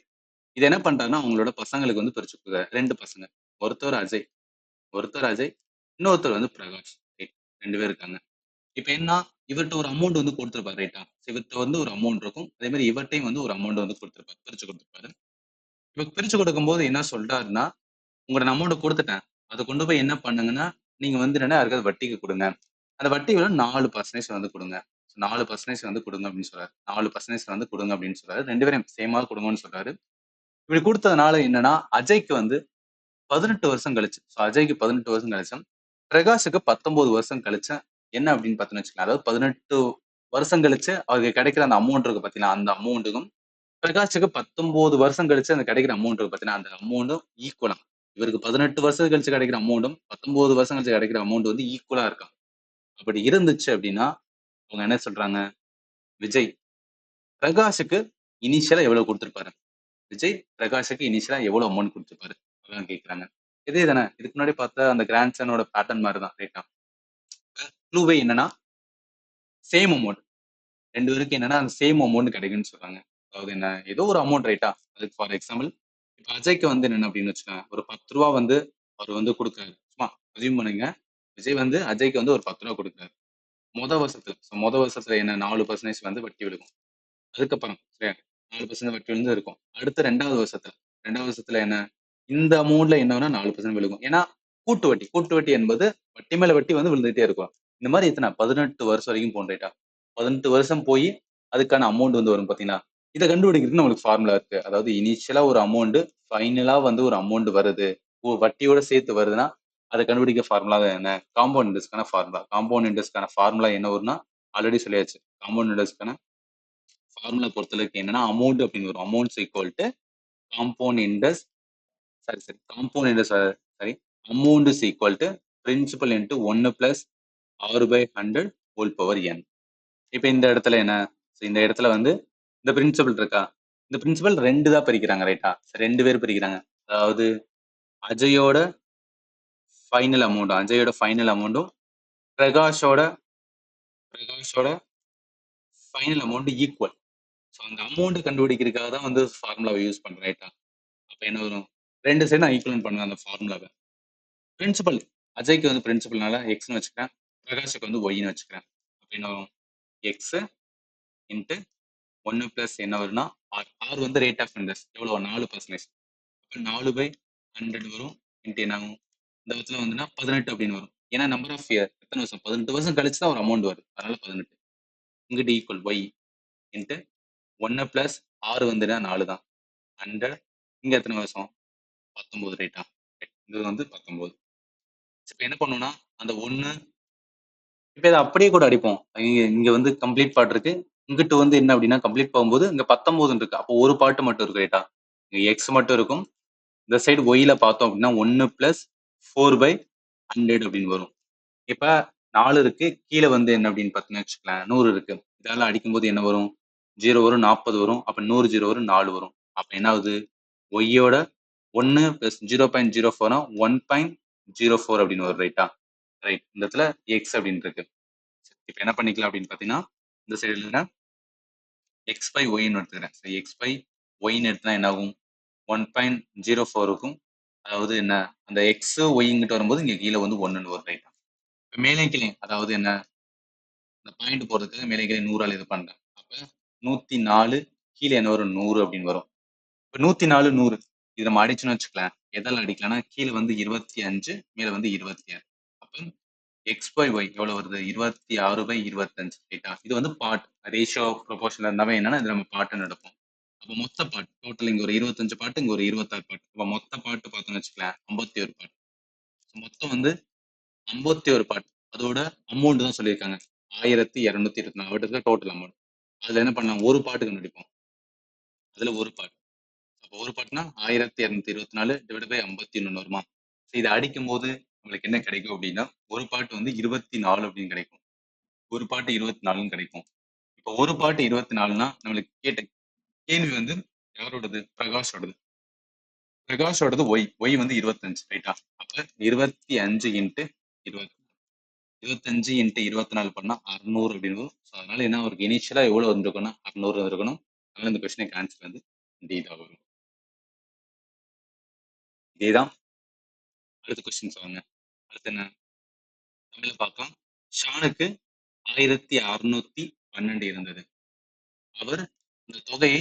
இது என்ன பண்றாருன்னா அவங்களோட பசங்களுக்கு வந்து பிரிச்சு கொடுக்குறாரு. 2 பசங்க. ஒருத்தர் அஜய், இன்னொருத்தர் வந்து பிரகாஷ். ரைட். 2 பேர் இருக்காங்க. இப்ப என்ன, இவர்கிட்ட ஒரு அமௌண்ட் வந்து கொடுத்திருப்பாரு ரைட்டா. இவர்கிட்ட வந்து ஒரு அமௌண்ட் இருக்கும். அதே மாதிரி இவர்ட்டையும் வந்து ஒரு அமௌண்ட் வந்து கொடுத்திருப்பாரு, பிரிச்சு கொடுத்திருப்பாரு. இப்ப பிரிச்சு கொடுக்கும்போது என்ன சொல்றாருன்னா, உங்களோட அமௌண்ட் கொடுத்துட்டேன். அதை கொண்டு போய் என்ன பண்ணுங்கன்னா நீங்க வந்து என்ன யாருக்காவது வட்டிக்கு கொடுங்க. அந்த வட்டி வந்து 4% வந்து கொடுங்க. 4% வந்து கொடுங்க அப்படின்னு சொல்றாரு. 4% வந்து கொடுங்க அப்படின்னு சொல்றாரு. 2 பேரும் சேமா கொடுங்கன்னு சொல்றாரு. இப்படி கொடுத்ததுனால என்னன்னா அஜய்க்கு வந்து 18 வருஷம் கழிச்சு, அஜய்க்கு 18 வருஷம் கழிச்சும் பிரகாஷுக்கு 19 வருஷம் கழிச்சு என்ன அப்படின்னு பார்த்தீங்கன்னு வச்சுக்கலாம். அதாவது 18 வருஷம் கழிச்சு அவருக்கு கிடைக்கிற அந்த அமௌண்ட் இருக்கு பார்த்தீங்கன்னா, அந்த அமௌண்ட்டுக்கும் பிரகாஷுக்கு 19 வருஷம் கழிச்சு அந்த கிடைக்கிற அமௌண்ட் இருக்கு பார்த்தீங்கன்னா, அந்த அமௌண்ட்டும் ஈக்குவலா. இவருக்கு 18 வருஷம் கழிச்சு கிடைக்கிற அமௌண்ட்டும் 19 வருஷம் கழிச்சு கிடைக்கிற அமௌண்ட் வந்து ஈக்குவலா இருக்கா. அப்படி இருந்துச்சு அப்படின்னா அவங்க என்ன சொல்றாங்க, விஜய் பிரகாஷுக்கு இனிஷியலா எவ்வளவு கொடுத்திருப்பாரு? விஜய் பிரகாஷுக்கு இனிஷியலா எவ்வளவு அமௌண்ட் கொடுத்திருப்பாரு? அதான் கேட்கிறாங்க. இதே தானே இதுக்கு முன்னாடி பார்த்த அந்த கிராண்ட் சனோட பேட்டர்ன் மாதிரி தான் ரைட்டா. க்ளூவே என்னன்னா சேம் அமௌண்ட். 2 பேருக்கு என்னன்னா அந்த சேம் அமௌண்ட் கிடைக்குன்னு சொல்றாங்க. அதாவது என்ன, ஏதோ ஒரு அமௌண்ட் ரைட்டா. அதுக்கு ஃபார் எக்ஸாம்பிள் இப்ப அஜய்க்கு வந்து என்ன அப்படின்னு வச்சுக்கோங்க, ஒரு 10 ரூபா வந்து அவர் வந்து கொடுக்குறாரு. சும்மா அசியூம் பண்ணுங்க. விஜய் வந்து அஜய்க்கு வந்து ஒரு 10 ரூபா கொடுக்குறாரு. மொத வருஷத்துல என்ன 4% வந்து வட்டி விழுகும். அதுக்கப்புறம் சரியா 4% வட்டி விழுந்து இருக்கும். அடுத்த 2வது வருஷத்துல என்ன இந்த அமௌண்ட்ல என்னன்னா 4% விழுகும். ஏன்னா கூட்டு வட்டி என்பது வட்டி மேல வட்டி வந்து விழுந்துட்டே இருக்கும். இந்த மாதிரி எத்தனை 18 வருஷம் வரைக்கும் போகும் ரைட்டா. 18 வருஷம் போய் அதுக்கான அமௌண்ட் வந்து வரும் பாத்தீங்களா. இதை கண்டுபிடிக்கிறதுக்கு நம்மளுக்கு ஃபார்முலா இருக்கு. அதாவது இனிஷியலா ஒரு அமௌண்ட், ஃபைனலா வந்து ஒரு அமௌண்ட் வருது, வட்டியோட சேர்த்து வருதுன்னா அதை கண்டுபிடிக்க ஃபார்முலா என்ன, காம்பவுண்ட் இன்ட்ரெஸ்ட்கான ஃபார்முலா. காம்பவுண்ட் இன்ட்ரெஸ்ட்கான ஃபார்முலா என்ன வரும்னா ஆல்ரெடி சொல்லியாச்சு. காம்பவுண்ட் இன்ட்ரெஸ்ட்கான ஃபார்முலா பொறுத்தளவுக்கு என்னன்னா அமௌண்ட் அப்படின்னு வரும். Amounts equal to compound interest compound interest sorry amount is equal to principal into 1 plus 6/100 whole power n. இப்போ இந்த இடத்துல என்ன, இந்த இடத்துல வந்து இந்த பிரின்சிபல் இருக்கா, இந்த பிரின்சிபல் ரெண்டு தான் பிரிக்கிறாங்க ரைட்டா, ரெண்டு பேர் பிரிக்கிறாங்க. அதாவது அஜயோட ஃபைனல் அமௌண்ட்டும் பிரகாஷோட ஃபைனல் அமௌண்ட் ஈக்குவல். ஸோ அந்த அமௌண்ட் கண்டுபிடிக்கிறதுக்காக தான் வந்து ஃபார்முலாவை யூஸ் பண்றேன் ரைட்டா. அப்போ என்ன வரும், ரெண்டு சைடு நான் ஈக்குவல் பண்ணுவேன் அந்த ஃபார்முலாவை. பிரின்சிபல் அஜய்க்கு வந்து பிரின்சிபல்னால எக்ஸ்னு வச்சுக்கிறேன், பிரகாஷுக்கு வந்து ஒய்னு வச்சுக்கிறேன். அப்போ என்ன வரும், எக்ஸ் இன்ட்டு 1 பிளஸ் என்ன வரும்னா ஆர் வந்து ரேட் ஆஃப் இன்ட்ரெஸ்ட் எவ்வளோ 4%. அப்போ 4/100 வரும் இன்ட்டு என்ன ஆகும், இந்த இடத்துல வந்துன்னா 18 அப்படின்னு வரும். ஏன்னா நம்பர் ஆஃப் இயர் எத்தனை வருஷம், 18 வருஷம் கழிச்சு தான் ஒரு அமௌண்ட் வருது, அதனால 18. இங்கிட்டு ஈக்குவல் ஒய் இன்ட்டு 1 பிளஸ் ஆறு வந்துன்னா 4 தான் 100. இங்க எத்தனை வருஷம் 19 ரைட்டா, இது வந்து 19. இப்போ என்ன பண்ணுவோம்னா அந்த 1 இப்போ இதை அப்படியே கூட அடிப்போம். இங்க வந்து கம்ப்ளீட் பார்ட் இருக்கு, இங்கிட்டு வந்து என்ன அப்படின்னா கம்ப்ளீட் போகும்போது இங்க 19 இருக்கு. அப்போ ஒரு பாட்டு மட்டும் இருக்கு ரைட்டா, இங்க எக்ஸ் மட்டும் இருக்கும். இந்த சைடு ஒய்ல பார்த்தோம் அப்படின்னா 1 பிளஸ் 4/100 அப்படின்னு வரும். இப்ப 4 இருக்கு, கீழே வந்து என்ன அப்படின்னு பார்த்தீங்கன்னு வச்சுக்கலாம் 100 இருக்கு. இதெல்லாம் அடிக்கும்போது என்ன வரும், 0 வரும், 40 வரும், அப்ப 100 0 வரும், 4 வரும். அப்ப என்ன ஆகுது, ஒய்யோட 1 பிளஸ் 0.04 1.04 அப்படின்னு வரும் ரைட்டா. ரைட், இந்த இடத்துல எக்ஸ் அப்படின்னு இருக்கு. இப்ப என்ன பண்ணிக்கலாம் அப்படின்னு பாத்தீங்கன்னா இந்த சைடுல எக்ஸ் பை ஒய்ன்னு எடுத்துக்கிறேன். எக்ஸ் பை ஒய்ன்னு எடுத்தா என்ன ஆகும், 1.04 இருக்கும். அதாவது என்ன, அந்த எக்ஸ் ஒய்ங்கிட்ட வரும்போது இங்க கீழே வந்து 1ன்னு வரும் ரைட்டா. இப்ப மேலே கீழே அதாவது என்ன, இந்த பாயிண்ட் போறதுக்கு மேலே கீழே 100ஆல் இது பண்றேன். அப்ப 104 கீழே என்ன வரும் 100 அப்படின்னு வரும். இப்ப 104 100 இது நம்ம அடிச்சுன்னு வச்சுக்கலாம். எதால அடிக்கலாம்னா கீழே வந்து 25 மேல வந்து 26. அப்ப எக்ஸ் பை ஒய் எவ்வளவு வருது, 26/25 ரைட்டா. இது வந்து பார்ட் ரேஷியோ ப்ரொபோர்ஷன் இருந்தாவே என்னன்னா இது நம்ம பாட்டுன்னு எடுப்போம். அப்ப மொத்த பாட்டு டோட்டல் இங்க ஒரு 25 பாட்டு, இங்க ஒரு 26 பாட்டு. அப்ப மொத்த பாட்டு பார்த்தோம்னு வச்சுக்கலாம் 51 பாட்டு. மொத்தம் வந்து 51 பாட்டு. அதோட அமௌண்ட் தான் சொல்லியிருக்காங்க 1224. அவருக்கு டோட்டல் அமௌண்ட். அதுல என்ன பண்ணலாம், ஒரு பாட்டு கண்டுபிடிப்போம். அதுல ஒரு பாட்டு, அப்போ ஒரு பாட்டுனா 1224 டிவைட் பை 51 வருமா. இதை அடிக்கும் போது நம்மளுக்கு என்ன கிடைக்கும் அப்படின்னா ஒரு பாட்டு வந்து 24 அப்படின்னு கிடைக்கும், ஒரு பாட்டு 24ன்னு கிடைக்கும். இப்போ ஒரு பாட்டு 24னா நம்மளுக்கு கேட்ட கேள்வி வந்து யாரோடது, பிரகாஷோடது. பிரகாஷோடது ஒய் வந்து 25 ரைட்டா. அப்ப 25 இன்ட்டு 20, 25 இன்ட்டு 24 பண்ணா 600 அப்படின்னு வரும். ஸோ அதனால என்ன அவருக்கு இனிஷியலா எவ்வளவு வந்திருக்கும்னா 600 வந்திருக்கணும். அதனால இந்த கொஸ்டினுக்கு ஆன்சர் வந்து டி தான் வரும். இதேதான் அடுத்த கொஸ்டின் சொல்லுங்க. அடுத்து என்ன தமிழ்ல பார்க்கலாம். ஷானுக்கு 1612 இருந்தது. அவர் இந்த தொகையை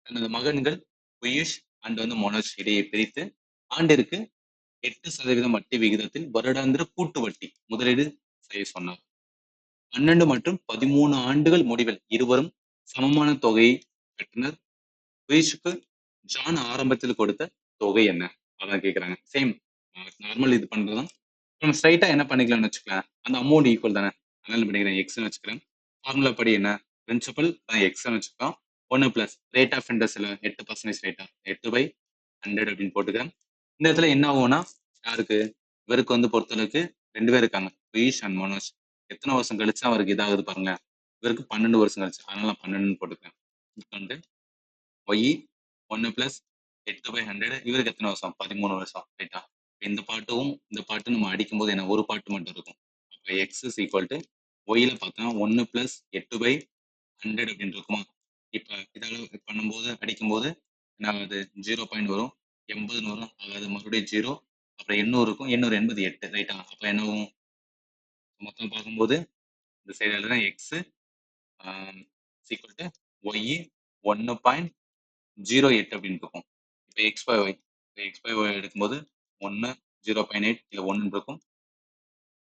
தனது மகன்கள் பியூஷ் அண்ட் வந்து மனோஜ் இடையே பிரித்து ஆண்டிற்கு 8% வட்டி விகிதத்தில் வருடாந்திர கூட்டு வட்டி முதலீடு செய்ய சொன்னார். 12 மற்றும் 13 ஆண்டுகள் முடிவில் இருவரும் சமமான தொகையை பெற்றனர். பியூஷுக்கு ஜான் ஆரம்பத்தில் கொடுத்த தொகை என்ன, அதான் கேட்கிறாங்க. சேம் நார்மல் இது பண்றதுதான். நம்ம ஸ்ட்ரைட்டா என்ன பண்ணிக்கலாம்னு வச்சுக்கலாம், அந்த அமௌண்ட் ஈக்குவல் தானே, அதனால பண்ணிக்கிறேன் எக்ஸ்ன்னு வச்சுக்கிறேன். ஃபார்முலா படி என்ன, பிரின்சிபல் தான் எக்ஸ்ன்னு வச்சுக்கலாம். 1 பிளஸ் ரேட் ஆஃப் இன்ட்ரெஸ்ட்ல 8% ரேட்டா 8/100 அப்படின்னு போட்டுக்கிறேன். இந்த இடத்துல என்ன ஆகும்னா யாருக்கு, இவருக்கு வந்து பொறுத்தளவுக்கு 2 பேர் இருக்காங்க, பியூஷ் அண்ட் மனோஜ். எத்தனை வருஷம் கழிச்சு அவருக்கு இதாகுது பாருங்க, இவருக்கு 12 வருஷம் கழிச்சு, அதனால 12ன்னு போட்டுக்கிறேன். இப்போ வந்து ஒய் 1 பிளஸ் 8/100 இவருக்கு எத்தனை வருஷம், 13 வருஷம் ரைட்டா. இந்த பாட்டும் நம்ம அடிக்கும் போது என்ன ஒரு பாட்டு மட்டும் இருக்கும். அப்போ எக்ஸ் இஸ் ஈக்குவல் டு ஒய்ல பார்த்தோம்னா 1 பிளஸ் 8/100 அப்படின்னு இருக்குமா. இப்போ இதெல்லாம் பண்ணும்போது அடிக்கும்போது என்ன ஆகுது, 0 வரும், 80ன்னு வரும், அதாவது மறுபடியும் 0, அப்புறம் 800 இருக்கும், 800 80 8 ரைட்டா. அப்போ என்ன ஆகும், மொத்தம் பார்க்கும்போது இந்த சைடு எழுதுனா எக்ஸ் ஈக்குவல் டு ஒய் 1.08 அப்படின்னு இருக்கும். இப்போ எக்ஸ் பை ஒய் எடுக்கும்போது 1 0.8 இல்லை 1 இருக்கும்.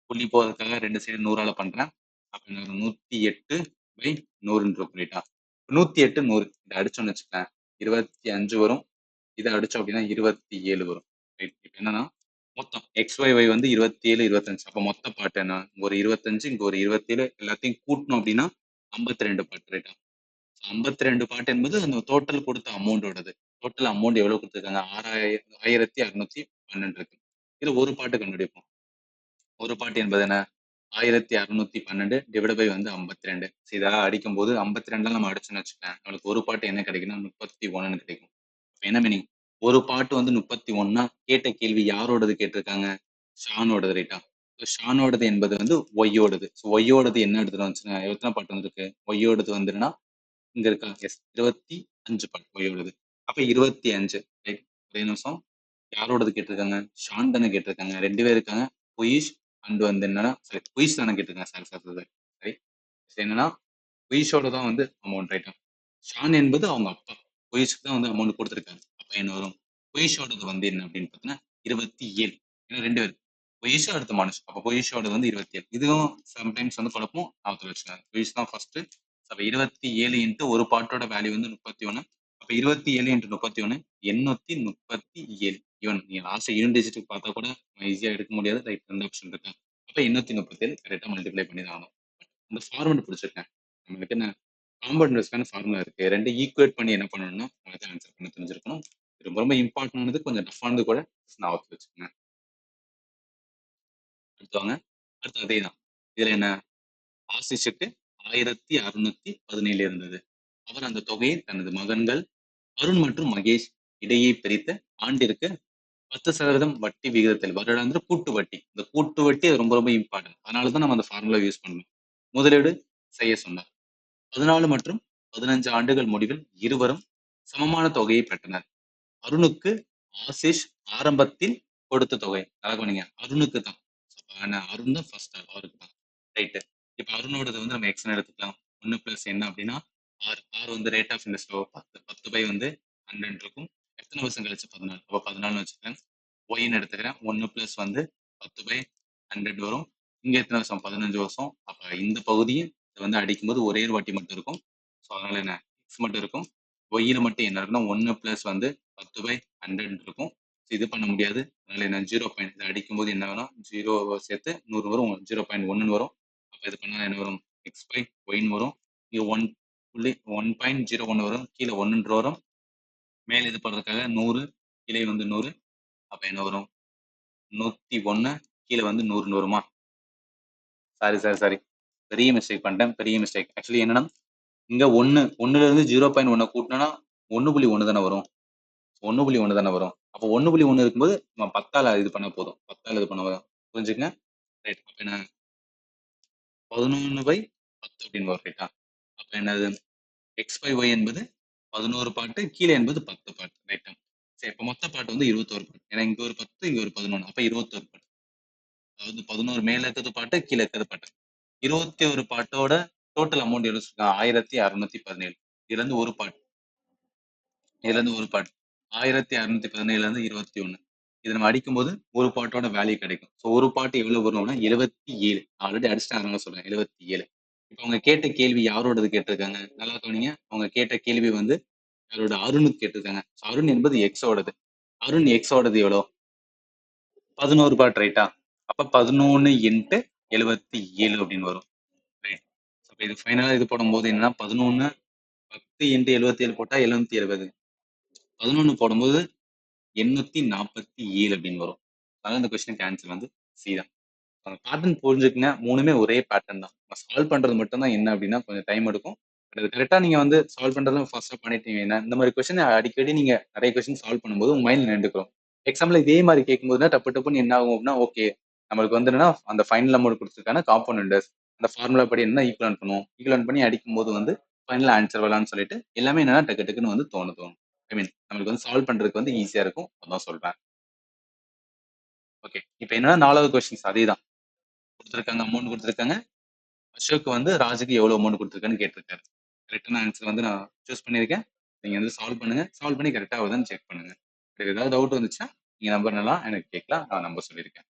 புள்ளி போகிறதுக்காக ரெண்டு சைடு 100ஆல பண்றேன். அப்போ 108/100 இருக்கும் ரைட்டா. 108 100 இதை அடிச்சோம்னு வச்சுக்கேன் 25 வரும், இதை அடிச்சோம் அப்படின்னா 27 வரும். ரைட். இப்போ என்னன்னா மொத்தம் XYY வந்து 27 25. அப்போ மொத்த பாட்டு என்ன, இங்க ஒரு 25 இங்க ஒரு 27 எல்லாத்தையும் கூட்டணும் அப்படின்னா 52 பாட்டு ரைட்டா. 52 பாட்டு என்பது அந்த டோட்டல் கொடுத்த அமௌண்டோடது. டோட்டல் அமௌண்ட் எவ்வளவு கொடுத்துருக்காங்க, 6612 இருக்கு. இது ஒரு பாட்டு கண்டுபிடிப்போம். ஒரு பாட்டு என்பது என்ன, 1612 டிவைட் பை வந்து 52. இதெல்லாம் அடிக்கும்போது 52 நம்ம அடிச்சோம்னு வச்சுக்கோங்க, நம்மளுக்கு ஒரு பாட்டு என்ன கிடைக்கும்னா 31 கிடைக்கும். அப்ப என்ன மீனிங்? ஒரு பாட்டு வந்து 31 கேட்ட கேள்வி யாரோடது கேட்டிருக்காங்க? ஷானோடது, ரைட்டா? ஷானோடது என்பது வந்து ஒய்யோடது. ஒய்யோடது என்ன எடுத்துட்டு வந்துச்சுன்னா எத்தனை பாட்டு வந்திருக்கு? ஒய்யோடது வந்துன்னா இங்க இருக்கா? எஸ், 25 பாட்டு ஒய்யோடது. அப்ப 25, ரைட்? ஒரே நிமிஷம். யாரோடது கேட்டிருக்காங்க? ஷான் தானே கேட்டிருக்காங்க. 2 பேர் இருக்காங்க. குயிஷ் அண்ட் வந்து என்னன்னா குயிஷ் தானே கேட்டிருக்காங்க. சாரி சாரி சாரி, சரி. என்னன்னா குயிஷோட தான் வந்து அமௌண்ட், ரைட்டா? ஷான் என்பது அவங்க அப்பா. குயிஷ்க்கு தான் வந்து அமௌண்ட் கொடுத்துருக்காரு. அப்ப என்ன வரும்? குயிஷோடது வந்து என்ன அப்படின்னு பார்த்தீங்கன்னா 27. ஏன்னா 2 பேர். குயிஷ் அடுத்த மனுஷ். அப்ப குயிஷோடது வந்து 27. இதுவும் சம்டைம்ஸ் வந்து குழப்பம். ஞாபகத்துல வச்சுக்கோங்க. குயிஷ் தான் ஃபர்ஸ்ட். அப்ப 27 இன்ட்டு ஒரு பாட்டோட வேல்யூ வந்து 31. அப்ப 27 இன்ட்டு 31 837. ஈவன் நீங்க லாஸ்ட் 2 டிஜிட் பார்த்தா கூட ஈஸியா எடுக்க முடியாது. ரைட், 2 ஆப்ஷன் இருக்கு. அப்ப 837 கரெக்டா மல்டிப்ளை பண்ணி தான் ஆகணும். இந்த ஃபார்முலா பிடிச்சிருக்கேன். நம்மளுக்கு என்ன காம்பவுண்ட் இன்ட்ரெஸ்ட்க்கான ஃபார்முலா இருக்கு. 2 ஈக்குவேட் பண்ணி என்ன பண்ணணும்னா அதை ஆன்சர் பண்ண தெரிஞ்சிருக்கணும். இது ரொம்ப ரொம்ப இம்பார்ட்டன்டானது, கொஞ்சம் டஃப்பானது கூட ஞாபகத்துல வச்சுக்கோங்க. அடுத்து வாங்க. அடுத்து அதே தான். இதுல என்ன? ஆசிஷுக்கு 1617 இருந்தது. அவர் அந்த தொகையை தனது மகன்கள் அருண் மற்றும் மகேஷ் இடையே பிரித்து ஆண்டிற்கு 10% வட்டி விகிதத்தில், வருடாந்திர கூட்டு வட்டி. இந்த கூட்டு வட்டி அது ரொம்ப ரொம்ப இம்பார்ட்டன்ட். அதனாலதான் நம்ம அந்த ஃபார்முலா யூஸ் பண்ணணும். முதலீடு செய்ய சொன்னார். 14 மற்றும் 15 ஆண்டுகள் முடிவில் இருவரும் சமமான தொகையை பெற்றனர். அருணுக்கு ஆசிஷ் ஆரம்பத்தில் கொடுத்த தொகை, நல்லா கவனிங்க, அருணுக்கு தான். அருண் தான் ஃபர்ஸ்ட், அவருக்கு தான், ரைட்டு. இப்ப அருணோடது வந்து நம்ம எக்ஸ்னு எடுத்துக்கலாம். 1 பிளஸ் என்ன அப்படின்னா ஆர். ஆர் வந்து ரேட் ஆஃப் இன்ட்ரெஸ்ட் 10 பை வந்து 100 இருக்கும். எத்தனை வருஷம் கழிச்சு? 14. அப்ப 14 வச்சுக்கிறேன். ஒய்ன்னு எடுத்துக்கிறேன். 1 பிளஸ் வந்து 10 பை 100 வரும். இங்க எத்தனை வருஷம்? 15 வருஷம். அப்ப இந்த பகுதியும் இது வந்து அடிக்கும்போது ஒரே ஒரு வாட்டி மட்டும் இருக்கும். ஸோ அதனால என்ன, எக்ஸ் மட்டும் இருக்கும். ஒய்யில மட்டும் என்ன இருக்குன்னா 1 பிளஸ் வந்து 10 பை 100 இருக்கும். இது பண்ண முடியாது. அதனால என்ன, 0. இது அடிக்கும்போது என்ன வரும்? 0 சேர்த்து 100 வரும். 0.1 வரும். அப்ப இது பண்ணா என்ன வரும்? எக்ஸ் பை ஒய்ன்னு வரும். இங்க 1.01 வரும். கீழே 1 வரும். மேல இது போடுறதுக்காக 100, கீழே வந்து 100. அப்ப என்ன வரும்? 101, கீழே வந்து 100 வருமா? சாரி சாரி சாரி, பெரிய மிஸ்டேக் பண்ணிட்டேன். பெரிய மிஸ்டேக். ஆக்சுவலி என்னன்னா இங்க 1ல இருந்து 0.1 கூட்டினா 1.1 தானே வரும். 1.1 தானே வரும். அப்போ 1.1 இருக்கும்போது நம்ம 10ஆல இது பண்ண போதும். 10ஆல இது பண்ண வரும். புரிஞ்சுக்கங்க. ரைட். அப்ப என்ன, 11/10 அப்படின்னு வரும், ரைட்டா? அப்ப என்னது, எக்ஸ் பை ஒய் என்பது 11 பாட்டு, கீழே என்பது 10 பாட்டு, ரைட்டா? சரி, இப்ப மொத்த பாட்டு வந்து 21 பாட்டு. ஏன்னா இங்க ஒரு 10, இங்க ஒரு 11. அப்ப 21 பாட்டு. அதாவது 11 மேல இருக்கிறது பாட்டு, கீழே இருக்கிறது பாட்டு. 21 பாட்டோட டோட்டல் அமௌண்ட் எவ்வளவு சொல்லுங்க? 1617. இதுல இருந்து ஒரு பாட்டு, இதுல இருந்து ஒரு பாட்டு 1617ல இருந்து 21. இது நம்ம அடிக்கும்போது ஒரு பாட்டோட வேல்யூ கிடைக்கும். ஸோ ஒரு பாட்டு எவ்வளவு வரும்னா 77. ஆல்ரெடி அடிச்சிட்டாங்க சொல்றேன், 77. இப்போ அவங்க கேட்ட கேள்வி யாரோடது கேட்டிருக்காங்க? நல்லா கவனிங்க. அவங்க கேட்ட கேள்வி வந்து யாரோட? அருணுக்கு கேட்டிருக்காங்க. So அருண் என்பது எக்ஸோடது. அருண் எக்ஸோடது எவ்வளோ? 11 பாட்டு, ரைட்டா? அப்ப 11 இன்ட்டு 77 அப்படின்னு வரும், ரைட்? அப்ப இது ஃபைனலா இது போடும்போது என்னன்னா 11 10 இன்ட்டு 77 போட்டா 770. 11 போடும்போது 847 அப்படின்னு வரும். அதனால இந்த கொஸ்டினுக்கு ஆன்சர் வந்து சி தான். பேட்டர்ன் புரிஞ்சுக்கங்க. 3மே ஒரே பேட்டர்ன் தான். சால்வ் பண்றது மட்டும் தான் என்ன அப்படின்னா கொஞ்சம் டைம் எடுக்கும். பட் அது கரெக்டா நீங்க வந்து சால்வ் பண்றதும் ஃபாஸ்டா பண்ணிட்டீங்கன்னா, இந்த மாதிரி கொஸ்டின் அடிக்கடி நீங்க நிறைய கொஸ்டின் சால்வ் பண்ணும்போது உங்க மைண்ட்ல நின்றுக்கும். எக்ஸாம்பிள் இதே மாதிரி கேட்கும்போதுனா டப்பு டப்புன்னு என்ன ஆகும் அப்படின்னா, ஓகே நம்மளுக்கு வந்து என்னன்னா அந்த ஃபைனல் அமௌண்ட் கொடுத்துருக்கான காம்பவுண்டர்ஸ் அந்த ஃபார்முலா படி என்ன ஈக்குவலன்ட் பண்ணுவோம். ஈக்குவலன்ட் பண்ணி அடிக்கும்போது வந்து ஃபைனல் ஆன்சர் வரலாம்னு சொல்லிட்டு எல்லாமே என்னன்னா டக்கு டக்குன்னு வந்து தோணும். ஐ மீன் நம்மளுக்கு வந்து சால்வ் பண்றதுக்கு வந்து ஈஸியா இருக்கும். அதான் சொல்றேன். ஓகே, இப்போ என்னன்னா 4வது கொஸ்டின்ஸ் அதே தான் கொடுத்துருக்காங்க. அமௌண்ட் கொடுத்துருக்காங்க. அசோக் வந்து ராஜுக்கு எவ்வளவு அமௌண்ட் கொடுத்துருக்கான்னு கேட்டிருக்காரு. கரெக்டான ஆன்சர் வந்து நான் சூஸ் பண்ணியிருக்கேன். நீங்க வந்து சால்வ் பண்ணுங்க. சால்வ் பண்ணி கரெக்டா வருதான்னு செக் பண்ணுங்க. ஏதாவது டவுட் வந்துச்சுன்னா நீங்க நம்பர்லாம் எனக்கு கேட்கலாம். நான் நம்பர் சொல்லியிருக்கேன்.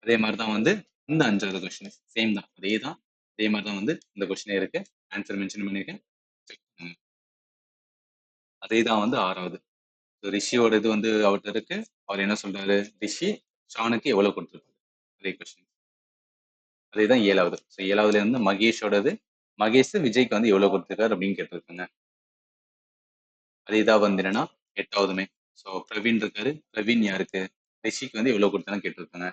அதே மாதிரி தான் வந்து இந்த 5வது கொஸ்டின் சேம் தான். அதே தான். அதே மாதிரி தான் வந்து இந்த கொஸ்டினே இருக்கு. ஆன்சர் மென்ஷன் பண்ணியிருக்கேன். செக் பண்ணுங்க. அதே தான் வந்து 6வது. ரிஷியோட இது வந்து அவர்கிட்ட இருக்கு. அவர் என்ன சொல்றாரு? ரிஷி ஷானுக்கு எவ்வளவு கொடுத்துருக்காரு? அதே கொஸ்டின். அதே தான் 7வது. ஸோ 7வதுல இருந்து மகேஷோடது. மகேஷ் விஜய்க்கு வந்து எவ்வளவு கொடுத்துருக்காரு அப்படின்னு கேட்டிருக்காங்க. அதே தான் வந்து என்னன்னா 8வதுமே. ஸோ பிரவீன் இருக்காரு. பிரவீன் யாருக்கு? ரிஷிக்கு வந்து எவ்வளவு கொடுத்தாலும் கேட்டிருக்காங்க.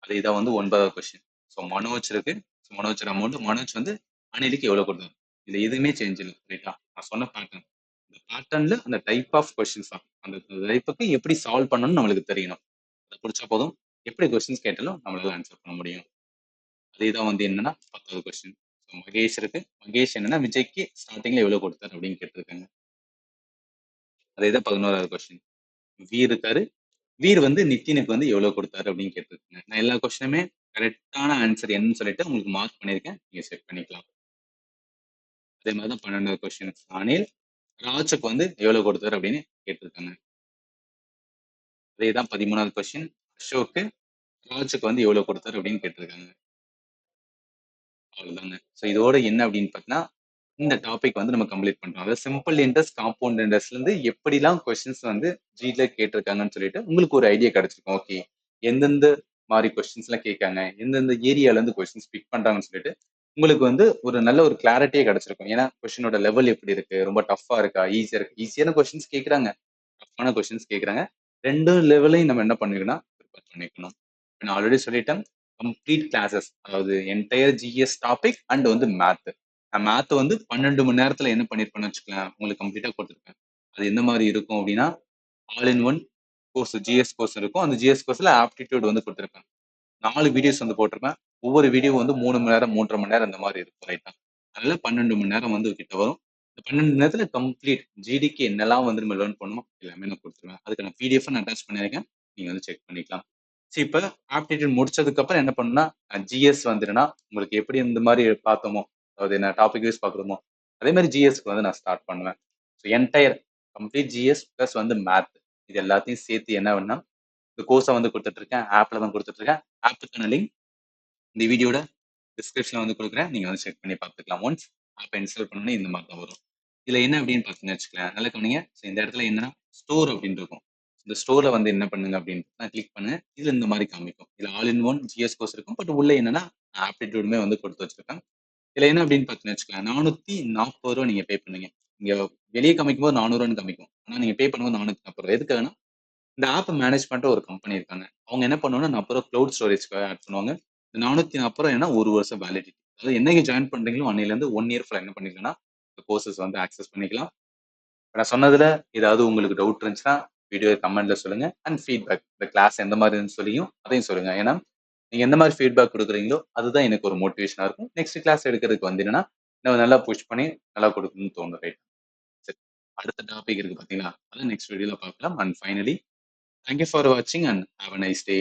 அதே தான் வந்து 9வது கொஸ்டின். ஸோ மனோஜ் இருக்கு. ஸோ மனோஜோட அமௌண்ட் மனோஜ் வந்து அனிலுக்கு எவ்வளவு கொடுத்தாரு? இதுல எதுவுமே சேஞ்ச் இல்லை. ரைட்டா? நான் சொன்ன பேட்டர்ன். இந்த பேட்டர்ன்ல அந்த டைப் ஆஃப் கொஸ்டின்ஸ் தான். அந்த டைப்புக்கு எப்படி சால்வ் பண்ணணும்னு நம்மளுக்கு தெரியணும். அதை பிடிச்சா போதும். எப்படி கொஸ்டின்ஸ் கேட்டாலும் நம்மளால ஆன்சர் பண்ண முடியும். அதே தான் வந்து என்னன்னா 10வது கொஸ்டின். ஸோ மகேஷ் இருக்கு. மகேஷ் என்னன்னா விஜய்க்கு ஸ்டார்டிங்ல எவ்வளவு கொடுத்தாரு அப்படின்னு கேட்டிருக்காங்க. அதே தான் 11வது கொஸ்டின். வீர் இருக்காரு. வீர் வந்து நித்தினுக்கு வந்து எவ்வளவு கொடுத்தாரு அப்படின்னு கேட்டிருக்காங்க. நான் எல்லா கொஸ்டினுமே கரெக்டான ஆன்சர் என்னன்னு சொல்லிட்டு உங்களுக்கு மார்க் பண்ணியிருக்கேன். நீங்க செக் பண்ணிக்கலாம். அதே மாதிரி தான் 12வது கொஸ்டின். அனில் ராஜுக்கு வந்து எவ்வளவு கொடுத்தாரு அப்படின்னு கேட்டிருக்காங்க. அதே தான் 13வது கொஸ்டின். அசோக்கு ராஜுக்கு வந்து எவ்வளவு கொடுத்தாரு அப்படின்னு கேட்டிருக்காங்க. அவ்வளவுதாங்க. ஸோ இதோட என்ன அப்படின்னு பார்த்தீங்கன்னா இந்த டாபிக் வந்து நம்ம கம்ப்ளீட் பண்றோம். அதாவது சிம்பிள் இன்ட்ரெஸ்ட், காம்பவுண்ட் இன்ட்ரெஸ்ட்ல இருந்து எப்படிலாம் கொஸ்டின்ஸ் வந்து ஜில கேட்டிருக்காங்கன்னு சொல்லிட்டு உங்களுக்கு ஒரு ஐடியா கிடைச்சிருக்கும். ஓகே, எந்தெந்த மாதிரி கொஸ்டின்ஸ் எல்லாம் கேட்காங்க, எந்தெந்த ஏரியால இருந்து கொஸ்டின்ஸ் பிக் பண்றாங்கன்னு சொல்லிட்டு உங்களுக்கு வந்து ஒரு நல்ல ஒரு கிளாரிட்டியே கிடைச்சிருக்கும். ஏன்னா கொஸ்டினோட லெவல் எப்படி இருக்கு, ரொம்ப டஃபா இருக்கா, ஈஸியா இருக்கு. ஈஸியான கொஸ்டின்ஸ் கேட்கறாங்க, டஃப்பான கொஸ்டின்ஸ் கேட்கறாங்க. ரெண்டு லெவலையும் நம்ம என்ன பண்ணிக்கணும், ப்ரிப்பேர் பண்ணிக்கணும். நான் ஆல்ரெடி சொல்லிட்டேன். கம்ப்ளீட் கிளாஸஸ், அதாவது என்டையர் ஜிஎஸ் டாபிக் அண்ட் வந்து மேத். நான் மேத் வந்து 12 மணி நேரத்துல என்ன பண்ணிருப்பேன்னு வச்சுக்கலாம், உங்களுக்கு கம்ப்ளீட்டா கொடுத்துருப்பேன். அது எந்த மாதிரி இருக்கும் அப்படின்னா all in one course, GS course இருக்கும். அந்த ஜிஎஸ் கோர்ஸ்ல ஆப்டிடியூட் வந்து கொடுத்துருப்பேன். 4 வீடியோஸ் வந்து போட்டிருப்பேன். ஒவ்வொரு வீடியோ வந்து 3 மணி நேரம், 3.5 மணி நேரம் இந்த மாதிரி இருக்கும். ரைட்டா? அதனால 12 மணி நேரம் வந்து கிட்ட வரும். இந்த 12 மணி நேரத்துல கம்ப்ளீட் ஜிடிக்கு என்னெல்லாம் வந்து நம்ம லேர்ன் பண்ணணுமோ எல்லாமே நான் கொடுத்துருவேன். அதுக்கான பிடிஎஃப் நான் அட்டாச் பண்ணியிருக்கேன். நீங்க வந்து செக் பண்ணிக்கலாம். சரி, இப்ப ஆப்டிடியூட் முடிச்சதுக்கு அப்புறம் என்ன பண்ணணும்னா ஜிஎஸ் வந்துருன்னா உங்களுக்கு எப்படி இந்த மாதிரி பார்த்தோமோ, அதாவது என்ன டாபிக் வைஸ் பார்க்குறோமோ அதே மாதிரி ஜிஎஸ்க்கு வந்து நான் ஸ்டார்ட் பண்ணுவேன். So entire complete GS plus வந்து மேத் இது எல்லாத்தையும் சேர்த்து என்ன வேணா இந்த கோர்ஸை வந்து கொடுத்துட்டு இருக்கேன். ஆப்ல தான் கொடுத்துட்டு இருக்கேன். ஆப்புக்கான லிங்க் இந்த வீடியோட டிஸ்கிரிப்ஷன்ல வந்து கொடுக்குறேன். நீங்க வந்து செக் பண்ணி பார்த்துக்கலாம். ஒன்ஸ் ஆப்பை இன்ஸ்டால் பண்ணி இந்த மாதிரி தான் வரும். இதுல என்ன அப்படின்னு பார்த்தீங்கன்னு வச்சுக்கலாம், நல்லா கவனிங்க. ஸோ இந்த இடத்துல என்னன்னா ஸ்டோர் அப்படின்னு இருக்கும். இந்த ஸ்டோர்ல வந்து என்ன பண்ணுங்க அப்படின்னு கிளிக் பண்ணுங்க. இதுல இந்த மாதிரி காமிக்கும். இதுல all in one GS course இருக்கும். பட் உள்ள என்னன்னா ஆப்டிடியூடுமே வந்து கொடுத்து வச்சிருக்கேன். இதுல என்ன அப்படின்னு பார்த்தீங்கன்னு வச்சுக்கலாம், 440 ரூபா நீங்க பே பண்ணுங்க. நீங்க வெளியே காமிக்கும் போது 400 காமிக்கும். ஆனா நீங்க பே பண்ணும்போது 440 எதுக்காகனா இந்த ஆப் மேனேஜ் பண்ற ஒரு கம்பெனி இருக்காங்க. அவங்க என்ன பண்ணுவாங்கன்னா 40 கிளவுட் ஸ்டோரேஜ்க்காக ஆட் பண்ணுவாங்க. இந்த 440 என்ன 1 வருஷம் வேலிடிட்டி. அதாவது என்னைக்கு ஜாயின் பண்றீங்களோ அன்னையில இருந்து 1 இயர் ஃபுல்லா என்ன பண்ணிக்கலாம்னா இந்த கோர்சஸ் வந்து ஆக்சஸ் பண்ணிக்கலாம். இப்ப நான் சொன்னதுல ஏதாவது உங்களுக்கு டவுட் இருந்துச்சுன்னா வீடியோ கமெண்ட்ல சொல்லுங்க. அண்ட் ஃபீட்பேக் இந்த கிளாஸ் எந்த மாதிரி இருந்துன்னு சொல்லியும் அதையும் சொல்லுங்க. ஏன்னா நீங்க எந்த மாதிரி ஃபீட்பேக் கொடுக்குறீங்களோ அதுதான் எனக்கு ஒரு மோட்டிவேஷனா இருக்கும். நெக்ஸ்ட் கிளாஸ் எடுக்கிறதுக்கு வந்து என்னன்னா நம்ம நல்லா புஷ் பண்ணி நல்லா கொடுக்கணும்னு தோணும். ரைட்? சரி, அடுத்த டாபிக் இருக்கு பாத்தீங்களா, அதை நெக்ஸ்ட் வீடியோல பார்க்கலாம். And finally thank you for watching and have a nice day.